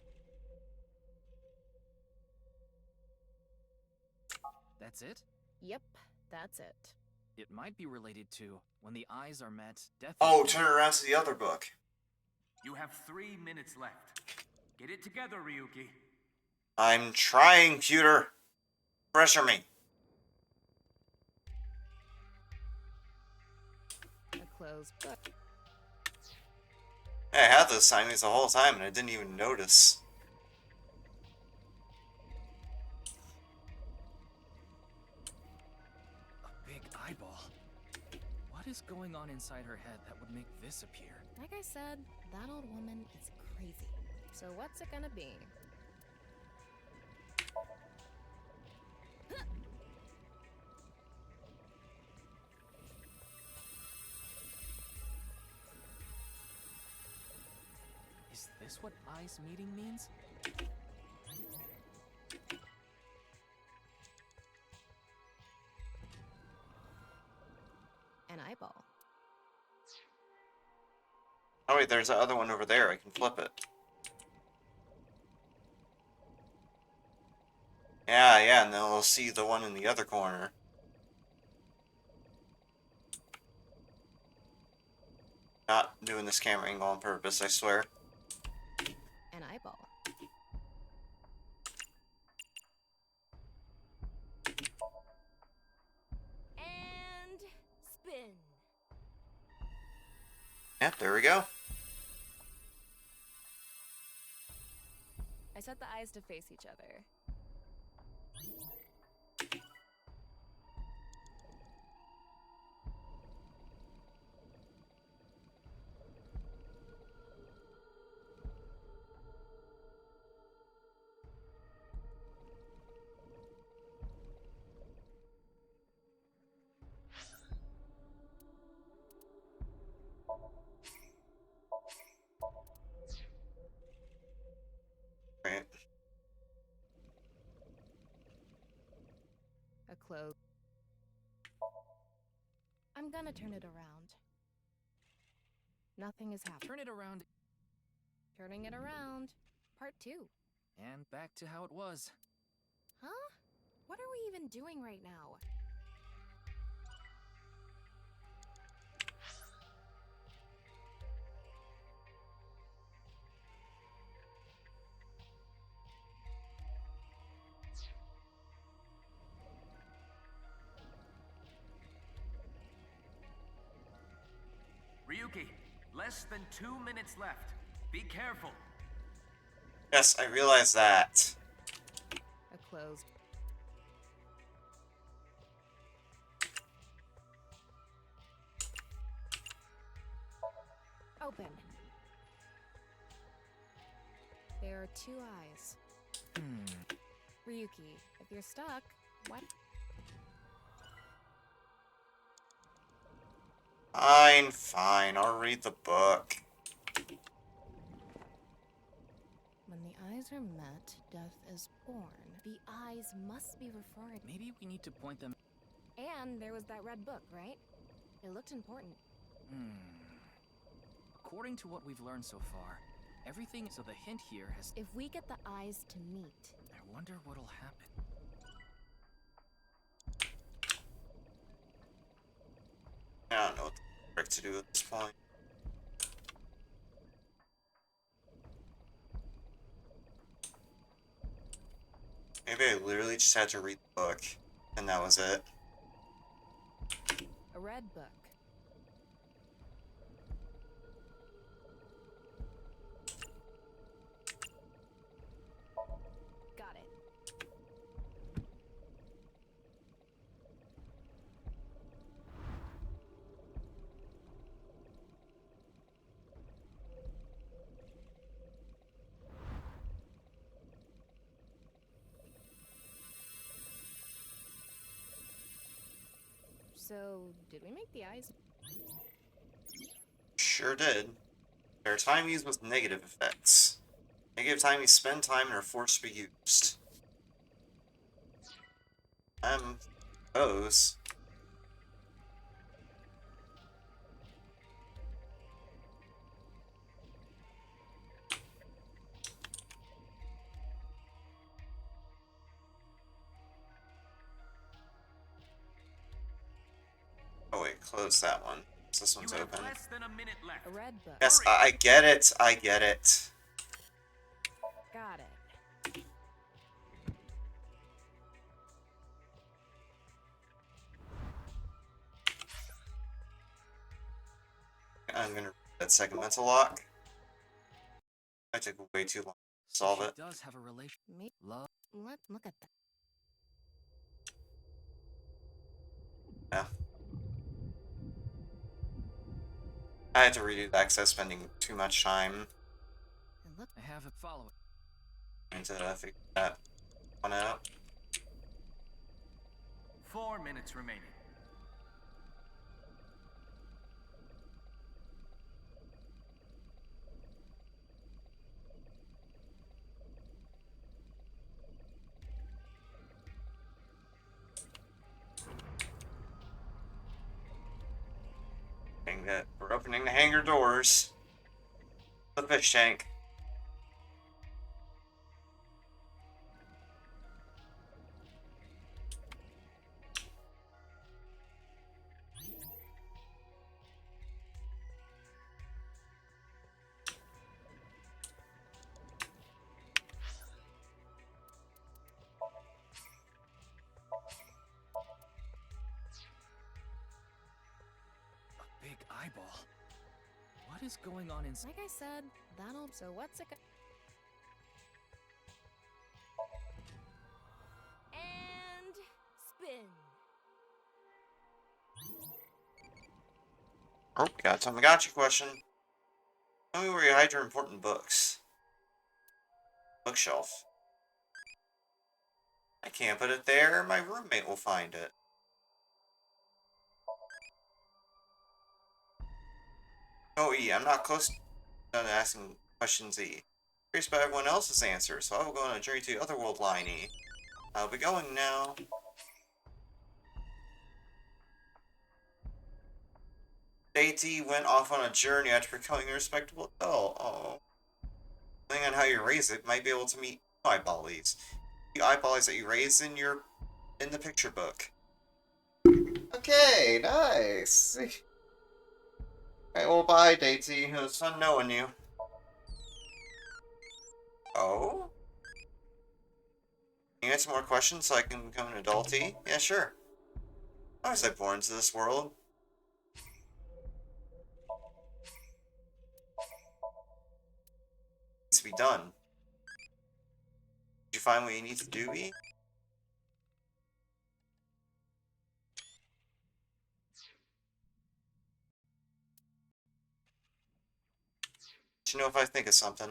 That's it? Yep, that's it. It might be related to when the eyes are met, death. Oh, turn around to the other book. You have 3 minutes left. Get it together, Ryuki. I'm trying, computer. Pressure me. closed book. I had those signings the whole time and I didn't even notice. A big eyeball. What is going on inside her head that would make this appear? Like I said, that old woman is crazy. So what's it gonna be? Is this what eyes meeting means? An eyeball. Oh wait, there's the other one over there. I can flip it. Yeah, and then we'll see the one in the other corner. Not doing this camera angle on purpose, I swear. An eyeball. And spin. Yep, there we go. I set the eyes to face each other. Right. A closed. I'm gonna turn it around. Nothing is happening. Turn it around Turning it around. Part 2. and back to how it was. Huh? What are we even doing right now? Ryuki, less than 2 minutes left. Be careful. Yes, I realize that. A closed. Open. There are 2 eyes. Ryuki, if you're stuck, what? Fine, I'll read the book. When the eyes are met, death is born. The eyes must be referring. Maybe we need to point them. And there was that red book, right? It looked important. According to what we've learned so far, everything. So the hint here has. If we get the eyes to meet. I wonder what'll happen. I don't know what the frick to do at this point. Maybe I literally just had to read the book, and that was it. A red book. Got it. So, did we make the eyes? Sure did. There are time used with negative effects. Negative time you spend time and are forced to be used. Those. Oh wait, close that one. So this one's You have open. less than a minute left. A red book. Yes, I get it. I get it. Got it. I'm gonna read that second mental lock. I took way too long to solve She it. does have a relation. Me? Love. Let's look at that. Yeah. I had to redo that because I was spending too much time And look. I have it. Follow it. trying to figure that one out. 4 minutes remaining. Saying that we're opening the hangar doors. The fish tank. A big eyeball. What is going on inside? Like I said, that'll. So what's it? And spin. Oh, got a Tamagotchi question. Tell me where you hide your important books. Bookshelf. I can't put it there. My roommate will find it. No, E. I'm not close to asking questions, E. Curious about everyone else's answers, so I will go on a journey to the otherworld line, E. I'll be going now. Deity went off on a journey after becoming a respectable adult. Oh. Depending on how you raise it, might be able to meet eyeballies. The eyeballies that you raised in the picture book. Okay, nice. Alright, well, bye, Deity. It was fun knowing you. Oh? Can you answer more questions so I can become an adulty? Yeah, sure. How was I born into this world? Needs to be done. Did you find what you need to do, E? Let you know if I think of something.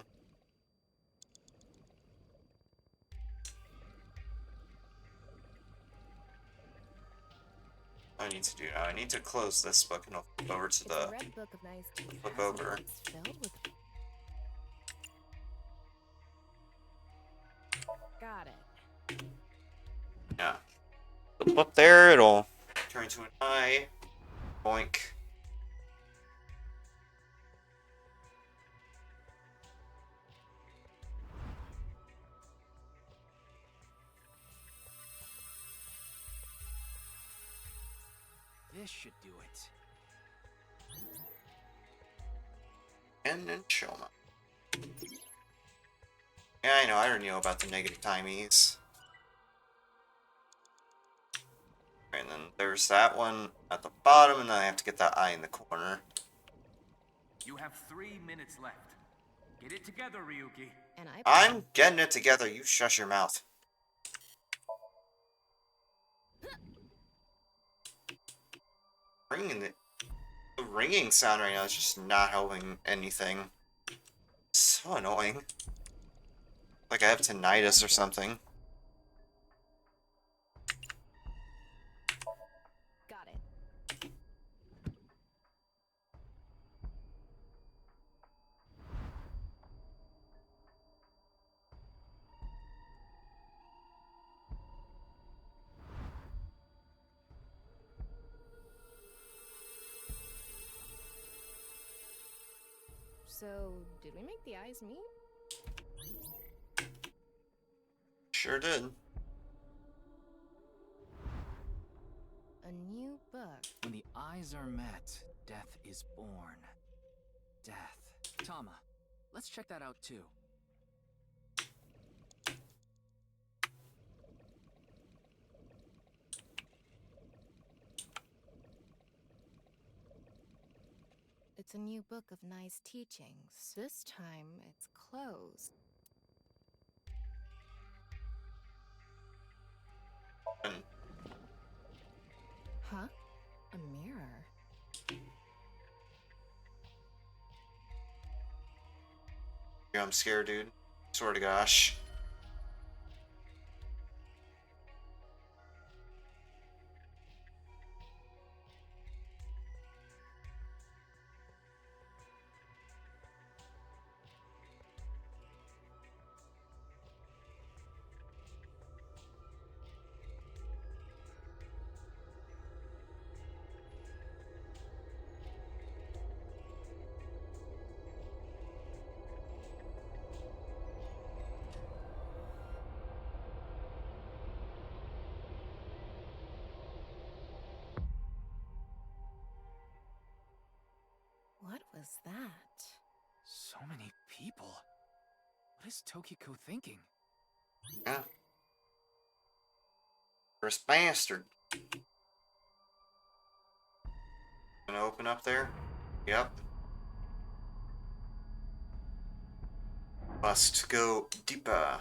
I need to do now. I need to close this book and I'll flip over to It's the a red book of nice. flip over. It's filled with. Got it. Yeah. Flip there, it'll turn into an eye. Boink. This should do it. And then Shoma. Yeah, I know. I already know about the negative timies. And then there's that one at the bottom, and then I have to get that eye in the corner. You have 3 minutes left. Get it together, Ryuki. And I'm getting it together. You shush your mouth. The ringing sound right now is just not helping anything. So annoying. Like I have tinnitus or something. got it. So, did we make the eyes meet? Sure did. A new book. When the eyes are met, death is born. Death. Tama, let's check that out too. it's a new book of nice teachings. This time, it's closed. Huh? A mirror? Yeah, I'm scared, dude. Swear to gosh. What was that? So many people. What is Tokiko thinking? Yeah. First bastard. Gonna open up there? Yep. Must go deeper.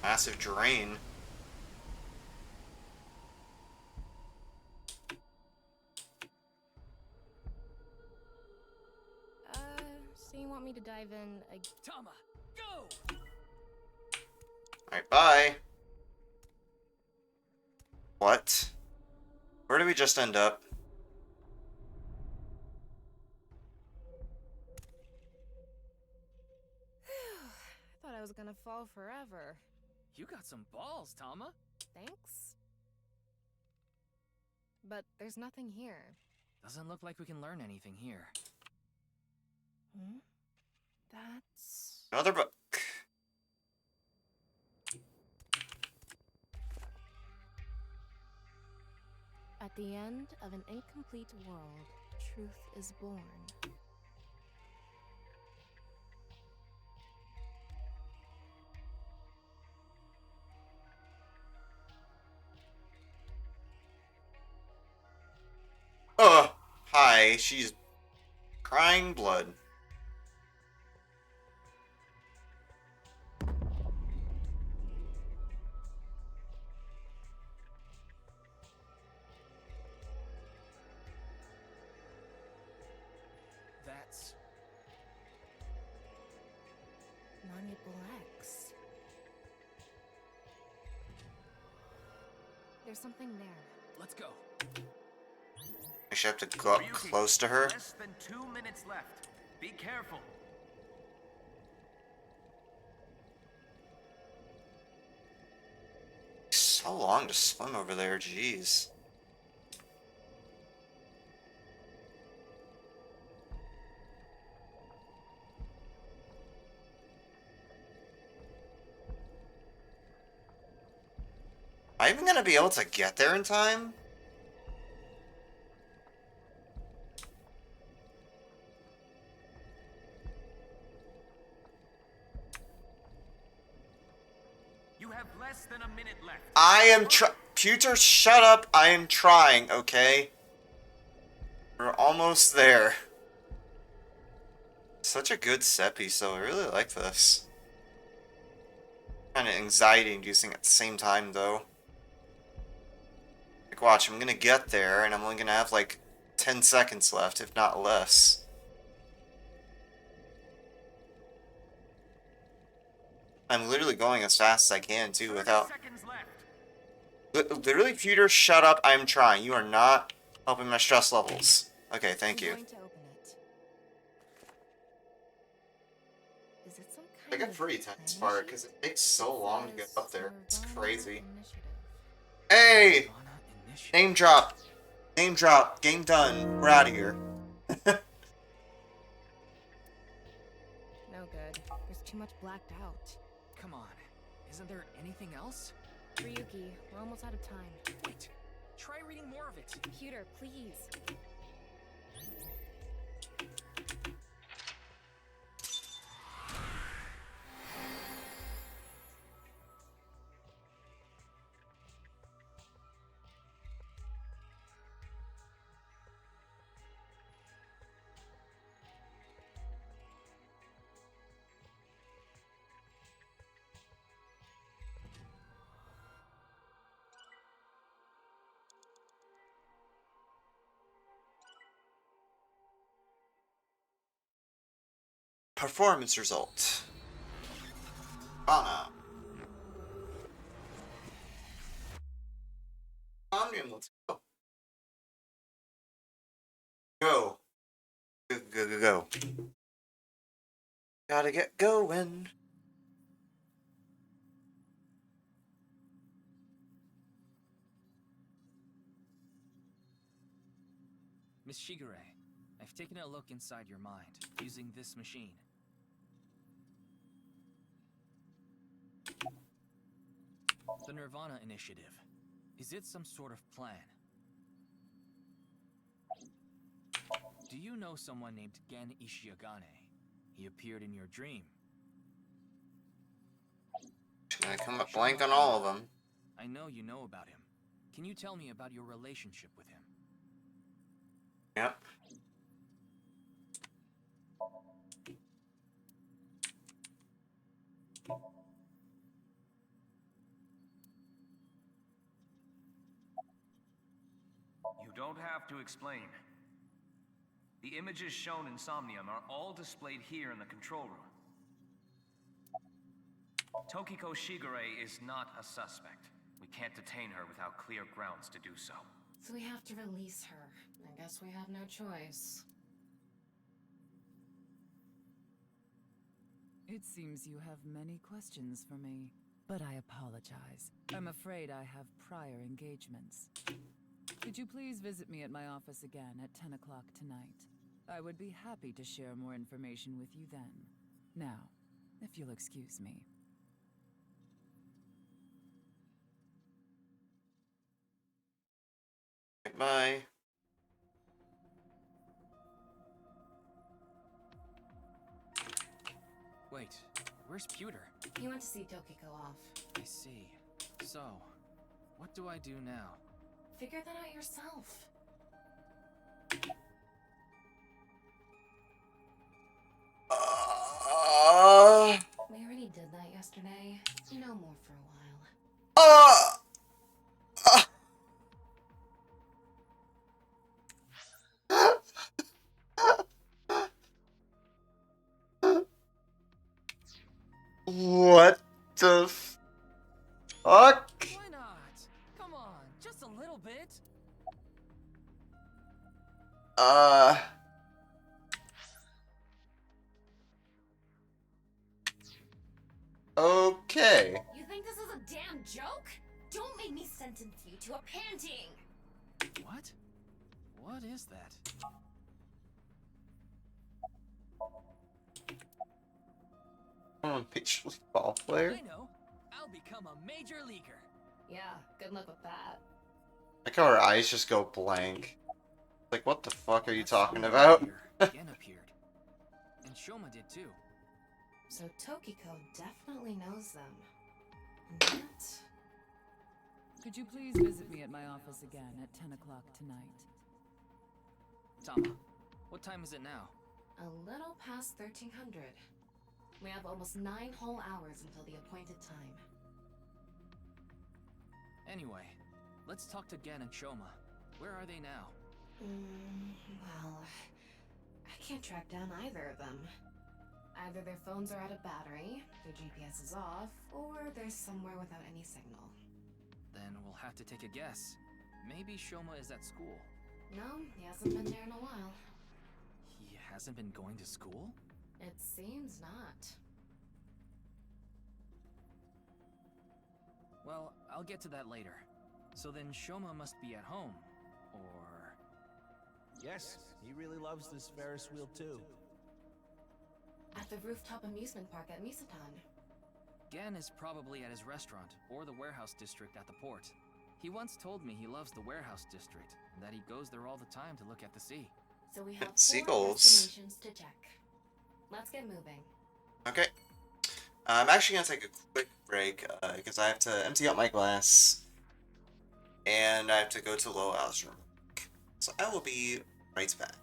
Massive drain. So you want me to dive in again? Tama, go! Alright, bye. What? Where did we just end up? I thought I was gonna fall forever. You got some balls, Tama. Thanks. But there's nothing here. Doesn't look like we can learn anything here. Hmm? That's... Another book. At the end of an incomplete world, truth is born. Hi, she's crying blood. That's... Manipul X. There's something there. Let's go. I should have to go up close to her. Less than 2 minutes left. Be careful. So long to swim over there, jeez. Am I even gonna be able to get there in time? You have less than a minute left. I am Pewter, shut up. I am trying, okay? We're almost there. Such a good set piece, though. I really like this. Kind of anxiety-inducing at the same time, though. Like, watch, I'm gonna get there, and I'm only gonna have, like, 10 seconds left, if not less. I'm literally going as fast as I can, too, without... Literally, Pewter, shut up. I'm trying. You are not helping my stress levels. Okay, thank you. I'm going to open it. Is it some Like kind a of pretty tense fetish? part, because it takes so long to get up there. It's Nirvana crazy. Initiative. Hey! Mana initiative. Name drop. Name drop. Game done. We're out of here. No good. There's too much blacked out. Come on. Isn't there anything else? Ryuki, we're almost out of time. Wait. Try reading more of it. Computer, please. performance result. nirvanA. Somnium, let's go. Go. Go, go, go, go. Gotta get going. Miss Shigure, I've taken a look inside your mind, using this machine. The nirvanA Initiative. Is it some sort of plan? Do you know someone named Gen Ishiagane? He appeared in your dream. I come up blank on all of them. I know you know about him. Can you tell me about your relationship with him? Yep. You don't have to explain. The images shown in Somnium are all displayed here in the control room. Tokiko Shigure is not a suspect. We can't detain her without clear grounds to do so. So we have to release her. I guess we have no choice. It seems you have many questions for me, but I apologize. I'm afraid I have prior engagements. Could you please visit me at my office again at 10 o'clock tonight? I would be happy to share more information with you then. Now, if you'll excuse me. Bye. Wait, where's Pewter? He went to see Tokiko off. I see. So, what do I do now? Figure that out yourself. We already did that yesterday. No more for a while. What the fuck? Why not? Come on, just a little bit. Okay. You think this is a damn joke? Don't make me sentence you to a panting! What? What is that? I'm a major league ball player. I know. I'll become a major leaguer. Yeah, good luck with that. Like how her eyes just go blank. Like, what the fuck are you That's talking so about? weird. Again appeared. And Shoma did too. So Tokiko definitely knows them. And that... Could you please visit me at my office again at 10 o'clock tonight? Tama, what time is it now? A little past 1300. We have almost 9 whole hours until the appointed time. Anyway, let's talk to Gen and Shoma. Where are they now? Well... I can't track down either of them. Either their phones are out of battery, their GPS is off, or they're somewhere without any signal. Then we'll have to take a guess. Maybe Shoma is at school. No, he hasn't been there in a while. He hasn't been going to school? It seems not. Well, I'll get to that later. So then Shoma must be at home. Or... Yes, he really loves this Ferris wheel too. At the rooftop amusement park at Misatan. Gen is probably at his restaurant, or the warehouse district at the port. He once told me he loves the warehouse district, and that he goes there all the time to look at the sea. So we have 4 Seagulls. destinations to check. Let's get moving. Okay. I'm actually gonna take a quick break because I have to empty out my glass, and I have to go to Low Al's room. So I will be right back.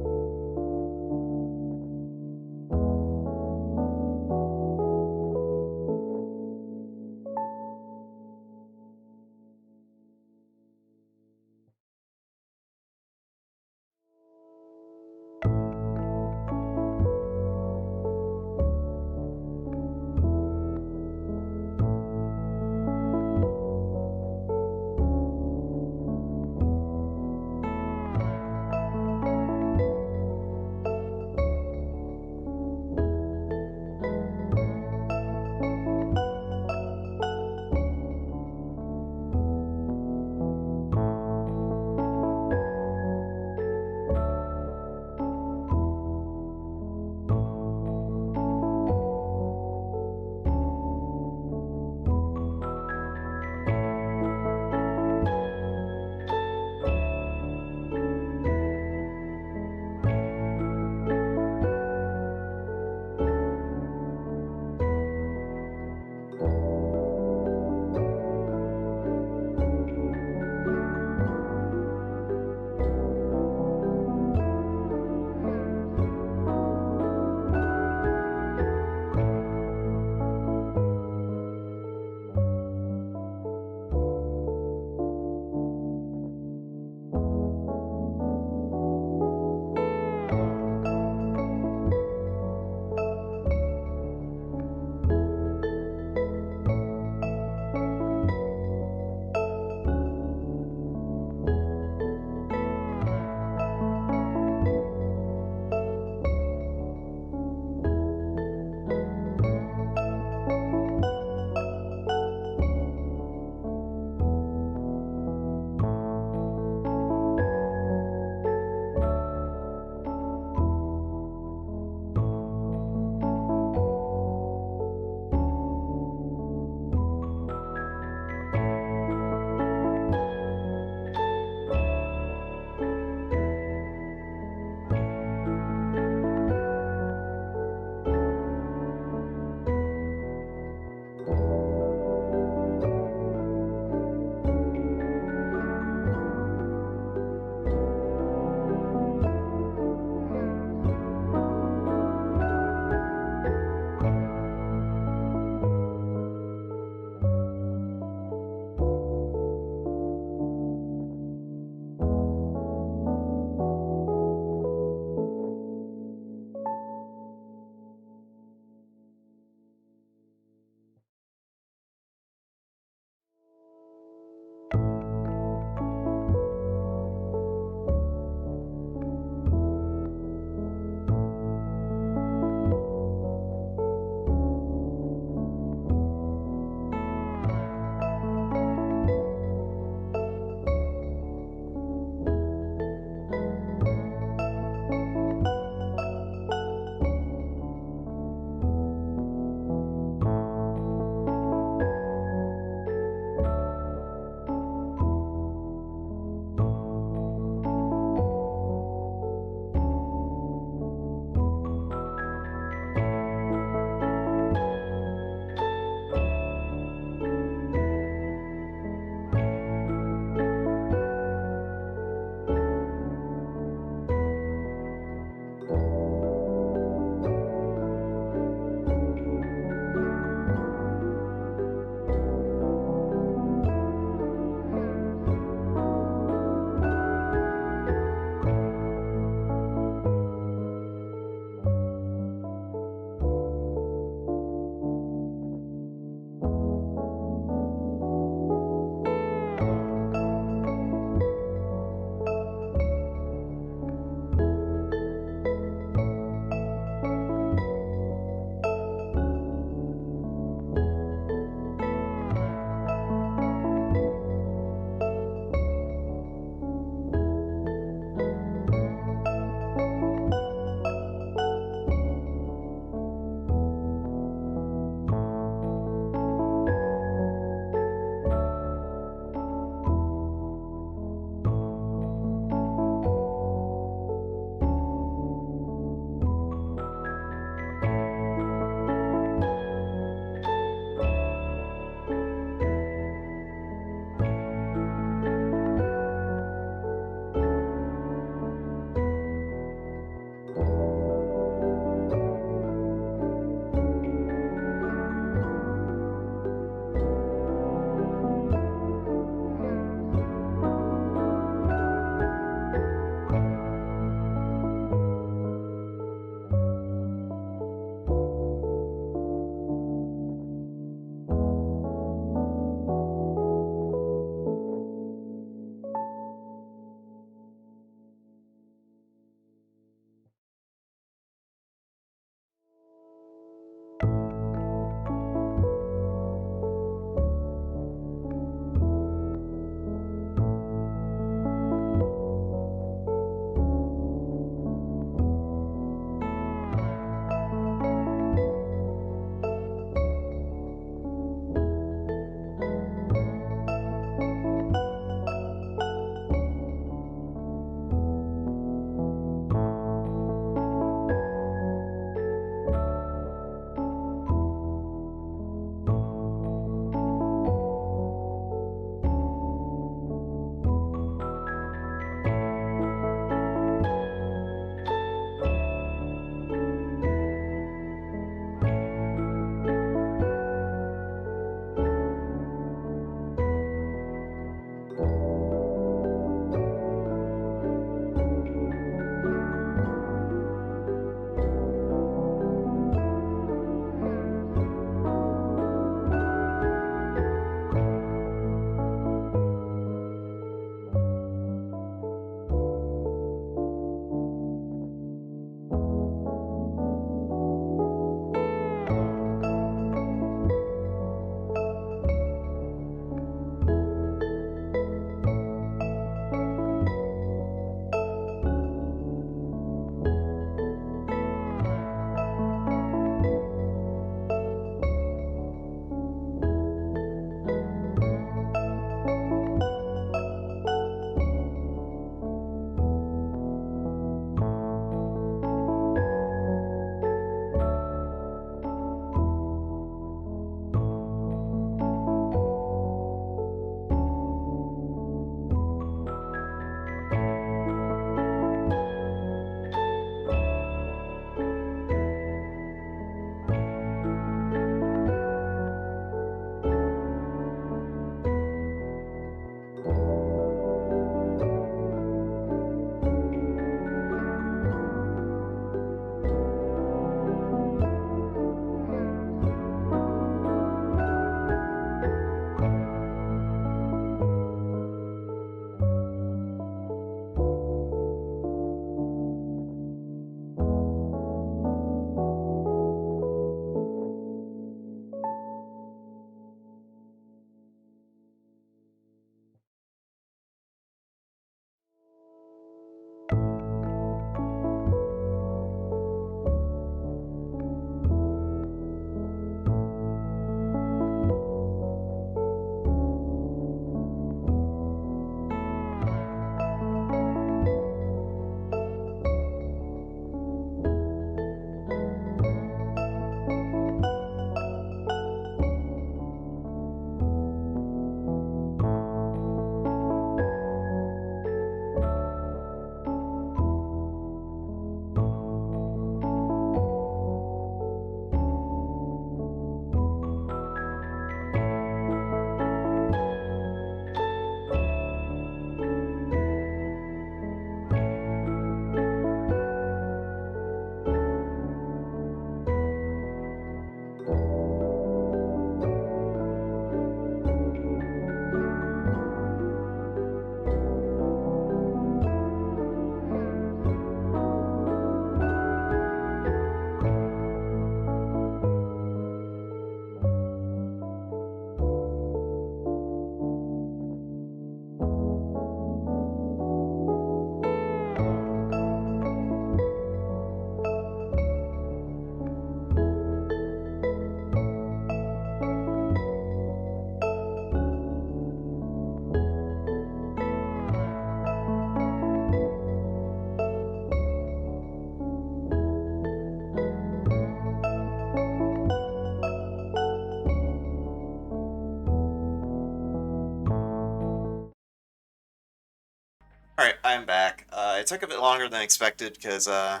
I'm back. It took a bit longer than expected because I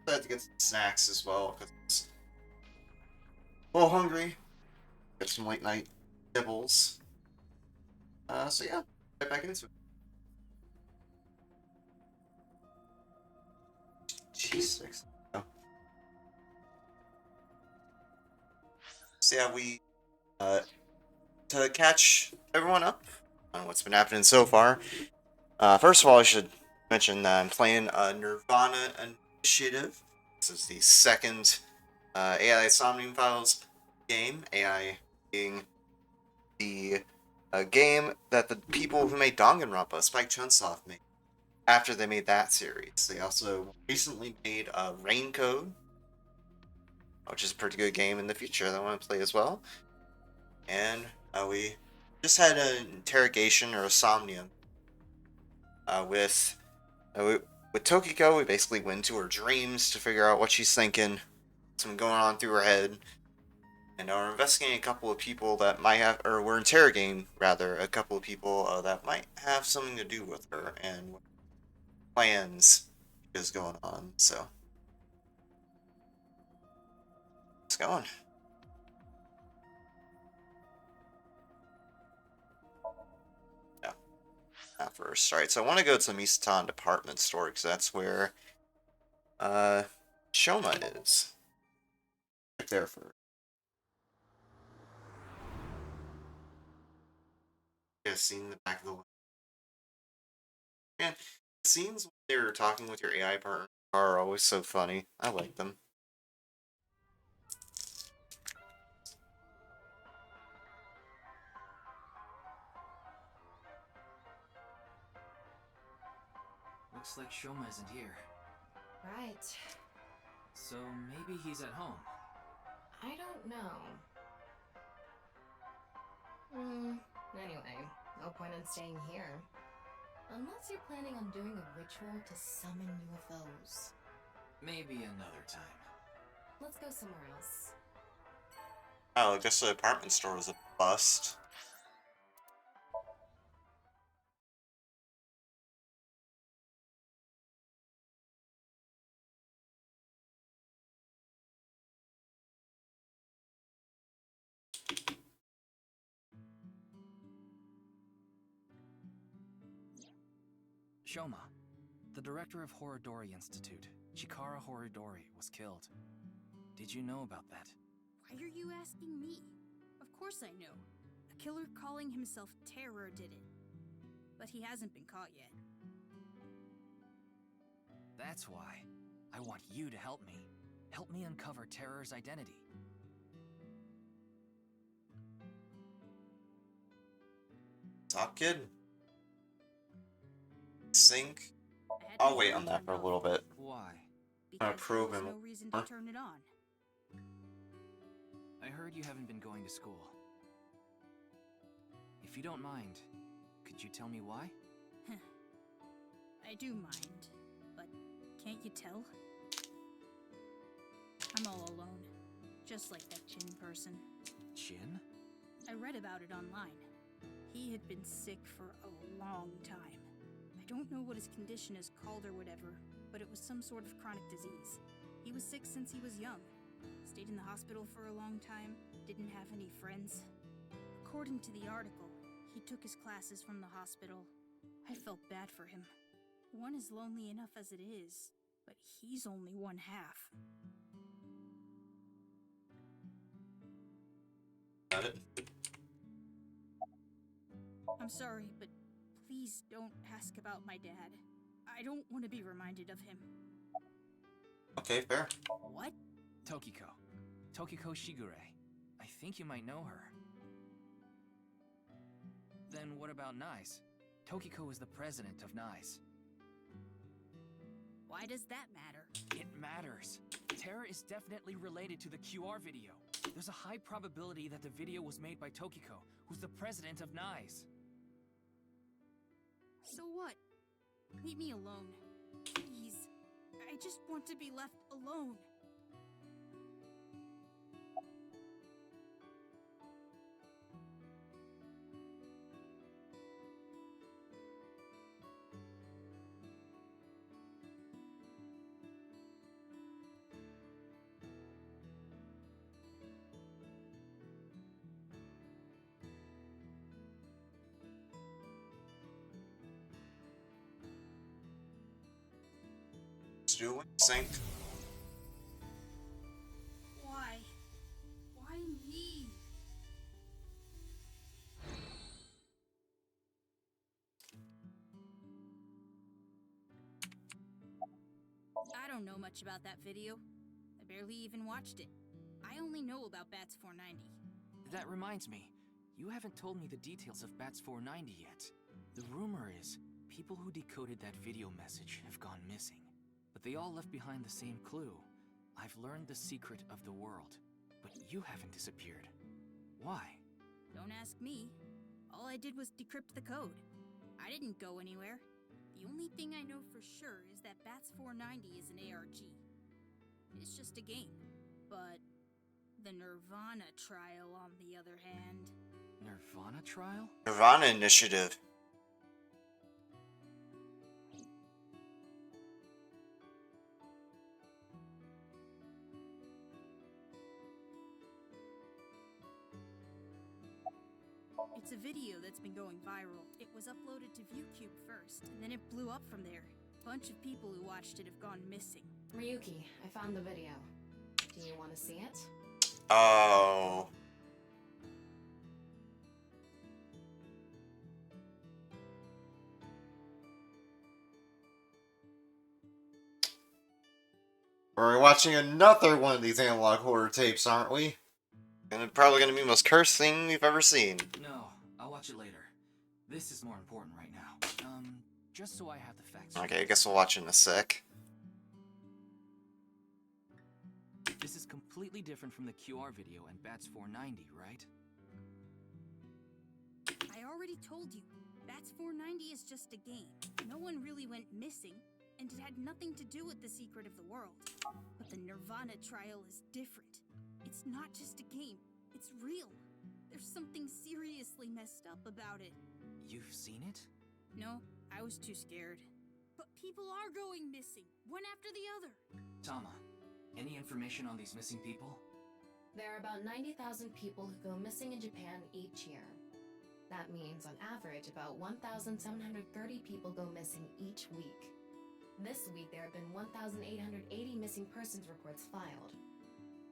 had to get some snacks as well because I was a little hungry. Got some late night nibbles. So yeah, right back into it. Cheese sticks. Oh. So yeah, to catch everyone up on what's been happening so far. First of all, I should mention that I'm playing nirvanA Initiative. This is the second AI Somnium Files game. AI being the game that the people who made Danganronpa, Spike Chunsoft, made. After they made that series, they also recently made Rain Code, which is a pretty good game in the future that I want to play as well. And we just had an interrogation or a Somnium with Tokiko. We basically went into her dreams to figure out what she's thinking, what's been going on through her head, and we're investigating a couple of people that might have, or we're interrogating rather, a couple of people that might have something to do with her and what plans is going on. So, it's going. Yeah. Not first. Alright, so I want to go to the Misatan department store because that's where Shoma is. Right there for. Yeah, seen the back of the. Man, the scenes when they were talking with your AI partner are always so funny. I like them. Looks like Shoma isn't here. Right. So maybe he's at home. I don't know. Anyway, no point in staying here. Unless you're planning on doing a ritual to summon UFOs. Maybe another time. Let's go somewhere else. Oh, I guess the department store was a bust. Shoma, the director of Horodori Institute, Chikara Horodori, was killed. Did you know about that? Why are you asking me? Of course I know. A killer calling himself Terror did it. But he hasn't been caught yet. That's why. I want you to help me. Help me uncover Terror's identity. Top kid. Sync. I'll wait on that for a little bit. Why? I'm gonna probe him. No reason to turn it on. I heard you haven't been going to school. If you don't mind, could you tell me why? I do mind, but can't you tell? I'm all alone, just like that Jin person. Jin? I read about it online. He had been sick for a long time. I don't know what his condition is called or whatever, but it was some sort of chronic disease. He was sick since he was young. Stayed in the hospital for a long time, didn't have any friends. According to the article, he took his classes from the hospital. I felt bad for him. One is lonely enough as it is, but he's only one half. Got it. I'm sorry, but please don't ask about my dad. I don't want to be reminded of him. Okay, fair. What? Tokiko. Tokiko Shigure. I think you might know her. Then what about NICE? Tokiko is the president of NICE. Why does that matter? It matters. Terror is definitely related to the QR video. There's a high probability that the video was made by Tokiko, who's the president of NICE. So what? Leave me alone. Please. I just want to be left alone. do a sync. Why? Why me? I don't know much about that video. I barely even watched it. I only know about Bats 490. That reminds me, you haven't told me the details of Bats 490 yet. The rumor is, people who decoded that video message have gone missing. But they all left behind the same clue. I've learned the secret of the world, but you haven't disappeared. Why? Don't ask me. All I did was decrypt the code. I didn't go anywhere. The only thing I know for sure is that Bats 490 is an ARG. It's just a game. But the nirvanA trial, on the other hand... nirvanA trial? nirvanA initiative. It's a video that's been going viral. It was uploaded to ViewCube first, and then it blew up from there. A bunch of people who watched it have gone missing. Ryuki, I found the video. Do you want to see it? Oh. We're watching another one of these analog horror tapes, aren't we? And it's probably gonna be the most cursed thing we've ever seen. No, I'll watch it later. This is more important right now. Just so I have the facts. Okay, I guess we'll watch it in a sec. This is completely different from the QR video and Bats 490, right? I already told you, Bats 490 is just a game. No one really went missing, and it had nothing to do with the secret of the world. But the nirvanA trial is different. It's not just a game, it's real. There's something seriously messed up about it. You've seen it? No, I was too scared. But people are going missing, one after the other. Tama, any information on these missing people? There are about 90,000 people who go missing in Japan each year. That means, on average, about 1,730 people go missing each week. This week, there have been 1,880 missing persons reports filed.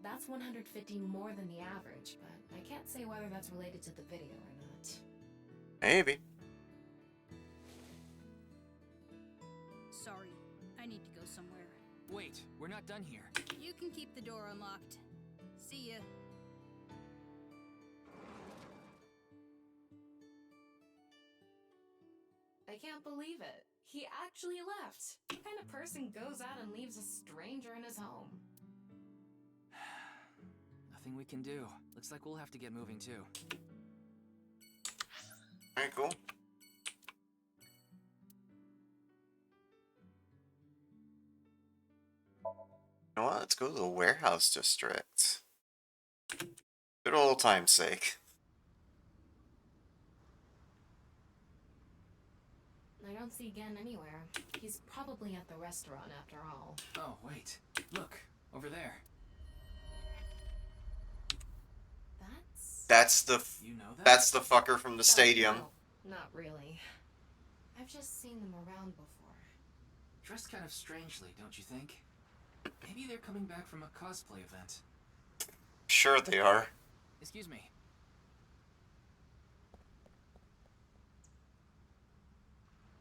That's 150 more than the average, but I can't say whether that's related to the video or not. Maybe. Sorry, I need to go somewhere. Wait, we're not done here. You can keep the door unlocked. See ya. I can't believe it. He actually left. What kind of person goes out and leaves a stranger in his home? Nothing we can do. Looks like we'll have to get moving too. Alright, cool. You know what? Let's go to the warehouse district. Good old time's sake. I don't see Gen anywhere. He's probably at the restaurant after all. Oh, wait. Look, over there. That's the You know that? that's the fucker from the stadium. No, not really. I've just seen them around before. Dressed kind of strangely, don't you think? Maybe they're coming back from a cosplay event. Sure they are. Excuse me.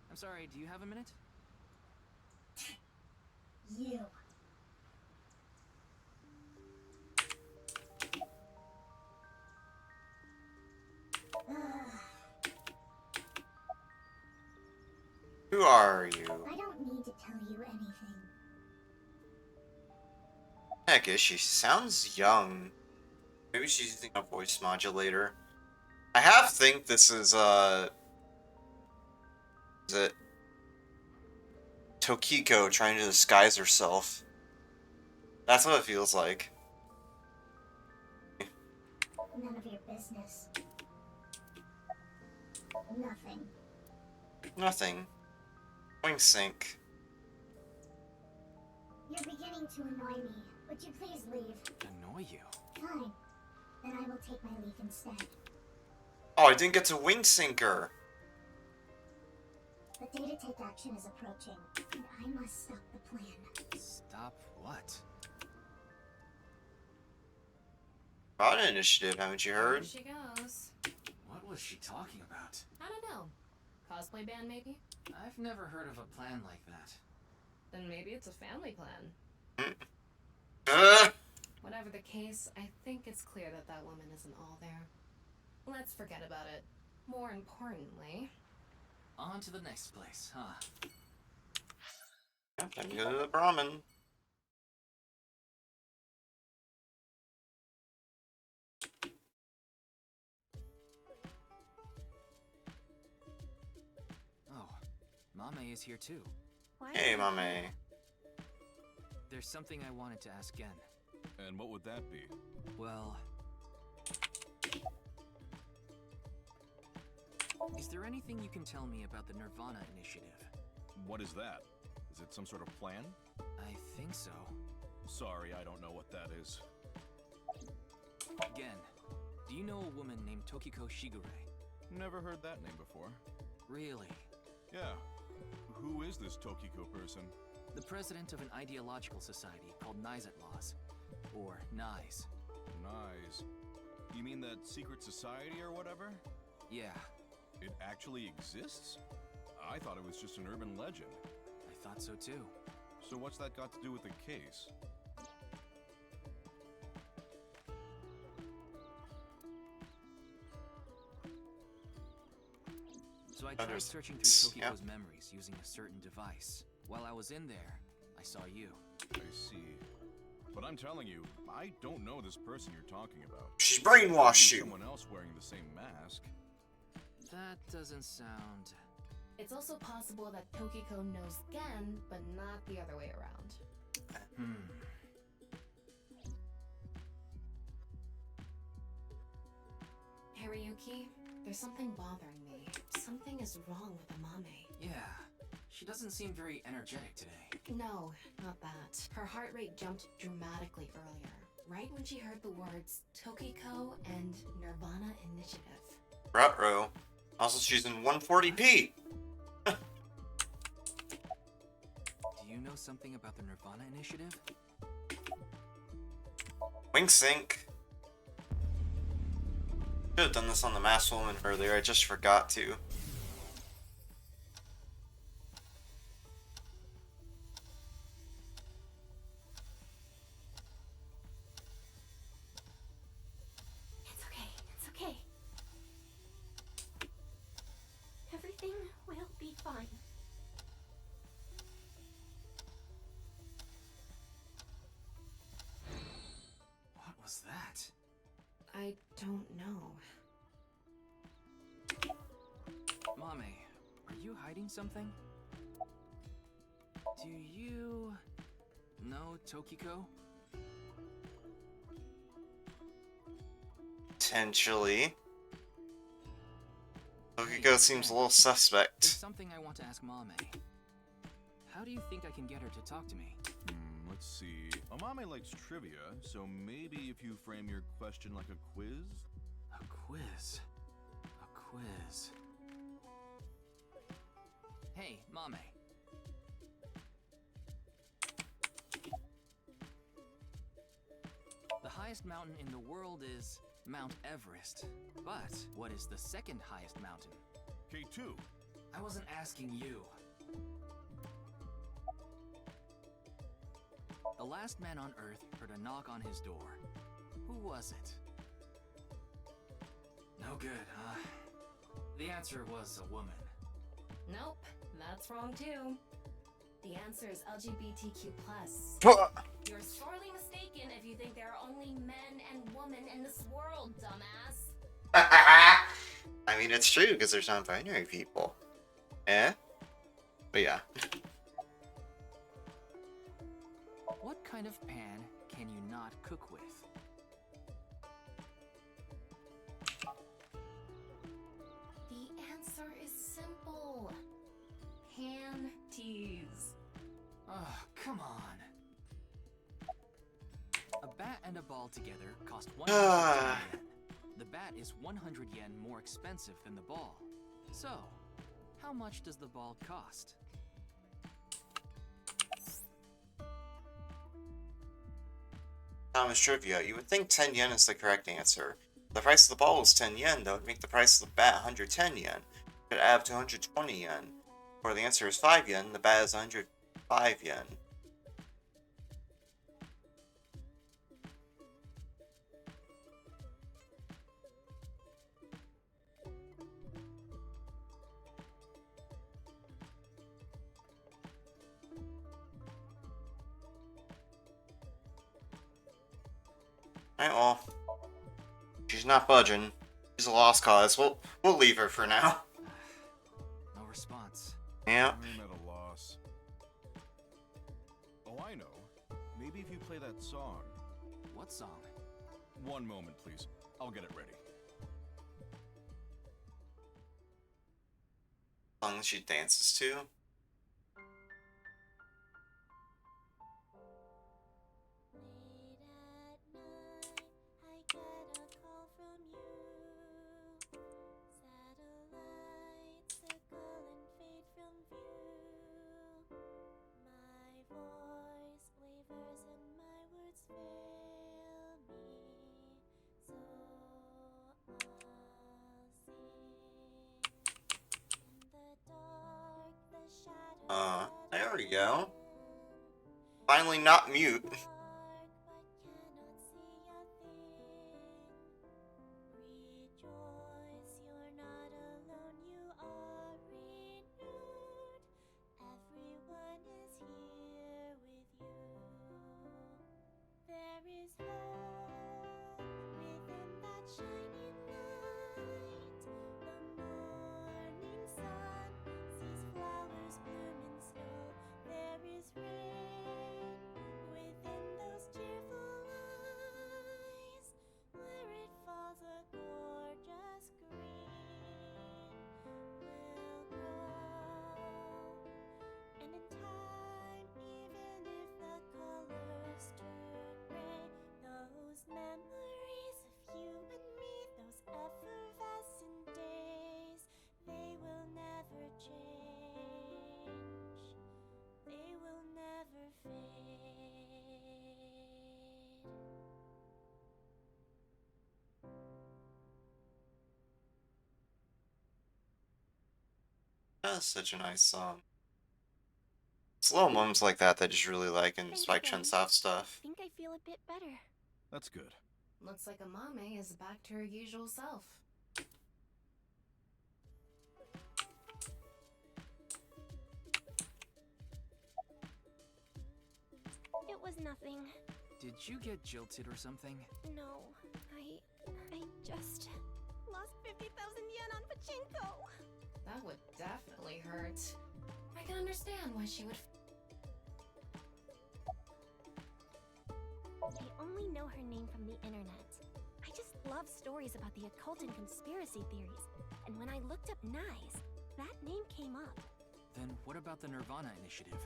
I'm sorry, do you have a minute? You. Who are you? I don't need to tell you anything. Heck, is she sounds young. Maybe she's using a voice modulator. I have to think this is it Tokiko trying to disguise herself? That's what it feels like. None of your business. Nothing. Nothing. Wing sync. You're beginning to annoy me. Would you please leave? Annoy you? Fine. Then I will take my leave instead. Oh, I didn't get to wing sync her. The data take action is approaching, and I must stop the plan. Stop what? Nirvana initiative, haven't you heard? There she goes. What was she talking about? I don't know. Cosplay band, maybe? I've never heard of a plan like that. Then maybe it's a family plan. Ugh. Whatever the case, I think it's clear that that woman isn't all there. Let's forget about it. More importantly... On to the next place, huh? Yep, time to go to the Brahmin. Oh, Mame is here too. Hey, Mame. There's something I wanted to ask Gen. And what would that be? Well... Is there anything you can tell me about the nirvanA initiative? What is that? Is it some sort of plan? I think so. Sorry, I don't know what that is. Gen, do you know a woman named Tokiko Shigure? Never heard that name before. Really? Yeah. Who is this Tokiko person? The president of an ideological society called Nizet Laws. Or NIZE. Nice. You mean that secret society or whatever? Yeah. It actually exists? I thought it was just an urban legend. I thought so too. So what's that got to do with the case? So I tried searching through Tokiko's memories using a certain device. While I was in there, I saw you. I see. But I'm telling you, I don't know this person you're talking about. She's brainwashed you. Someone else wearing the same mask. That doesn't sound... It's also possible that Tokiko knows Gen, but not the other way around. Hariyuki, there's something bothering me. Something is wrong with Amame. Yeah. She doesn't seem very energetic today. No, not that. Her heart rate jumped dramatically earlier, right when she heard the words Tokiko and nirvanA initiative. Ruh-roh. Also, she's in 140p. Do you know something about the nirvanA initiative? Wink sync. Should have done this on the masked woman earlier, I just forgot to. It's okay, it's okay. Everything will be fine. What was that? I don't know. Mame, are you hiding something? Do you... know Tokiko? Potentially. Tokiko seems a little suspect. There's something I want to ask Mame. How do you think I can get her to talk to me? Let's see. Amame likes trivia, so maybe if you frame your question like a quiz? A quiz? A quiz... Hey, Mame. The highest mountain in the world is Mount Everest. But what is the second highest mountain? K2. I wasn't asking you. The last man on Earth heard a knock on his door. Who was it? No good, huh? The answer was a woman. Nope, that's wrong too. The answer is LGBTQ+. You're sorely mistaken if you think there are only men and women in this world, dumbass. I mean, it's true, because there's non-binary people. Eh? But yeah. What kind of pan can you not cook with? The answer is simple. Panties. Oh, come on. A bat and a ball together cost 100 yen. The bat is 100 yen more expensive than the ball. So, How much does the ball cost? Thomas Trivia. You would think 10 yen is the correct answer. The price of the ball is 10 yen, that would make the price of the bat 110 yen. Could add up to 120 yen. Or the answer is 5 yen, the bat is 105 yen. Alright, well, she's not budging. She's a lost cause. We'll leave her for now. No response. Yeah. I'm at a loss. Oh, I know. Maybe if you play that song. What song? One moment, please. I'll get it ready. Song she dances to. There we go. Finally not mute. That's such a nice song. It's little moments like that that I just really like in Spike Chunsoft stuff. I think I feel a bit better. That's good. Looks like Amame is back to her usual self. It was nothing. Did you get jilted or something? No, I just lost 50,000 yen on pachinko. That would definitely hurt. I can understand why she would. I only know her name from the internet. I just love stories about the occult and conspiracy theories. And when I looked up Nyes, that name came up. Then what about the nirvanA initiative?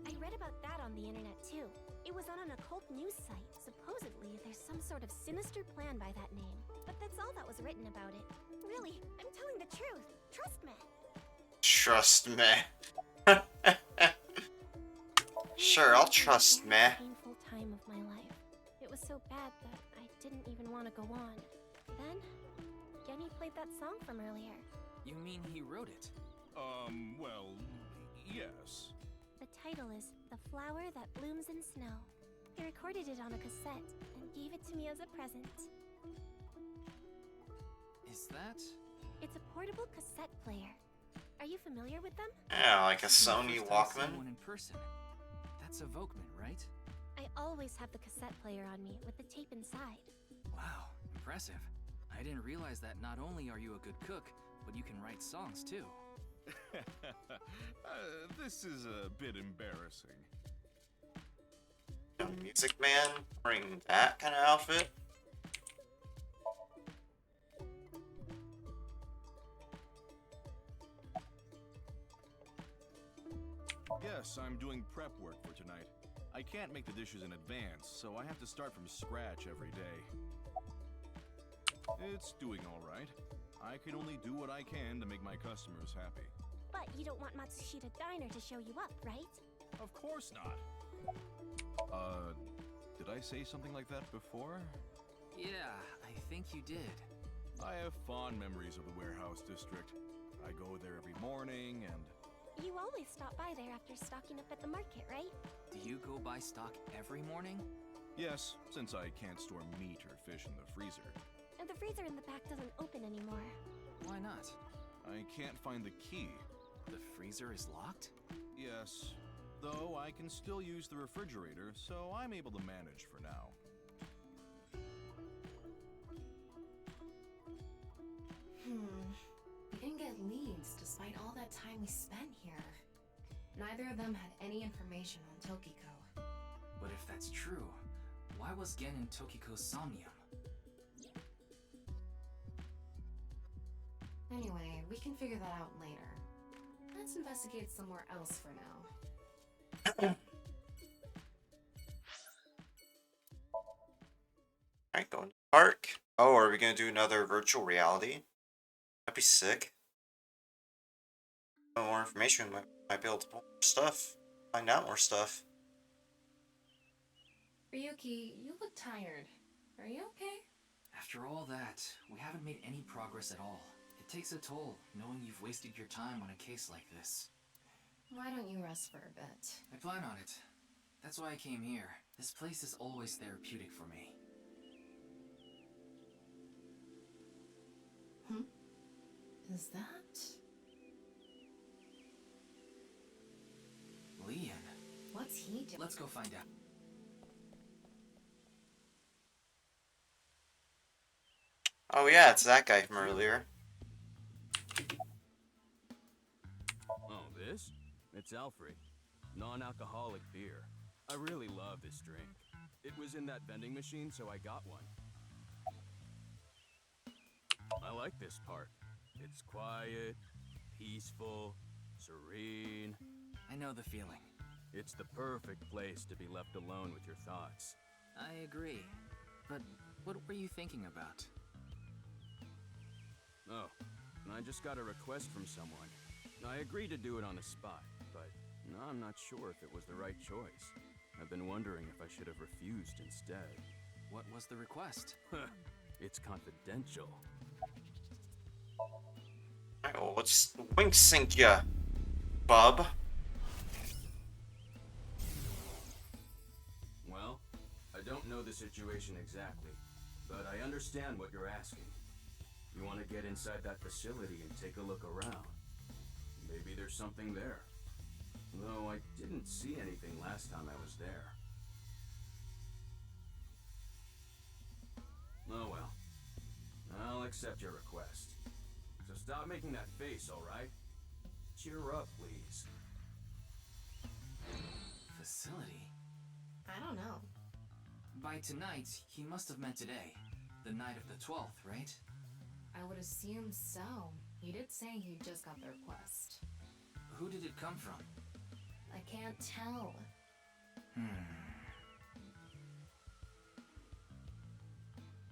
I read about that on the internet too. It was on an occult news site. Supposedly, there's some sort of sinister plan by that name. But that's all that was written about it. Really, I'm telling the truth. Trust me. Trust me. Sure, I'll trust me. Painful time of my life. It was so bad that I didn't even want to go on. Then, Genny played that song from earlier. You mean he wrote it? Well, yes. The title is The Flower That Blooms in Snow. He recorded it on a cassette and gave it to me as a present. Is that? It's a portable cassette player. Are you familiar with them? Yeah, like a Sony Walkman. Someone in person. That's a Volkman, right? I always have the cassette player on me with the tape inside. Wow, impressive. I didn't realize that not only are you a good cook, but you can write songs too. This is a bit embarrassing. A Music Man wearing that kind of outfit? Yes, I'm doing prep work for tonight. I can't make the dishes in advance, so I have to start from scratch every day. It's doing all right. I can only do what I can to make my customers happy. But you don't want Matsushita Diner to show you up, right? Of course not. Did I say something like that before? Yeah, I think you did. I have fond memories of the warehouse district. I go there every morning and... You always stop by there after stocking up at the market, right? Do you go buy stock every morning? Yes, since I can't store meat or fish in the freezer. And the freezer in the back doesn't open anymore. Why not? I can't find the key. The freezer is locked? Yes, though I can still use the refrigerator, so I'm able to manage for now. We didn't get leads despite all that time we spent here. Neither of them had any information on Tokiko. But if that's true, why was Gen in Tokiko's Somnium? Anyway, we can figure that out later. Let's investigate somewhere else for now. Alright, going to the park. Oh, are we gonna do another virtual reality? That'd be sick. No more information, might be able to pull more stuff. Find out more stuff. Ryuki, you look tired. Are you okay? After all that, we haven't made any progress at all. It takes a toll, knowing you've wasted your time on a case like this. Why don't you rest for a bit? I plan on it. That's why I came here. This place is always therapeutic for me. Is that... Leon. What's he doing? Let's go find out. Oh yeah, it's that guy from earlier. Oh, this? It's Alfred. Non-alcoholic beer. I really love this drink. It was in that vending machine, so I got one. I like this part. It's quiet, peaceful, serene. I know the feeling. It's the perfect place to be left alone with your thoughts. I agree. But what were you thinking about? Oh, I just got a request from someone. I agreed to do it on the spot, but I'm not sure if it was the right choice. I've been wondering if I should have refused instead. What was the request? It's confidential. Alright, well, let's wink sync ya, bub. Well, I don't know the situation exactly, but I understand what you're asking. You want to get inside that facility and take a look around. Maybe there's something there. Though I didn't see anything last time I was there. Oh well. I'll accept your request. So stop making that face, alright? Cheer up, please. Facility? I don't know. By tonight, he must have meant today. The night of the 12th, right? I would assume so. He did say he just got the request. Who did it come from? I can't tell.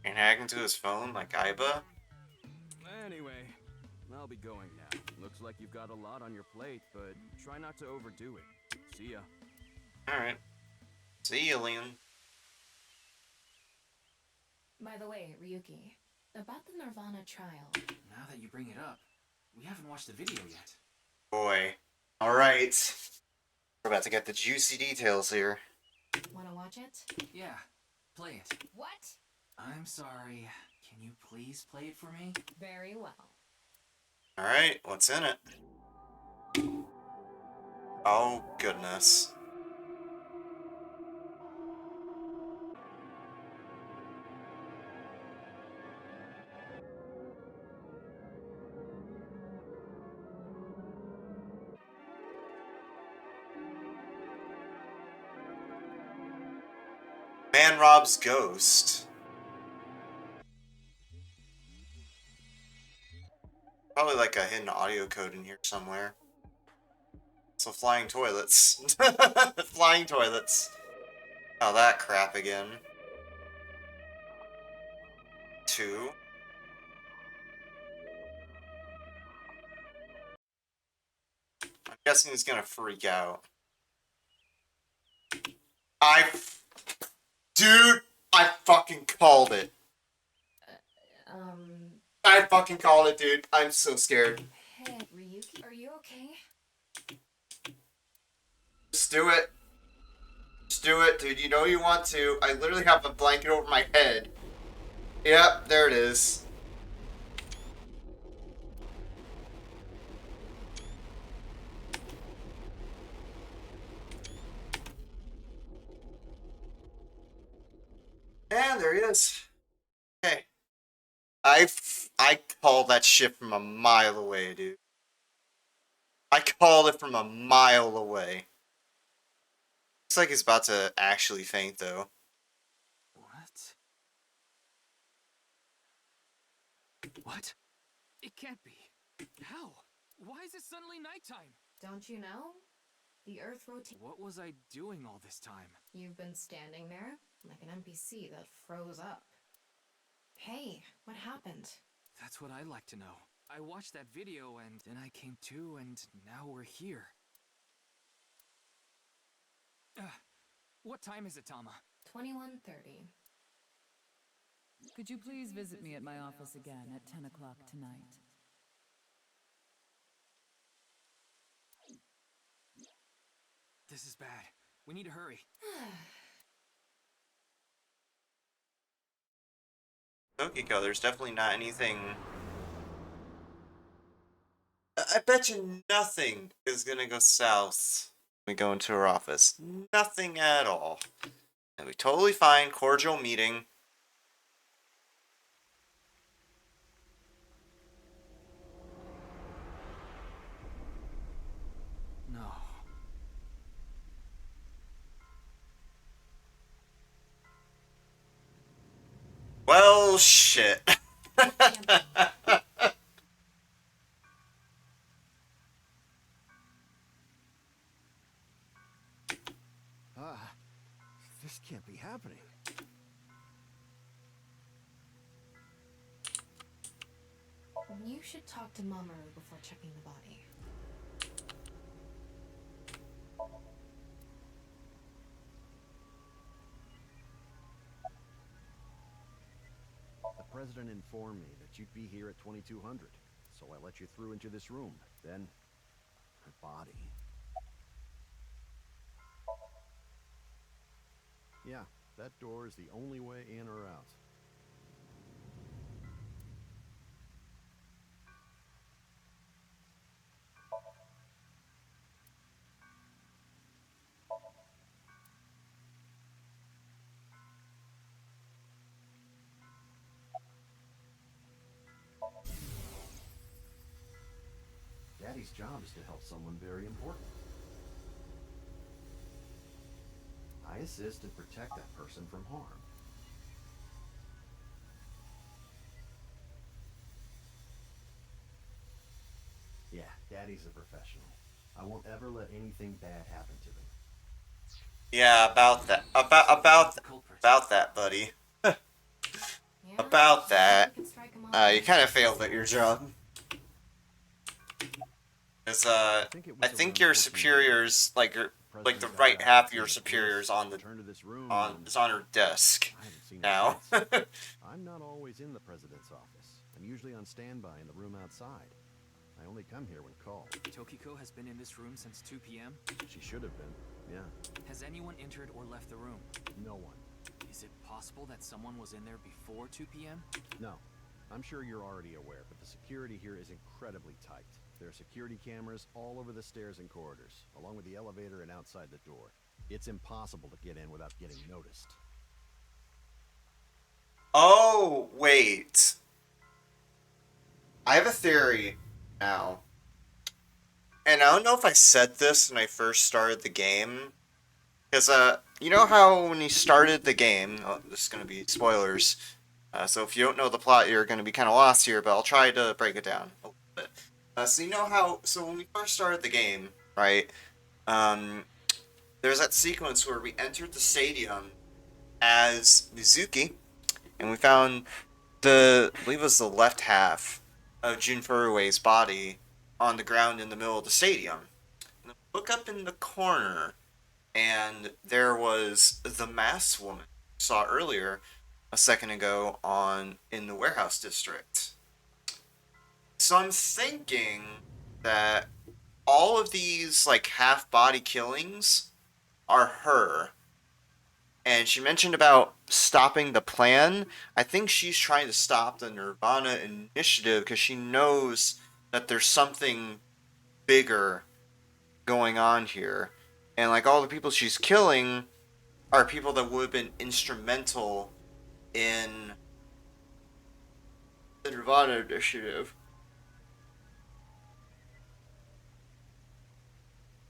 And hack into his phone like Aiba? Anyway, I'll be going now. Looks like you've got a lot on your plate, but try not to overdo it. See ya. Alright. See you, Leon. By the way, Ryuki, about the nirvanA trial. Now that you bring it up, we haven't watched the video yet. Boy. Alright. We're about to get the juicy details here. Wanna watch it? Yeah, play it. What? I'm sorry. Can you please play it for me? Very well. Alright, what's in it? Oh, goodness. Man robs ghost. Probably like a hidden audio code in here somewhere. So flying toilets. Flying toilets. Oh, that crap again. 2. guessing he's gonna freak out. Dude, I fucking called it. I fucking called it, dude. I'm so scared. Hey, Ryuki, are you okay? Just do it. Just do it, dude. You know you want to. I literally have a blanket over my head. Yep, there it is. And there he is. Okay. I called that shit from a mile away, dude. I called it from a mile away. Looks like he's about to actually faint, though. What? What? It can't be. How? Why is it suddenly nighttime? Don't you know? The Earth rotates. What was I doing all this time? You've been standing there like an NPC that froze up. Hey, what happened? That's what I'd like to know. I watched that video and then I came to and now we're here. What time is it, Tama? 21:30. Could you please visit me at my office again at 10 o'clock tonight? This is bad. We need to hurry. Tokiko, there's definitely not anything. I bet you nothing is gonna go south when we go into her office. Nothing at all. And we totally fine, cordial meeting. No. Well, shit. This can't be happening. You should talk to Mamoru before checking the body. The president informed me that you'd be here at 2200, so I let you through into this room. Then, her body. Yeah, that door is the only way in or out. Daddy's job is to help someone very important. I assist and protect that person from harm. Yeah, Daddy's a professional. I won't ever let anything bad happen to him. Yeah, about that. About that, buddy. About that. You kind of failed at your job. Because, I think your superiors, like the right half of your superiors is on her desk now. I'm not always in the president's office. I'm usually on standby in the room outside. I only come here when called. Tokiko has been in this room since 2 p.m.? She should have been, yeah. Has anyone entered or left the room? No one. Is it possible that someone was in there before 2 p.m.? No. I'm sure you're already aware, but the security here is incredibly tight. There are security cameras all over the stairs and corridors, along with the elevator and outside the door. It's impossible to get in without getting noticed. Oh, wait. I have a theory now. And I don't know if I said this when I first started the game. Because, you know how when you started the game, oh, this is going to be spoilers. So if you don't know the plot, you're going to be kind of lost here, but I'll try to break it down a little bit. So you know how, so when we first started the game, right, there's that sequence where we entered the stadium as Mizuki, and we found I believe it was the left half of Jun Furue's body on the ground in the middle of the stadium. look up in the corner, and there was the masked woman we saw earlier a second ago in the warehouse district. So I'm thinking that all of these like half body killings are her. And she mentioned about stopping the plan. I think she's trying to stop the nirvanA initiative because she knows that there's something bigger going on here. And like all the people she's killing are people that would have been instrumental in the nirvanA initiative.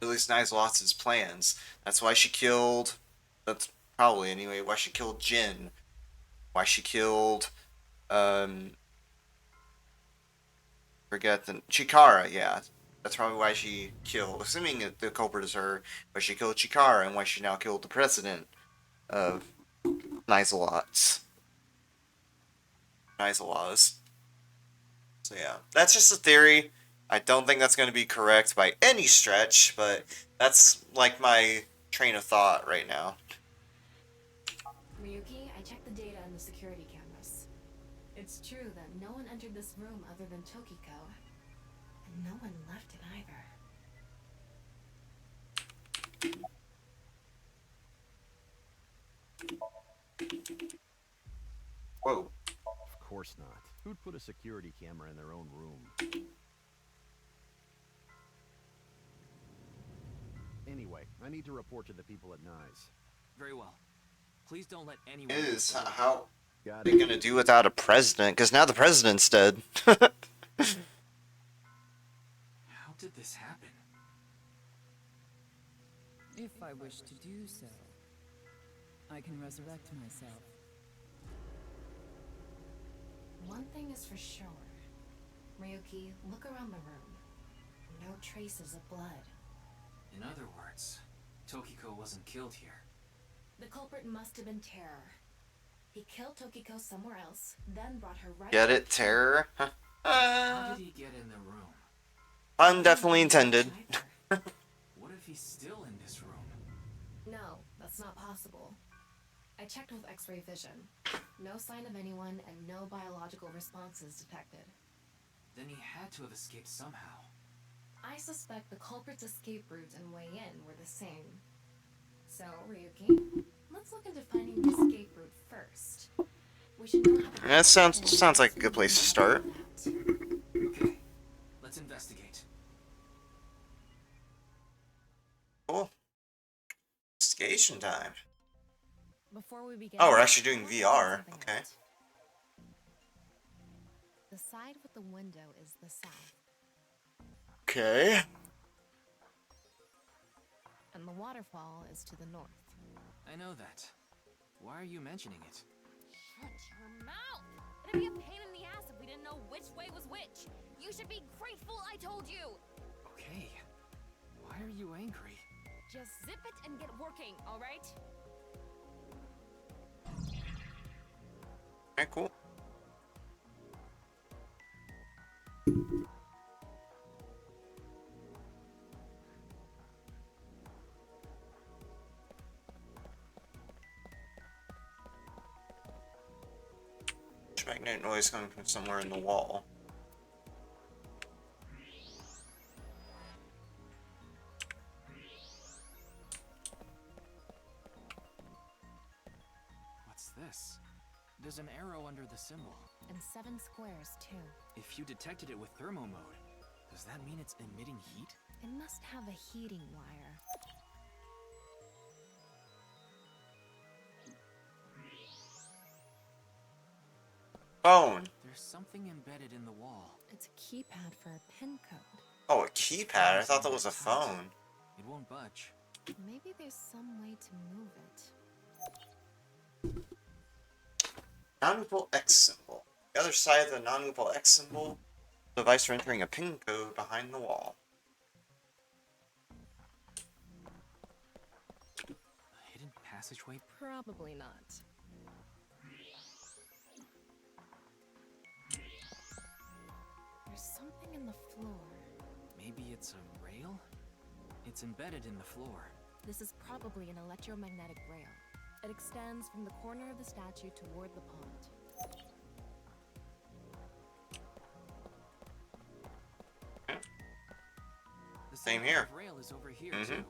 At least Nice plans. That's why she killed. That's probably anyway why she killed Jin. Why she killed. Forget the Chikara. Yeah, that's probably why she killed. Assuming that the culprit is her, but she killed Chikara, and why she now killed the president of Nizelot's. So yeah, that's just a theory. I don't think that's going to be correct by any stretch, but that's like my train of thought right now. Ryuki, I checked the data in the security cameras. It's true that no one entered this room other than Tokiko, and no one left it either. Whoa. Of course not. Who'd put a security camera in their own room? Anyway, I need to report to the people at Nyes. Very well. Please don't let anyone... How are they going to do without a president? Because now the president's dead. How did this happen? If I wish to do so, I can resurrect myself. One thing is for sure. Ryuki, look around the room. No traces of blood. In other words, Tokiko wasn't killed here. The culprit must have been Terror. He killed Tokiko somewhere else, then brought her right... Get it, Terror? How did he get in the room? Pun definitely intended. What if he's still in this room? No, that's not possible. I checked with X-ray vision. No sign of anyone and no biological responses detected. Then he had to have escaped somehow. I suspect the culprit's escape route and way in were the same. So, Ryuki, let's look into finding the escape route first. We should know how to... That sounds like a good place to start. Okay, let's investigate. Cool. Investigation time. Before we begin, Oh, we're actually doing VR. Okay. The side with the window is the south. Okay. And the waterfall is to the north. I know that. Why are you mentioning it? Shut your mouth! It'd be a pain in the ass if we didn't know which way was which. You should be grateful I told you! Okay. Why are you angry? Just zip it and get working, alright? Okay, cool. Magnetic noise coming from somewhere in the wall. What's this? There's an arrow under the symbol. And 7 squares, too. If you detected it with thermo mode, does that mean it's emitting heat? It must have a heating wire. Phone. There's something embedded in the wall. It's a keypad for a pin code. Oh, a keypad? I thought that was a phone. It won't budge. Maybe there's some way to move it. Non-movable X symbol. The other side of the non-movable X symbol, device for entering a pin code behind the wall. A hidden passageway? Probably not. There's something in the floor. Maybe it's a rail? It's embedded in the floor. This is probably an electromagnetic rail. It extends from the corner of the statue toward the pond. The Same same here. kind of rail is over here, Mhm. too.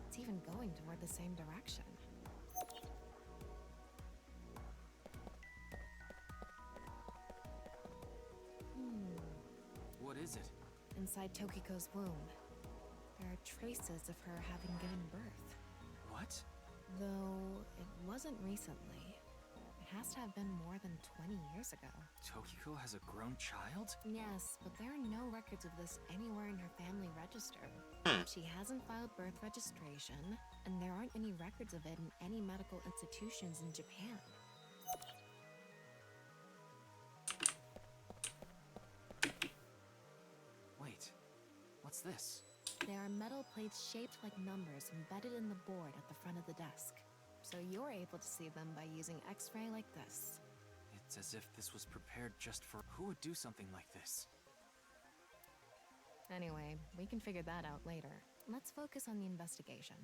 It's even going toward the same direction. What is it? Inside Tokiko's womb, there are traces of her having given birth. What? Though it wasn't recently. It has to have been more than 20 years ago. Tokiko has a grown child? Yes, but there are no records of this anywhere in her family register. She hasn't filed birth registration, and there aren't any records of it in any medical institutions in Japan. Wait, what's this? There are metal plates shaped like numbers embedded in the board at the front of the desk. So you're able to see them by using X-ray like this. It's as if this was prepared just for... Who would do something like this? Anyway, we can figure that out later. Let's focus on the investigation.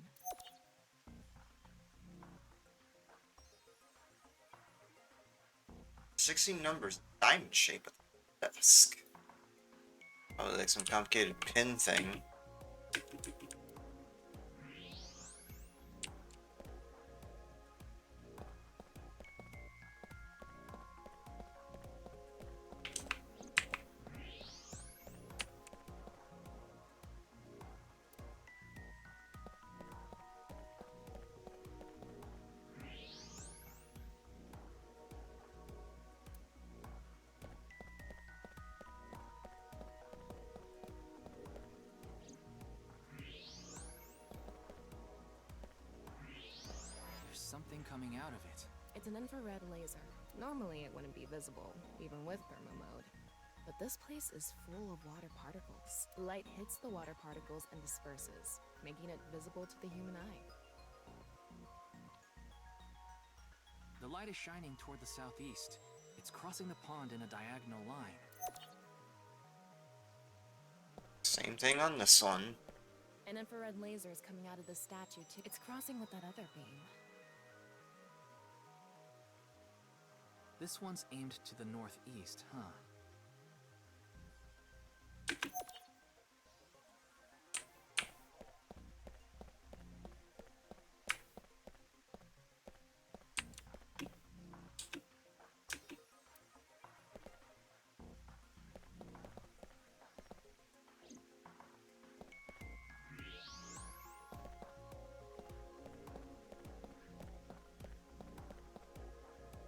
16 numbers, diamond shape of the desk. Oh, like some complicated pin thing. There's something coming out of it. It's an infrared laser. Normally it wouldn't be visible, even with thermo mode. But this place is full of water particles. Light hits the water particles and disperses, making it visible to the human eye. The light is shining toward the southeast. It's crossing the pond in a diagonal line. Same thing on this one. An infrared laser is coming out of the statue too. It's crossing with that other beam. This one's aimed to the northeast, huh?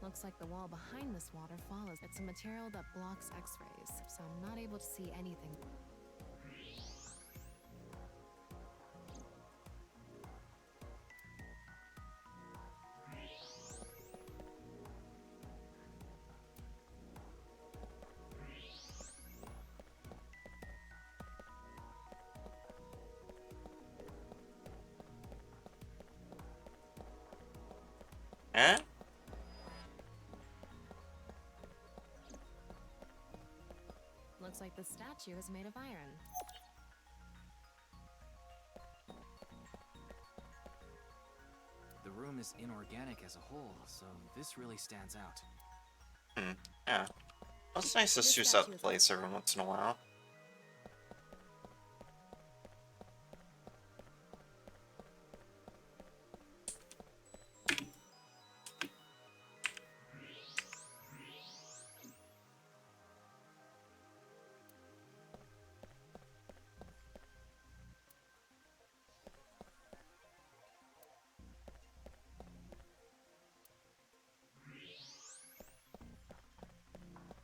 Looks like the wall behind this waterfall is it's a material that blocks X-rays, so I'm not able to see anything. Eh? Looks like the statue is made of iron. The room is inorganic as a whole, so this really stands out. Yeah. Well, it's nice to spruce up the place every once in a while.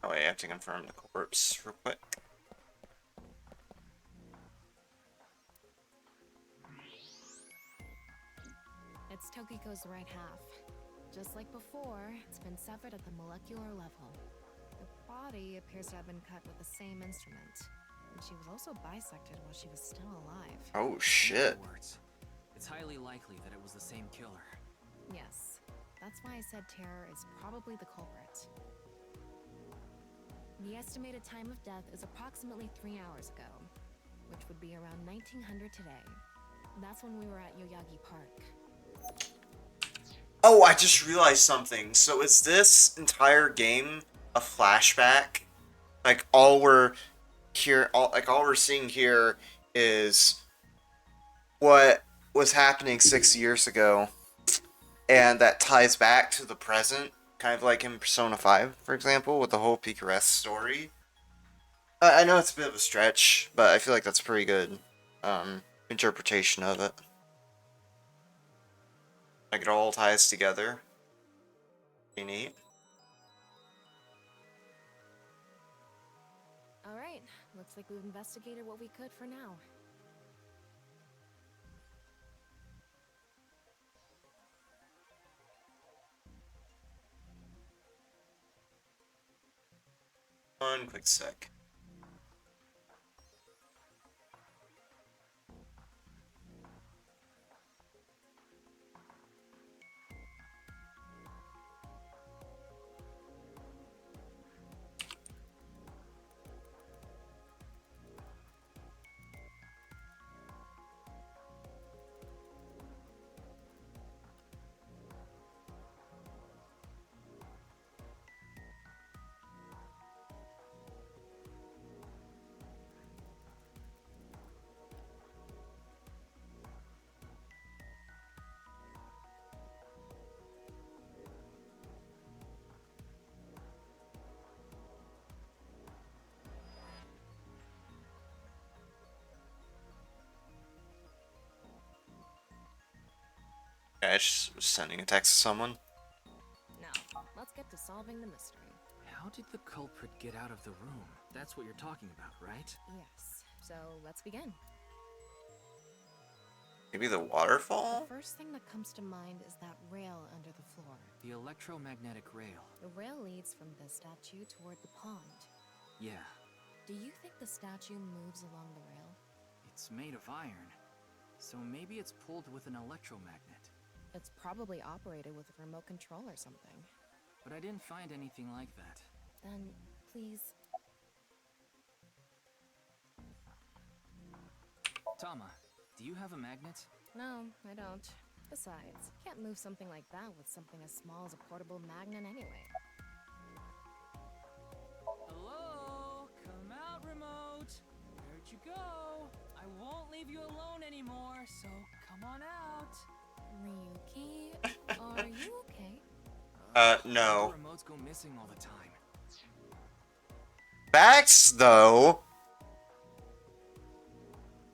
Oh wait, I have to confirm the corpse real quick. It's Tokiko's right half. Just like before, it's been severed at the molecular level. The body appears to have been cut with the same instrument. And she was also bisected while she was still alive. Oh shit. In other words, it's highly likely that it was the same killer. Yes. That's why I said Terror is probably the culprit. The estimated time of death is approximately 3 hours ago, which would be around 1900 today. That's when we were at Yoyagi Park. Oh, I just realized something. So is this entire game a flashback? Like all we're seeing here is what was happening 6 years ago, and that ties back to the present, kind of like in Persona 5, for example, with the whole Picaresque story. I know it's a bit of a stretch, but I feel like that's a pretty good interpretation of it. Like it all ties together. Pretty neat. Alright, looks like we've investigated what we could for now. One quick sec. I just was sending a text to someone. Now, let's get to solving the mystery. How did the culprit get out of the room? That's what you're talking about, right? Yes, so let's begin. Maybe the waterfall? The first thing that comes to mind is that rail under the floor. The electromagnetic rail. The rail leads from the statue toward the pond. Yeah, Do you think the statue moves along the rail? it's made of iron. So maybe it's pulled with an electromagnet. It's probably operated with a remote control or something. But I didn't find anything like that. Then, please. Tama, do you have a magnet? No, I don't. Besides, can't move something like that with something as small as a portable magnet anyway. Hello? Come out, remote. Where'd you go? I won't leave you alone anymore, so come on out. Ryuki, are you okay? No. Remotes go missing all the time. Facts, though.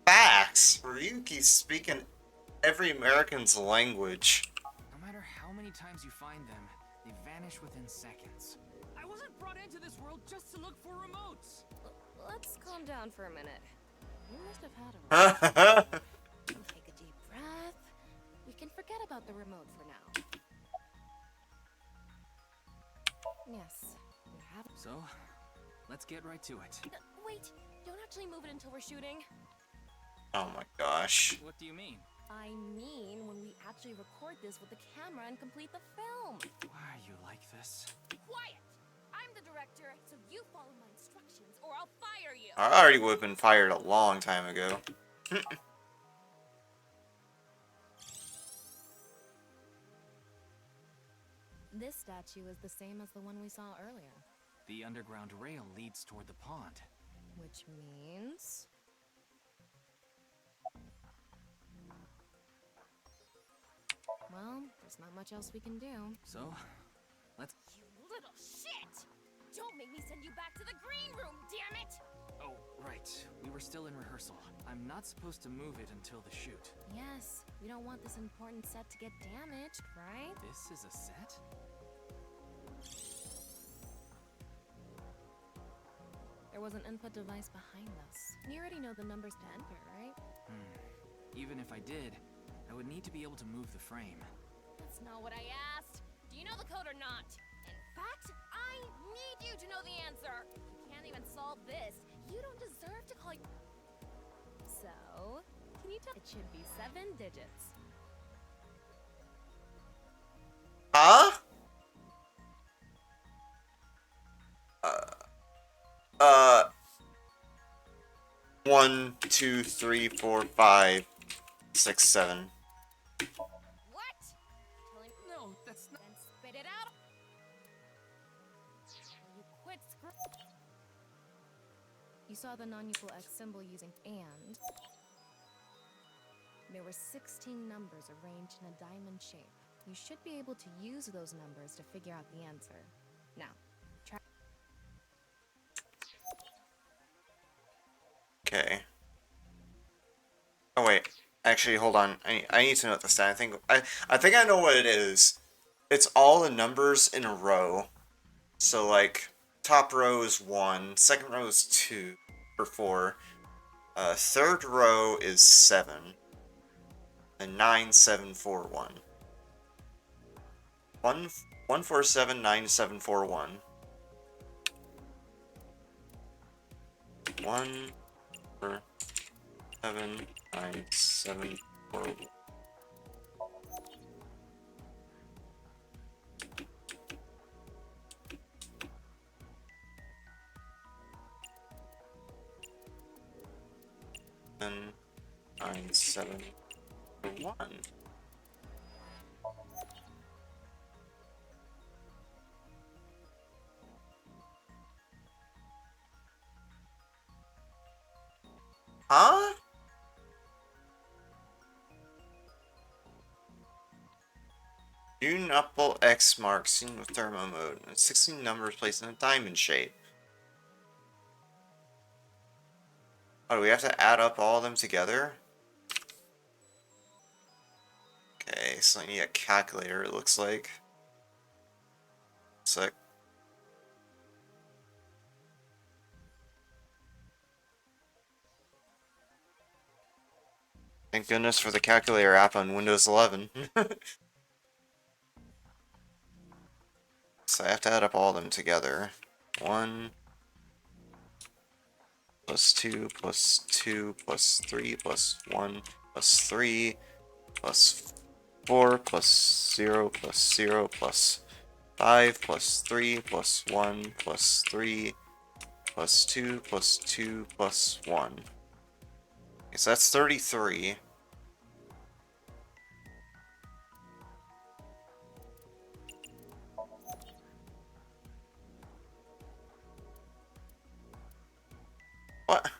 Facts. Ryuki's speaking every American's language. No matter how many times you find them, they vanish within seconds. I wasn't brought into this world just to look for remotes. Let's calm down for a minute. You must have had a rough. Take a deep breath. We can forget about the remote for now. Yes, we have. So, let's get right to it. Wait, don't actually move it until we're shooting. Oh my gosh. What do you mean? I mean, when we actually record this with the camera and complete the film. Why are you like this? Quiet! I'm the director, so you follow my instructions or I'll fire you. I already would have been fired a long time ago. This statue is the same as the one we saw earlier. The underground rail leads toward the pond. Which means... Well, there's not much else we can do. So, let's... You little shit! Don't make me send you back to the green room, damn it! Oh, right. We were still in rehearsal. I'm not supposed to move it until the shoot. Yes, we don't want this important set to get damaged, right? This is a set? There was an input device behind this. You already know the numbers to enter, right? Even if I did, I would need to be able to move the frame. That's not what I asked. Do you know the code or not? In fact, I need you to know the answer. If you can't even solve this, you don't deserve to call you... So, can you tell? It should be 7 digits. Huh? 1, 2, 3, 4, 5, 6, 7. What? No, that's not. Then spit it out. You quit You saw the non-equal X symbol using AND. There were 16 numbers arranged in a diamond shape. You should be able to use those numbers to figure out the answer. Now, try. Okay. Oh wait, actually, hold on. I need to know the stat. I think I know what it is. It's all the numbers in a row. So like, top row is 1, second row is 2 or 4. Third row is 7, and 9, 7, 4, 1. 1, 4, 7, 9, 7, 4, 1. 1, 4, 7, 9, 7, 4, 1. Then 9, 7, 1. Huh? Unupple X marks seen with thermo mode. And 16 numbers placed in a diamond shape. Oh, do we have to add up all of them together? Okay, so I need a calculator, it looks like. Sec. Thank goodness for the calculator app on Windows 11. So I have to add up all of them together. 1 plus 2 plus 2 plus 3 plus 1 plus 3 plus 4 plus 0 plus 0 plus 5 plus 3 plus 1 plus 3 plus 2 plus 2 plus 1. Okay, so that's 33. What?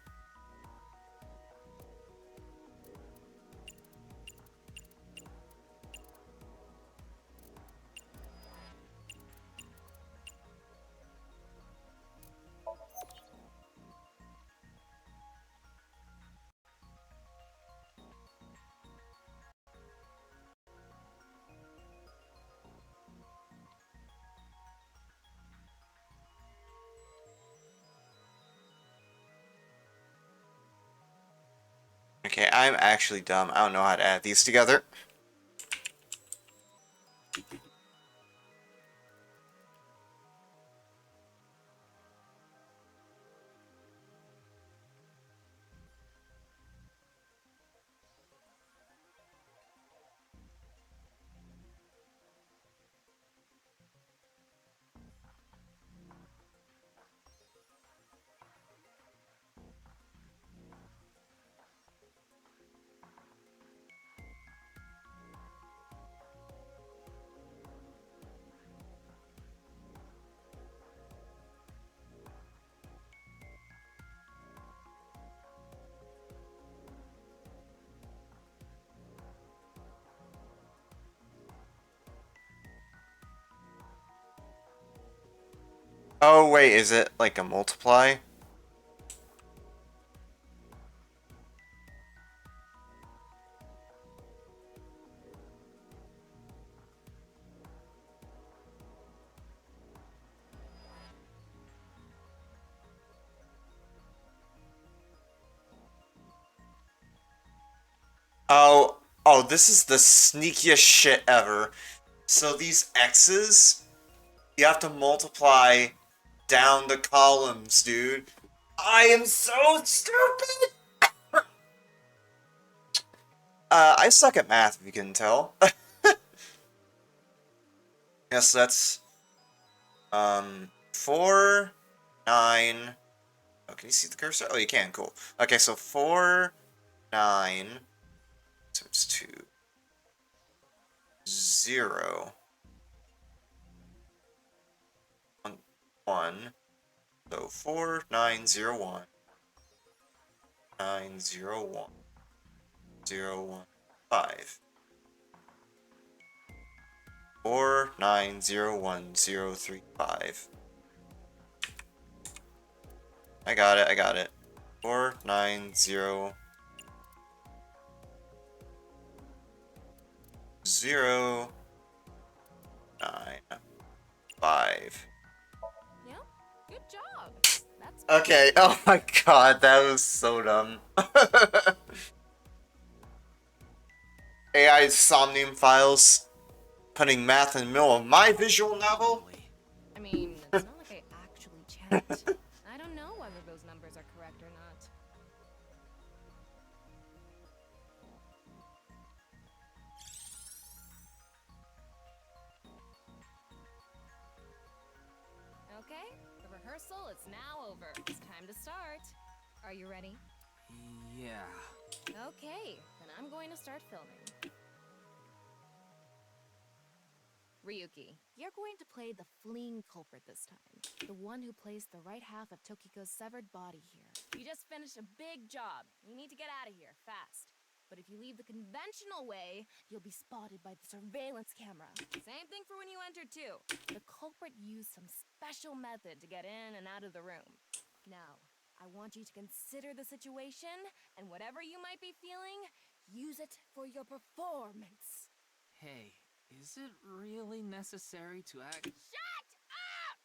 Okay, I'm actually dumb. I don't know how to add these together. Oh, wait, is it like a multiply? Oh, this is the sneakiest shit ever. So these X's, you have to multiply down the columns, dude. I am so stupid! I suck at math, if you can tell. Yes, that's, 4, 9... Oh, can you see the cursor? Oh, you can, cool. Okay, so 4, 9, So it's 2, 0, 1, 1. So 4, 9, 0, 1, 9, 0, 1, 0, 1, 5. 4, 9, 0, 1, 0, 3, 5. I got it, I got it. 4, 9, 0, 0, 9, 5. Yep, good job. That's Okay, oh my god, that was so dumb. AI Somnium files putting math in the middle of my visual novel? I mean, it's not like I actually checked. I don't know whether those numbers are correct or not. Okay, the rehearsal is now over. It's time to start. Are you ready? Yeah. Okay, then I'm going to start filming. Ryuki, you're going to play the fleeing culprit this time. The one who placed the right half of Tokiko's severed body here. You just finished a big job. You need to get out of here, fast. But if you leave the conventional way, you'll be spotted by the surveillance camera. Same thing for when you entered, too. The culprit used some special method to get in and out of the room. Now, I want you to consider the situation, and whatever you might be feeling, use it for your performance. Hey, is it really necessary to act? Shut up!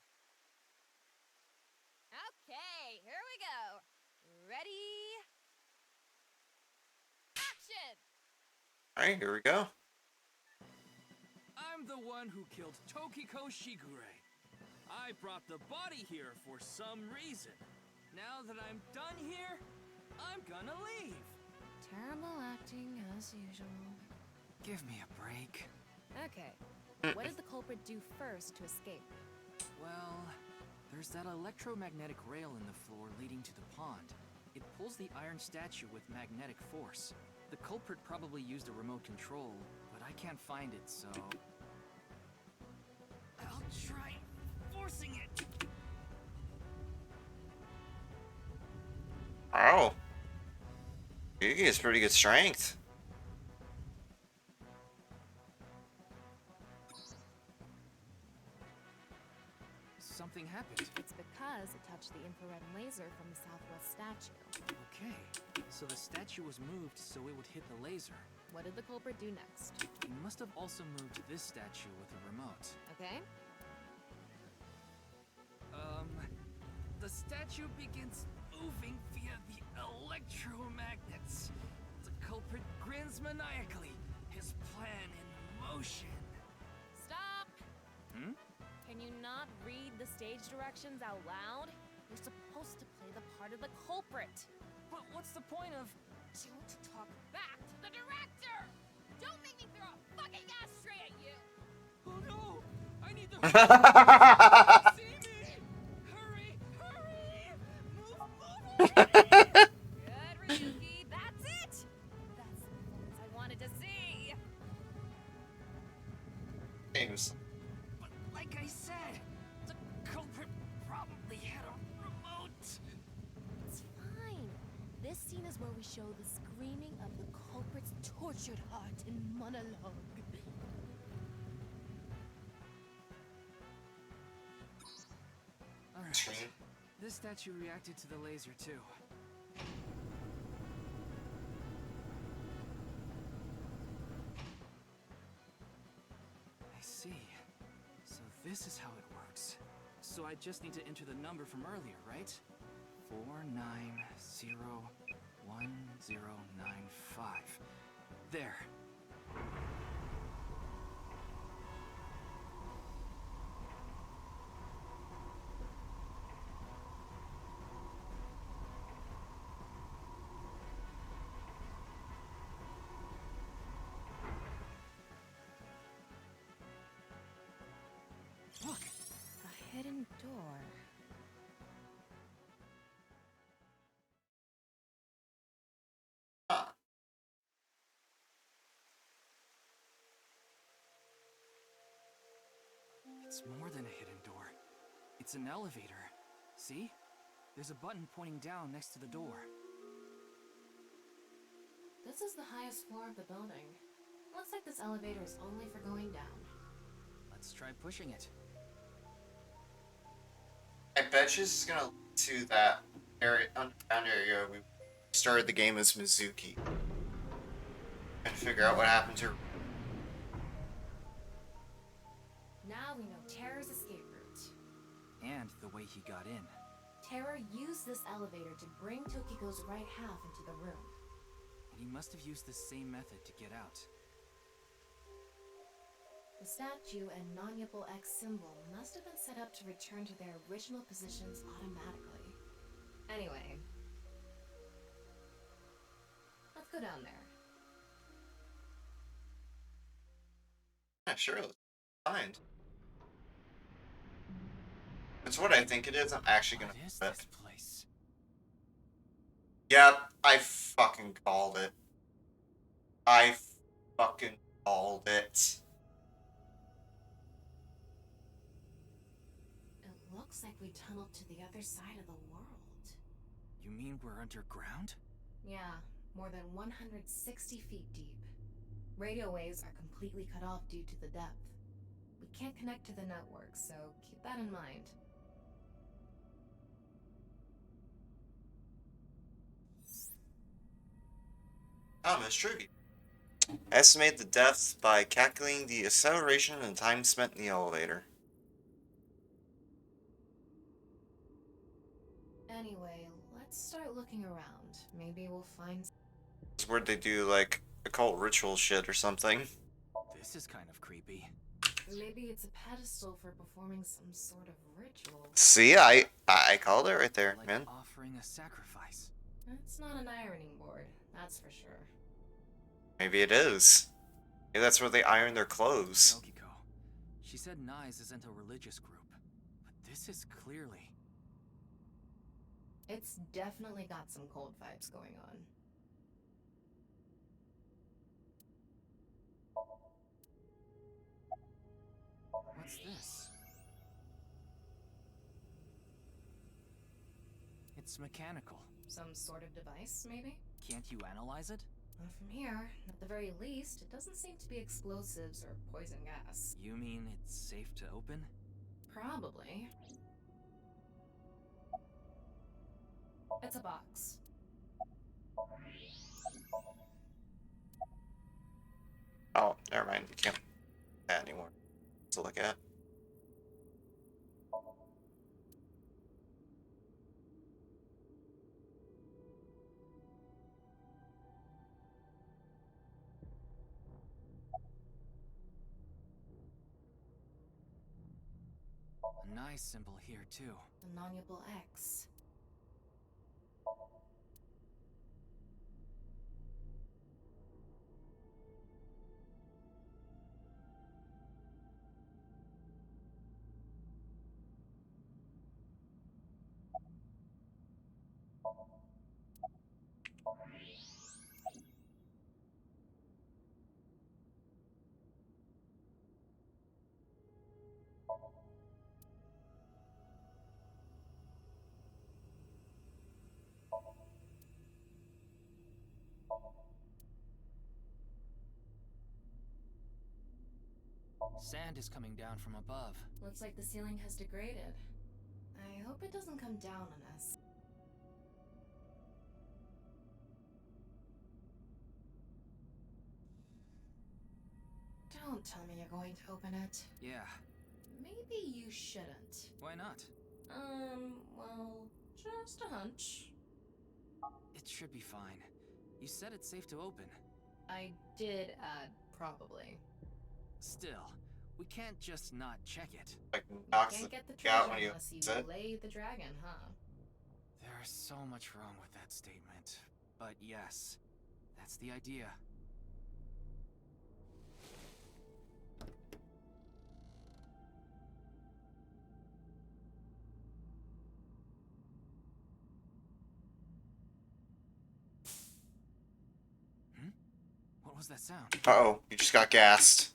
Okay, here we go. Ready? Action! Alright, here we go. I'm the one who killed Tokiko Shigure. I brought the body here for some reason. Now that I'm done here, I'm gonna leave. Terrible acting as usual. Give me a break. Okay, what did the culprit do first to escape? Well, there's that electromagnetic rail in the floor leading to the pond. It pulls the iron statue with magnetic force. The culprit probably used a remote control, but I can't find it, so... I'll try forcing it! Oh. Yugi has pretty good strength. Something happened. It's because it touched the infrared laser from the southwest statue. Okay, so the statue was moved so it would hit the laser. What did the culprit do next? He must have also moved this statue with a remote. Okay? The statue begins moving via the electromagnets. The culprit grins maniacally, his plan in motion. Stop! Hmm? Can you not read the stage directions out loud? You're supposed to play the part of the culprit. But what's the point of... Don't talk back to the director! Don't make me throw a fucking ashtray at you! Oh no! I need to... See me! Hurry! Hurry! Move! Good, Ryuki, that's it! That's the performance I wanted to see! Games. But like I said, the culprit probably had a remote. It's fine. This scene is where we show the screaming of the culprit's tortured heart in monologue. Alright. This statue reacted to the laser too. I see. So this is how it works. So I just need to enter the number from earlier, right? 4901095. There. Look! A hidden door. It's more than a hidden door. It's an elevator. See? There's a button pointing down next to the door. This is the highest floor of the building. Looks like this elevator is only for going down. Let's try pushing it. I bet you this is gonna lead to that area, underground area we started the game as Mizuki. And figure out what happened to her. Now we know Terror's escape route. And the way he got in. Terror used this elevator to bring Tokiko's right half into the room. And he must have used the same method to get out. The statue and non-Yipple X symbol must have been set up to return to their original positions automatically. Anyway, let's go down there. Yeah, sure, let's find. It's what I think it is. I'm actually gonna What is bet. this place? Yep, I fucking called it. I fucking called it. It looks like we tunneled to the other side of the world. You mean we're underground? Yeah, more than 160 feet deep. Radio waves are completely cut off due to the depth. We can't connect to the network, so keep that in mind. Thomas Trivia. Estimate the depth by calculating the acceleration and time spent in the elevator. Anyway, let's start looking around. Maybe we'll find... It's where they do, like, occult ritual shit or something. This is kind of creepy. Maybe it's a pedestal for performing some sort of ritual. See, I called it right there, Like man. offering a sacrifice. It's not an ironing board, that's for sure. Maybe it is. Maybe that's where they iron their clothes. Tokiko. She said Nyes isn't a religious group, but this is clearly... It's definitely got some cold vibes going on. What's this? It's mechanical. Some sort of device, maybe? Can't you analyze it? Not from here. At the very least, it doesn't seem to be explosives or poison gas. You mean it's safe to open? Probably. It's a box. Oh, never mind. You can't do that anymore to look at. A nice symbol here, too. The non-Yipple X. Sand is coming down from above. Looks like the ceiling has degraded. I hope it doesn't come down on us. Don't tell me you're going to open it. Yeah. Maybe you shouldn't. Why not? Well, just a hunch. It should be fine. You said it's safe to open. I did add probably. Still, we can't just not check it. Like, You knocks can't the get the fuck out treasure when you unless you said. lay the dragon, huh? There's so much wrong with that statement. But yes, that's the idea. What was that sound? Uh-oh, you just got gassed.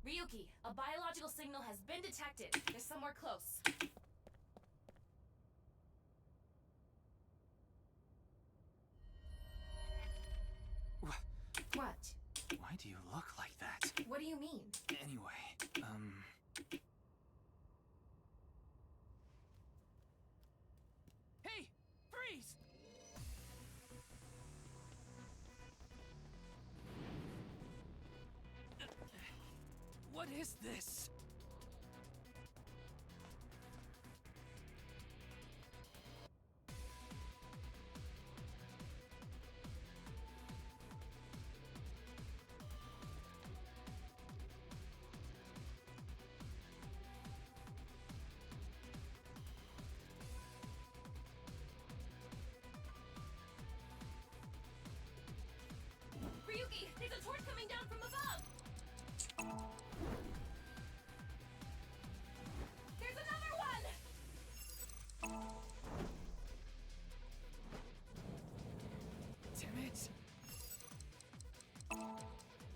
Ryuki, a biological signal has been detected. They're somewhere close. What? Why do you look like that? What do you mean? Anyway, Hey! Freeze! What is this? Ryuki, there's a torch coming down from above! There's another one! Damn it.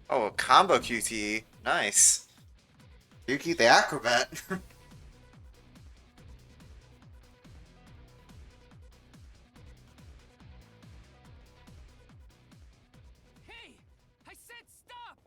Oh, a combo QTE. Nice. Yuki the acrobat. Hey! I said stop!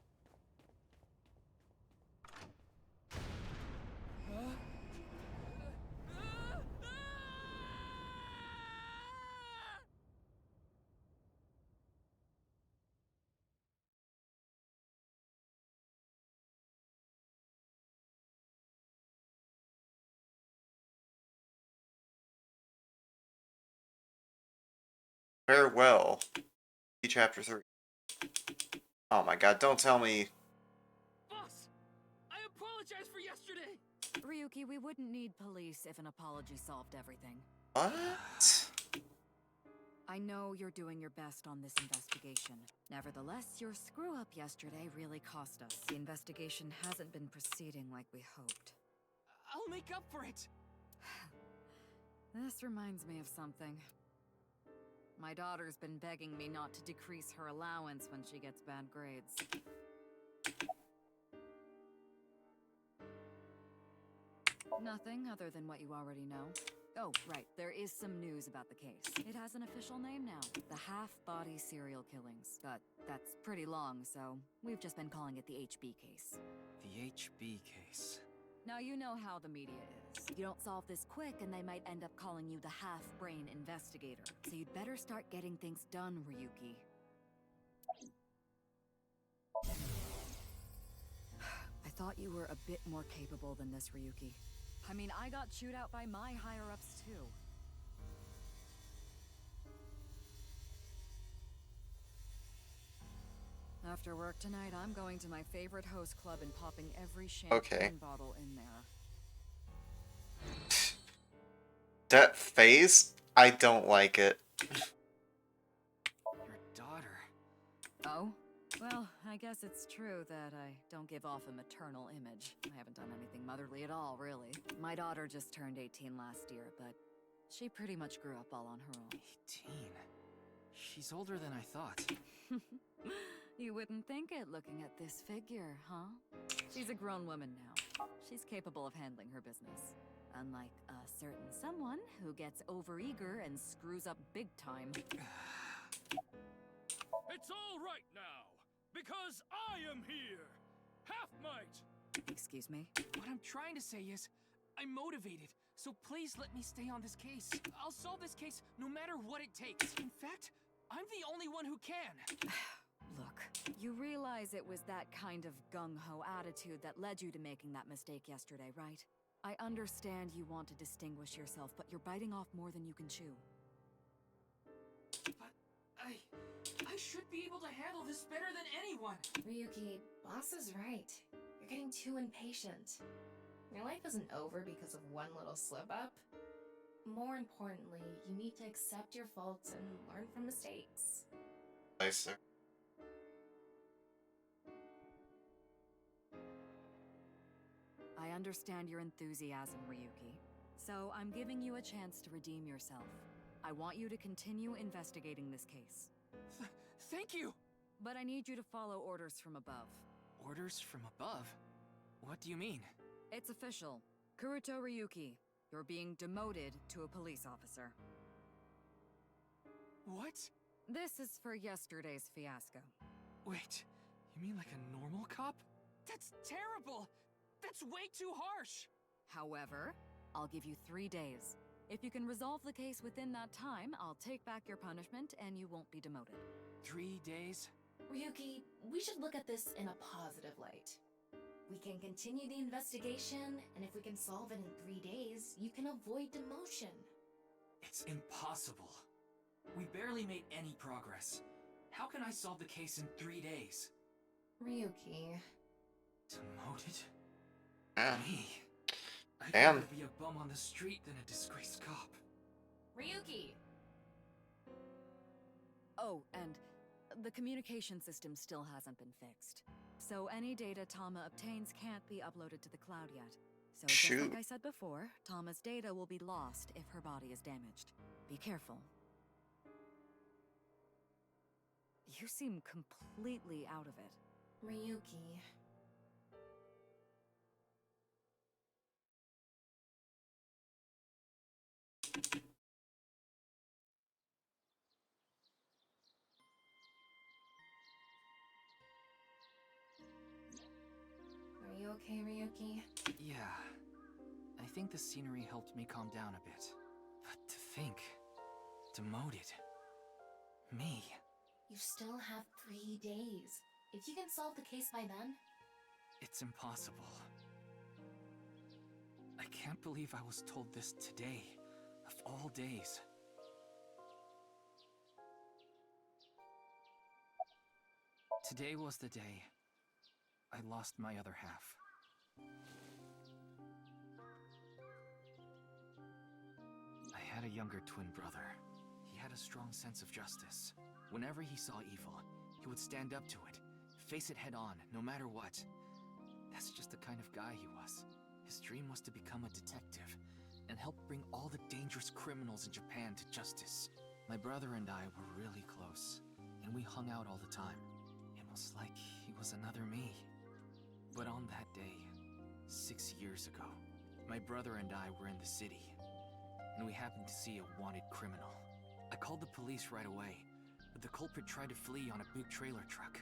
Farewell. Chapter 3. Oh my god, don't tell me. Boss! I apologize for yesterday! Ryuki, we wouldn't need police if an apology solved everything. What? I know you're doing your best on this investigation. Nevertheless, your screw-up yesterday really cost us. The investigation hasn't been proceeding like we hoped. I'll make up for it! This reminds me of something. My daughter's been begging me not to decrease her allowance when she gets bad grades. Nothing other than what you already know. Oh, right, there is some news about the case. It has an official name now. The half-body serial killings. But that's pretty long, so we've just been calling it the HB case. The HB case. Now you know how the media is. You don't solve this quick and they might end up calling you the half-brain investigator. So you'd better start getting things done, Ryuki. I thought you were a bit more capable than this, Ryuki. I mean, I got chewed out by my higher-ups too. After work tonight, I'm going to my favorite host club and popping every champagne bottle in there. That face? I don't like it. Your daughter. Oh? Well, I guess it's true that I don't give off a maternal image. I haven't done anything motherly at all, really. My daughter just turned 18 last year, but she pretty much grew up all on her own. 18? She's older than I thought. You wouldn't think it looking at this figure, huh? She's a grown woman now. She's capable of handling her business. Unlike a certain someone who gets overeager and screws up big time. It's all right now, because I am here! Half-Might! Excuse me? What I'm trying to say is, I'm motivated, so please let me stay on this case. I'll solve this case no matter what it takes. In fact, I'm the only one who can. Look, you realize it was that kind of gung-ho attitude that led you to making that mistake yesterday, right? I understand you want to distinguish yourself, but you're biting off more than you can chew. But I should be able to handle this better than anyone. Ryuki, boss is right. You're getting too impatient. Your life isn't over because of one little slip-up. More importantly, you need to accept your faults and learn from mistakes. Nice, sir. I understand your enthusiasm, Ryuki. So I'm giving you a chance to redeem yourself. I want you to continue investigating this case. Thank you! But I need you to follow orders from above. Orders from above? What do you mean? It's official. Kuruto Ryuki, you're being demoted to a police officer. What? This is for yesterday's fiasco. Wait, you mean like a normal cop? That's terrible! That's way too harsh! However, I'll give you 3 days. If you can resolve the case within that time, I'll take back your punishment and you won't be demoted. 3 days? Ryuki, we should look at this in a positive light. We can continue the investigation, and if we can solve it in 3 days, you can avoid demotion. It's impossible. We barely made any progress. How can I solve the case in 3 days? Ryuki. Demoted? Yeah. Me? I'd Damn. rather be a bum on the street than a disgraced cop. Ryuki! Oh, and the communication system still hasn't been fixed. So any data Tama obtains can't be uploaded to the cloud yet. So just Shoot. like I said before, Tama's data will be lost if her body is damaged. Be careful. You seem completely out of it. Ryuki. Are you okay, Ryuki? Yeah. I think the scenery helped me calm down a bit. But to think... demoted. Me. You still have 3 days. If you can solve the case by then... It's impossible. I can't believe I was told this today, of all days. Today was the day I lost my other half. I had a younger twin brother. He had a strong sense of justice. Whenever he saw evil, he would stand up to it, face it head on, no matter what. That's just the kind of guy he was. His dream was to become a detective and help bring all the dangerous criminals in Japan to justice. My brother and I were really close, and we hung out all the time. It was like he was another me. But on that day, 6 years ago, my brother and I were in the city, and we happened to see a wanted criminal. I called the police right away, but the culprit tried to flee on a big trailer truck.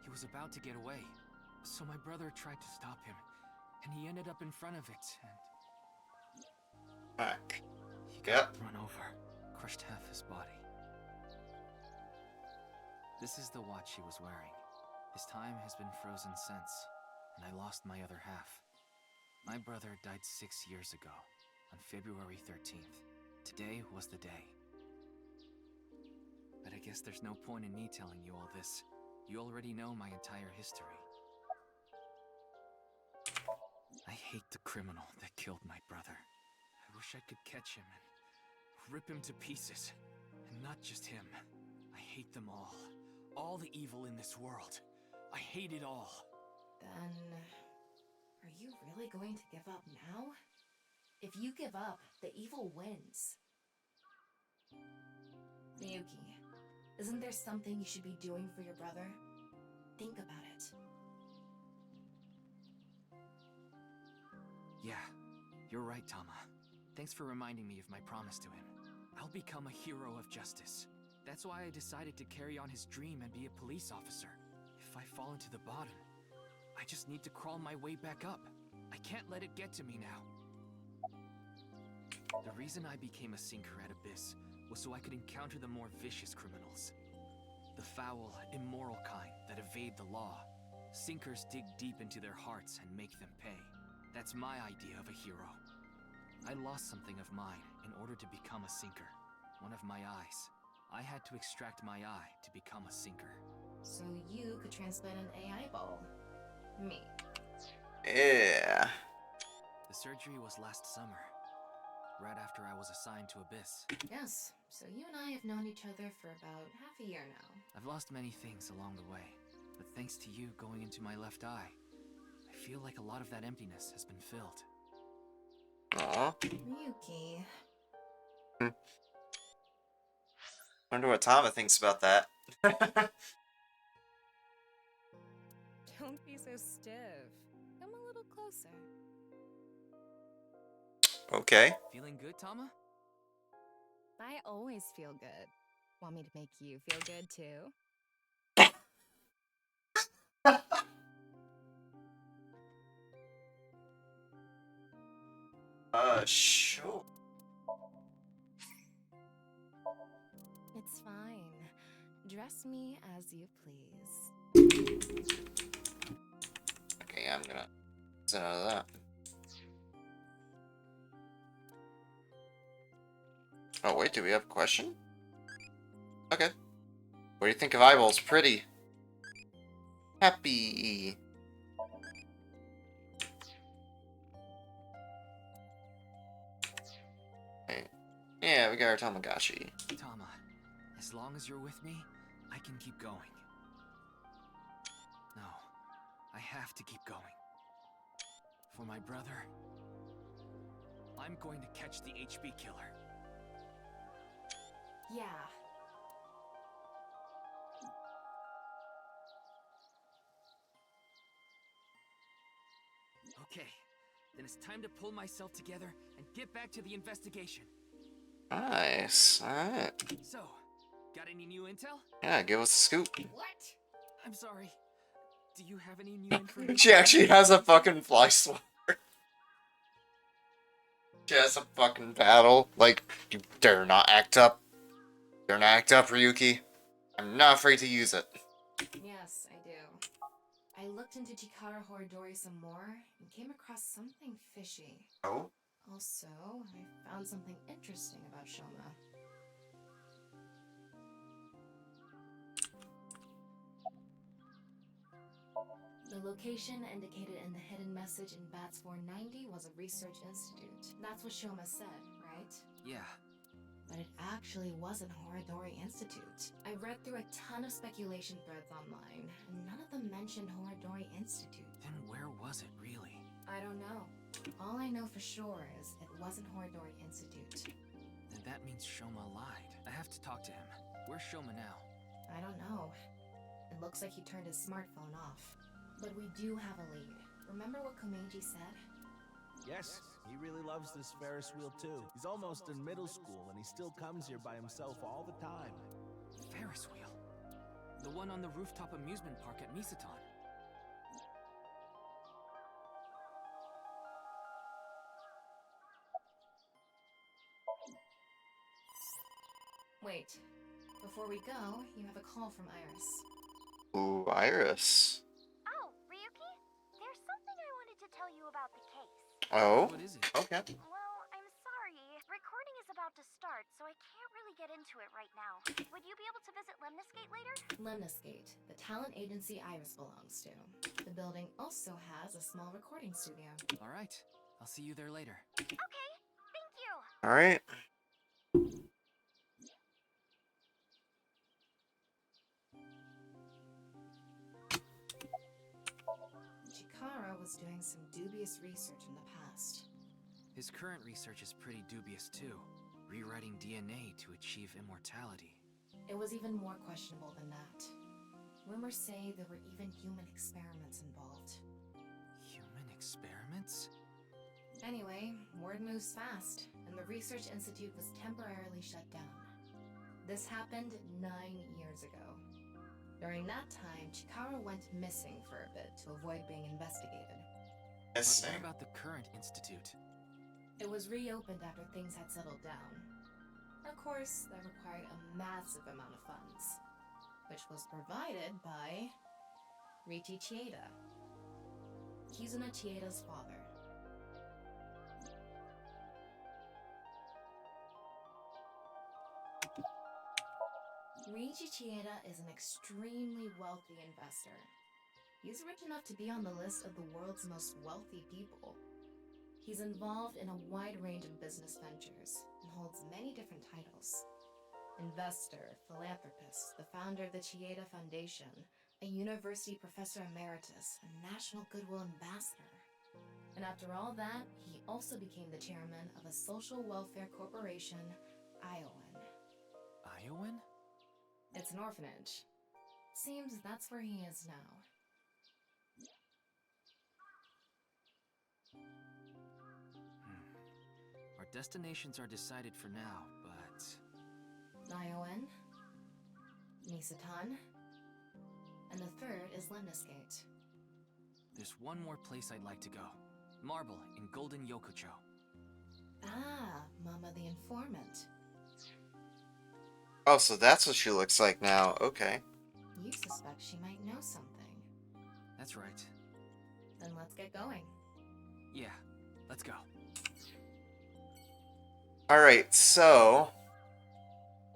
He was about to get away, so my brother tried to stop him, and he ended up in front of it, and... Fuck. He got run over, crushed half his body. This is the watch he was wearing. His time has been frozen since, and I lost my other half. My brother died 6 years ago, on February 13th. Today was the day. But I guess there's no point in me telling you all this. You already know my entire history. I hate the criminal that killed my brother. I wish I could catch him and rip him to pieces. And not just him. I hate them all. All the evil in this world. I hate it all. Then... are you really going to give up now? If you give up, the evil wins. Ryuki, isn't there something you should be doing for your brother? Think about it. Yeah, you're right, Tama. Thanks for reminding me of my promise to him. I'll become a hero of justice. That's why I decided to carry on his dream and be a police officer. If I fall into the bottom, I just need to crawl my way back up. I can't let it get to me now. The reason I became a sinker at Abyss was so I could encounter the more vicious criminals. The foul, immoral kind that evade the law. Sinkers dig deep into their hearts and make them pay. That's my idea of a hero. I lost something of mine in order to become a sinker. One of my eyes. I had to extract my eye to become a sinker. So you could transplant an AI ball. Me. Yeah. The surgery was last summer, right after I was assigned to Abyss. Yes, so you and I have known each other for about half a year now. I've lost many things along the way, but thanks to you going into my left eye, I feel like a lot of that emptiness has been filled. Aww. Ryuki. Wonder what Tama thinks about that. Don't be so stiff. Come a little closer. Okay. Feeling good, Tama? I always feel good. Want me to make you feel good too? Sure. It's fine. Dress me as you please. Okay, I'm gonna set out of that. Oh wait, do we have a question? Okay. What do you think of eyeballs? Pretty. Happy. Okay. Yeah, we got our Tamagotchi. Tama, as long as you're with me, I can keep going. No, I have to keep going. For my brother, I'm going to catch the HB killer. Yeah. Okay, then it's time to pull myself together and get back to the investigation. Nice. Alright. So, got any new intel? Yeah, give us a scoop. What? I'm sorry. Do you have any new information? She actually has a fucking fly swatter. She has a fucking paddle. Like, you dare not act up. Dare not act up, Ryuki. I'm not afraid to use it. Yes, I do. I looked into Chikara Horidori some more and came across something fishy. Oh? Also, I found something interesting about Shoma. The location indicated in the hidden message in Bats 490 was a research institute. That's what Shoma said, right? Yeah. But it actually wasn't Horidori Institute. I read through a ton of speculation threads online, and none of them mentioned Horidori Institute. Then where was it really? I don't know. All I know for sure is it wasn't Horidori Institute. Then that means Shoma lied. I have to talk to him. Where's Shoma now? I don't know. It looks like he turned his smartphone off. But we do have a lead. Remember what Komeiji said? Yes, he really loves this Ferris wheel too. He's almost in middle school and he still comes here by himself all the time. Ferris wheel? The one on the rooftop amusement park at Misaton. Wait. Before we go, you have a call from Iris. Ooh, Iris. Oh, Ryuki? There's something I wanted to tell you about the case. Oh? What is it? Okay. Well, I'm sorry. Recording is about to start, so I can't really get into it right now. Would you be able to visit Lemniscate later? Lemniscate, the talent agency Iris belongs to. The building also has a small recording studio. Alright, I'll see you there later. Okay, thank you. Alright. Chikara was doing some dubious research in the past. His current research is pretty dubious too. Rewriting DNA to achieve immortality. It was even more questionable than that. Rumors say there were even human experiments involved. Human experiments? Anyway, word moves fast, and the research institute was temporarily shut down. This happened 9 years ago. During that time, Chikara went missing for a bit to avoid being investigated. But what about the current institute? It was reopened after things had settled down. Of course, that required a massive amount of funds, which was provided by Riichi Chieda, Kizuna Chieda's father. Riichi Chieda is an extremely wealthy investor. He's rich enough to be on the list of the world's most wealthy people. He's involved in a wide range of business ventures and holds many different titles. Investor, philanthropist, the founder of the Chieda Foundation, a university professor emeritus, and national goodwill ambassador. And after all that, he also became the chairman of a social welfare corporation, Iowan. Iowan? It's an orphanage. Seems that's where he is now. Destinations are decided for now, but... Nioen, Nisatan, and the third is Lemniscate. There's one more place I'd like to go. Marble in Golden Yokocho. Ah, Mama the Informant. Oh, so that's what she looks like now. Okay. You suspect she might know something. That's right. Then let's get going. Yeah, let's go. Alright, so...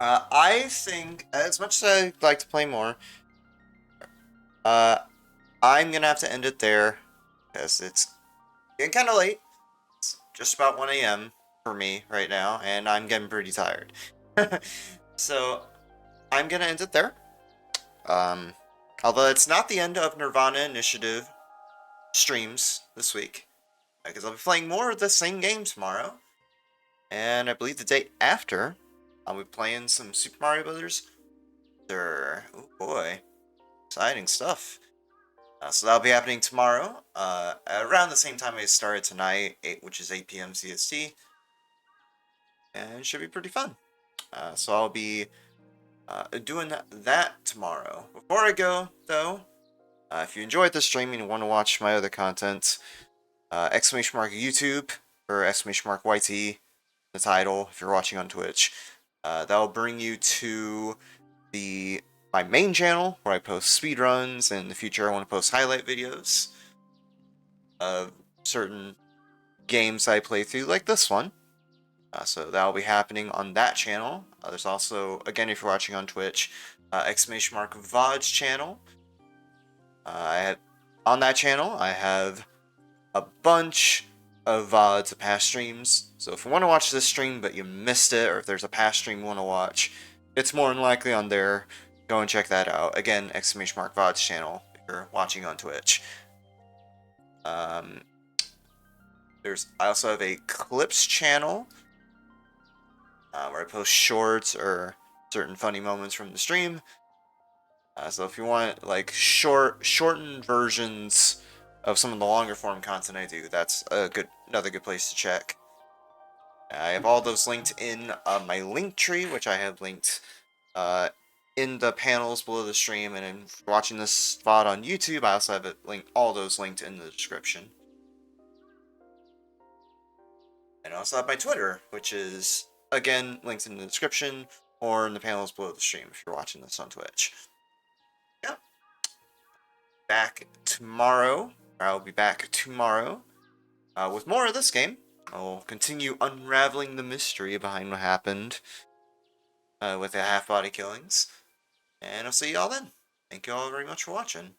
I think, as much as I'd like to play more, I'm gonna have to end it there, because it's getting kind of late. It's just about 1 a.m. for me right now, and I'm getting pretty tired. So, I'm gonna end it there. Although it's not the end of nirvanA Initiative streams this week, because I'll be playing more of the same game tomorrow, and I believe the day after, I'll be playing some Super Mario Brothers. Oh boy, exciting stuff. So that'll be happening tomorrow, around the same time I started tonight, which is 8 p.m. CST, and it should be pretty fun. So I'll be doing that tomorrow. Before I go, though, if you enjoyed this stream and you want to watch my other content, exclamation mark YouTube or exclamation mark YT, the title, if you're watching on Twitch, that will bring you to my main channel where I post speedruns, and in the future I want to post highlight videos of certain games I play through, like this one. So that'll be happening on that channel. There's also, again, if you're watching on Twitch, exclamation mark VOD's channel. On that channel, I have a bunch of VODs of past streams. So if you want to watch this stream but you missed it, or if there's a past stream you want to watch, it's more than likely on there. Go and check that out. Again, exclamation mark VOD's channel if you're watching on Twitch. I also have a clips channel where I post shorts or certain funny moments from the stream. So if you want like shortened versions of some of the longer form content I do, that's another good place to check. I have all those linked in my link tree, which I have linked in the panels below the stream, and if you're watching this spot on YouTube, I also have all those linked in the description. And I also have my Twitter, which is, again, linked in the description or in the panels below the stream if you're watching this on Twitch. Yeah. Back tomorrow. I'll be back tomorrow with more of this game. I'll continue unraveling the mystery behind what happened with the half-body killings. And I'll see y'all then. Thank you all very much for watching.